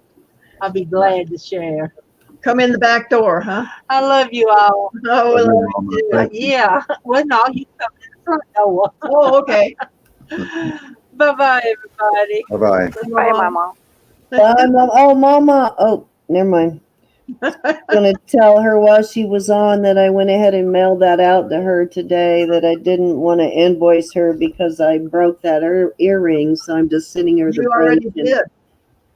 I'll be glad to share. Come in the back door, huh? I love you all. Oh, we love you Mama, too. thank you. Yeah. Well, no, you come in the front door. Oh, okay. Bye-bye, everybody. Bye-bye. Bye, Mama. Oh, Mama. Oh, never mind. Gonna tell her while she was on that I went ahead and mailed that out to her today, that I didn't want to invoice her because I broke that earring, so I'm just sending her the You already brooch. did.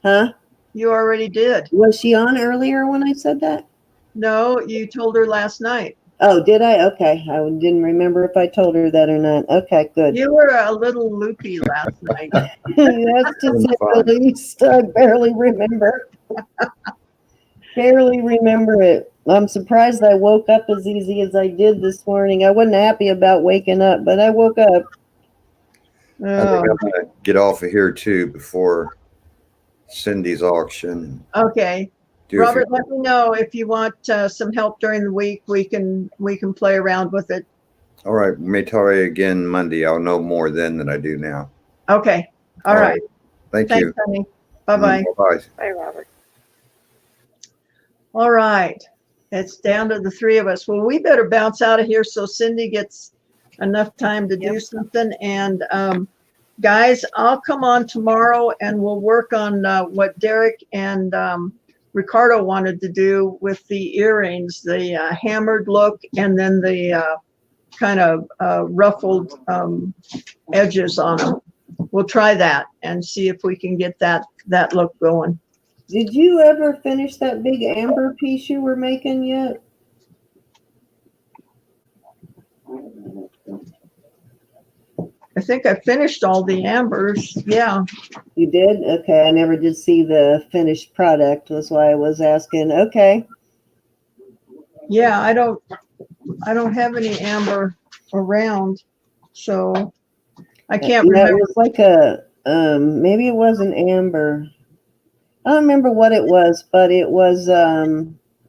Huh? You already did. Was she on earlier when I said that? No, you told her last night. Oh, did I? Okay. I didn't remember if I told her that or not. Okay, good. You were a little loopy last night. That's to say the least. I barely remember. Barely remember it. I'm surprised I woke up as easy as I did this morning. I wasn't happy about waking up, but I woke up. I think I'm gonna get off of here too before Cindy's auction. Okay. Do a Robert, few- let me know if you want some help during the week. We can play around with it. All right, may tell you again Monday. I'll know more then than I do now. Okay. All right. Thank Thanks, you. honey. Bye-bye. Bye. Bye, Robert. All right. It's down to the three of us. Well, we better bounce out of here so Cindy gets enough time to do something. And guys, I'll come on tomorrow and we'll work on what Derek and Ricardo wanted to do with the earrings, the hammered look, and then the kind of ruffled edges on them. We'll try that and see if we can get that look going. Did you ever finish that big amber piece you were making yet? I think I finished all the ambers. Yeah. You did? Okay. I never did see the finished product. That's why I was asking. Okay. Yeah, I don't have any amber around, so I can't Yeah, remember. it was like a maybe it wasn't amber. I don't remember what it was, but it was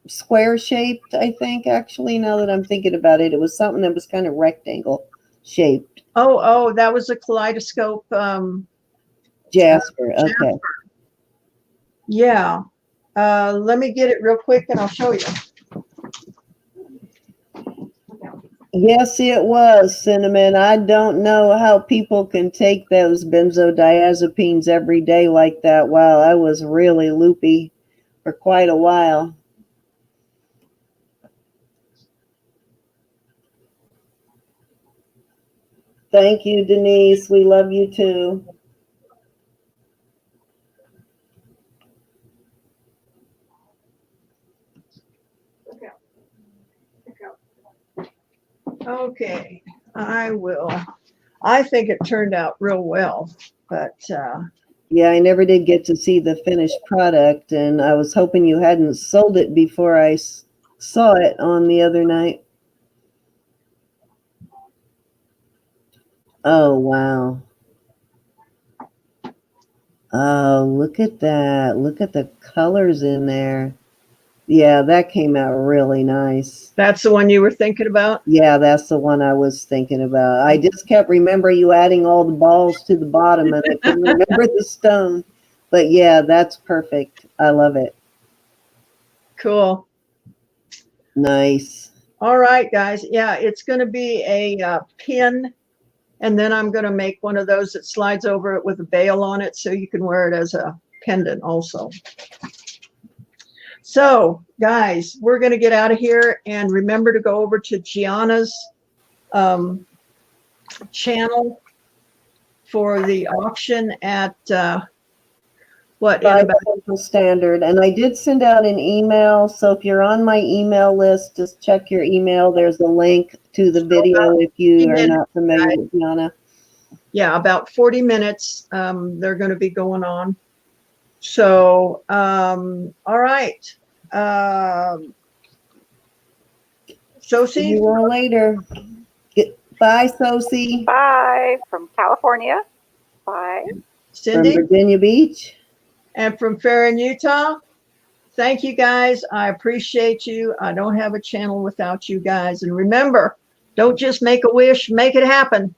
square shaped, I think, actually, now that I'm thinking about it. It was something that was kind of rectangle shaped. Oh, that was a kaleidoscope. Jasper. Okay. Yeah. Let me get it real quick and I'll show you. Yes, it was, Cinnamon. I don't know how people can take those benzodiazepines every day like that. Wow, I was really loopy for quite a while. Thank you, Denise. We love you too. Okay, I think it turned out real well, but Yeah, I never did get to see the finished product, and I was hoping you hadn't sold it before I saw it on the other night. Oh, wow. Oh, look at that. Look at the colors in there. Yeah, that came out really nice. that's the one you were thinking about? Yeah, that's the one I was thinking about. I just kept remembering you adding all the balls to the bottom, and I couldn't remember the stone. But yeah, that's perfect. I love it. Cool. Nice. All right, guys. Yeah, it's going to be a pin, and then I'm going to make one of those that slides over it with a veil on it so you can wear it as a pendant also. So, guys, we're going to get out of here, and remember to go over to Gianna's channel for the auction at what? In 5 about Central Standard. And I did send out an email. So if you're on my email list, just check your email. There's a link to the video if you are not familiar with Gianna. Yeah, about 40 minutes. They're going to be going on. So, all right. See Sosie, you all later. Bye, Sosie. Bye from California. Bye. From Cindy, Virginia Beach. and from Farron, Utah. Thank you, guys. I appreciate you. I don't have a channel without you guys. And remember, don't just make a wish, make it happen.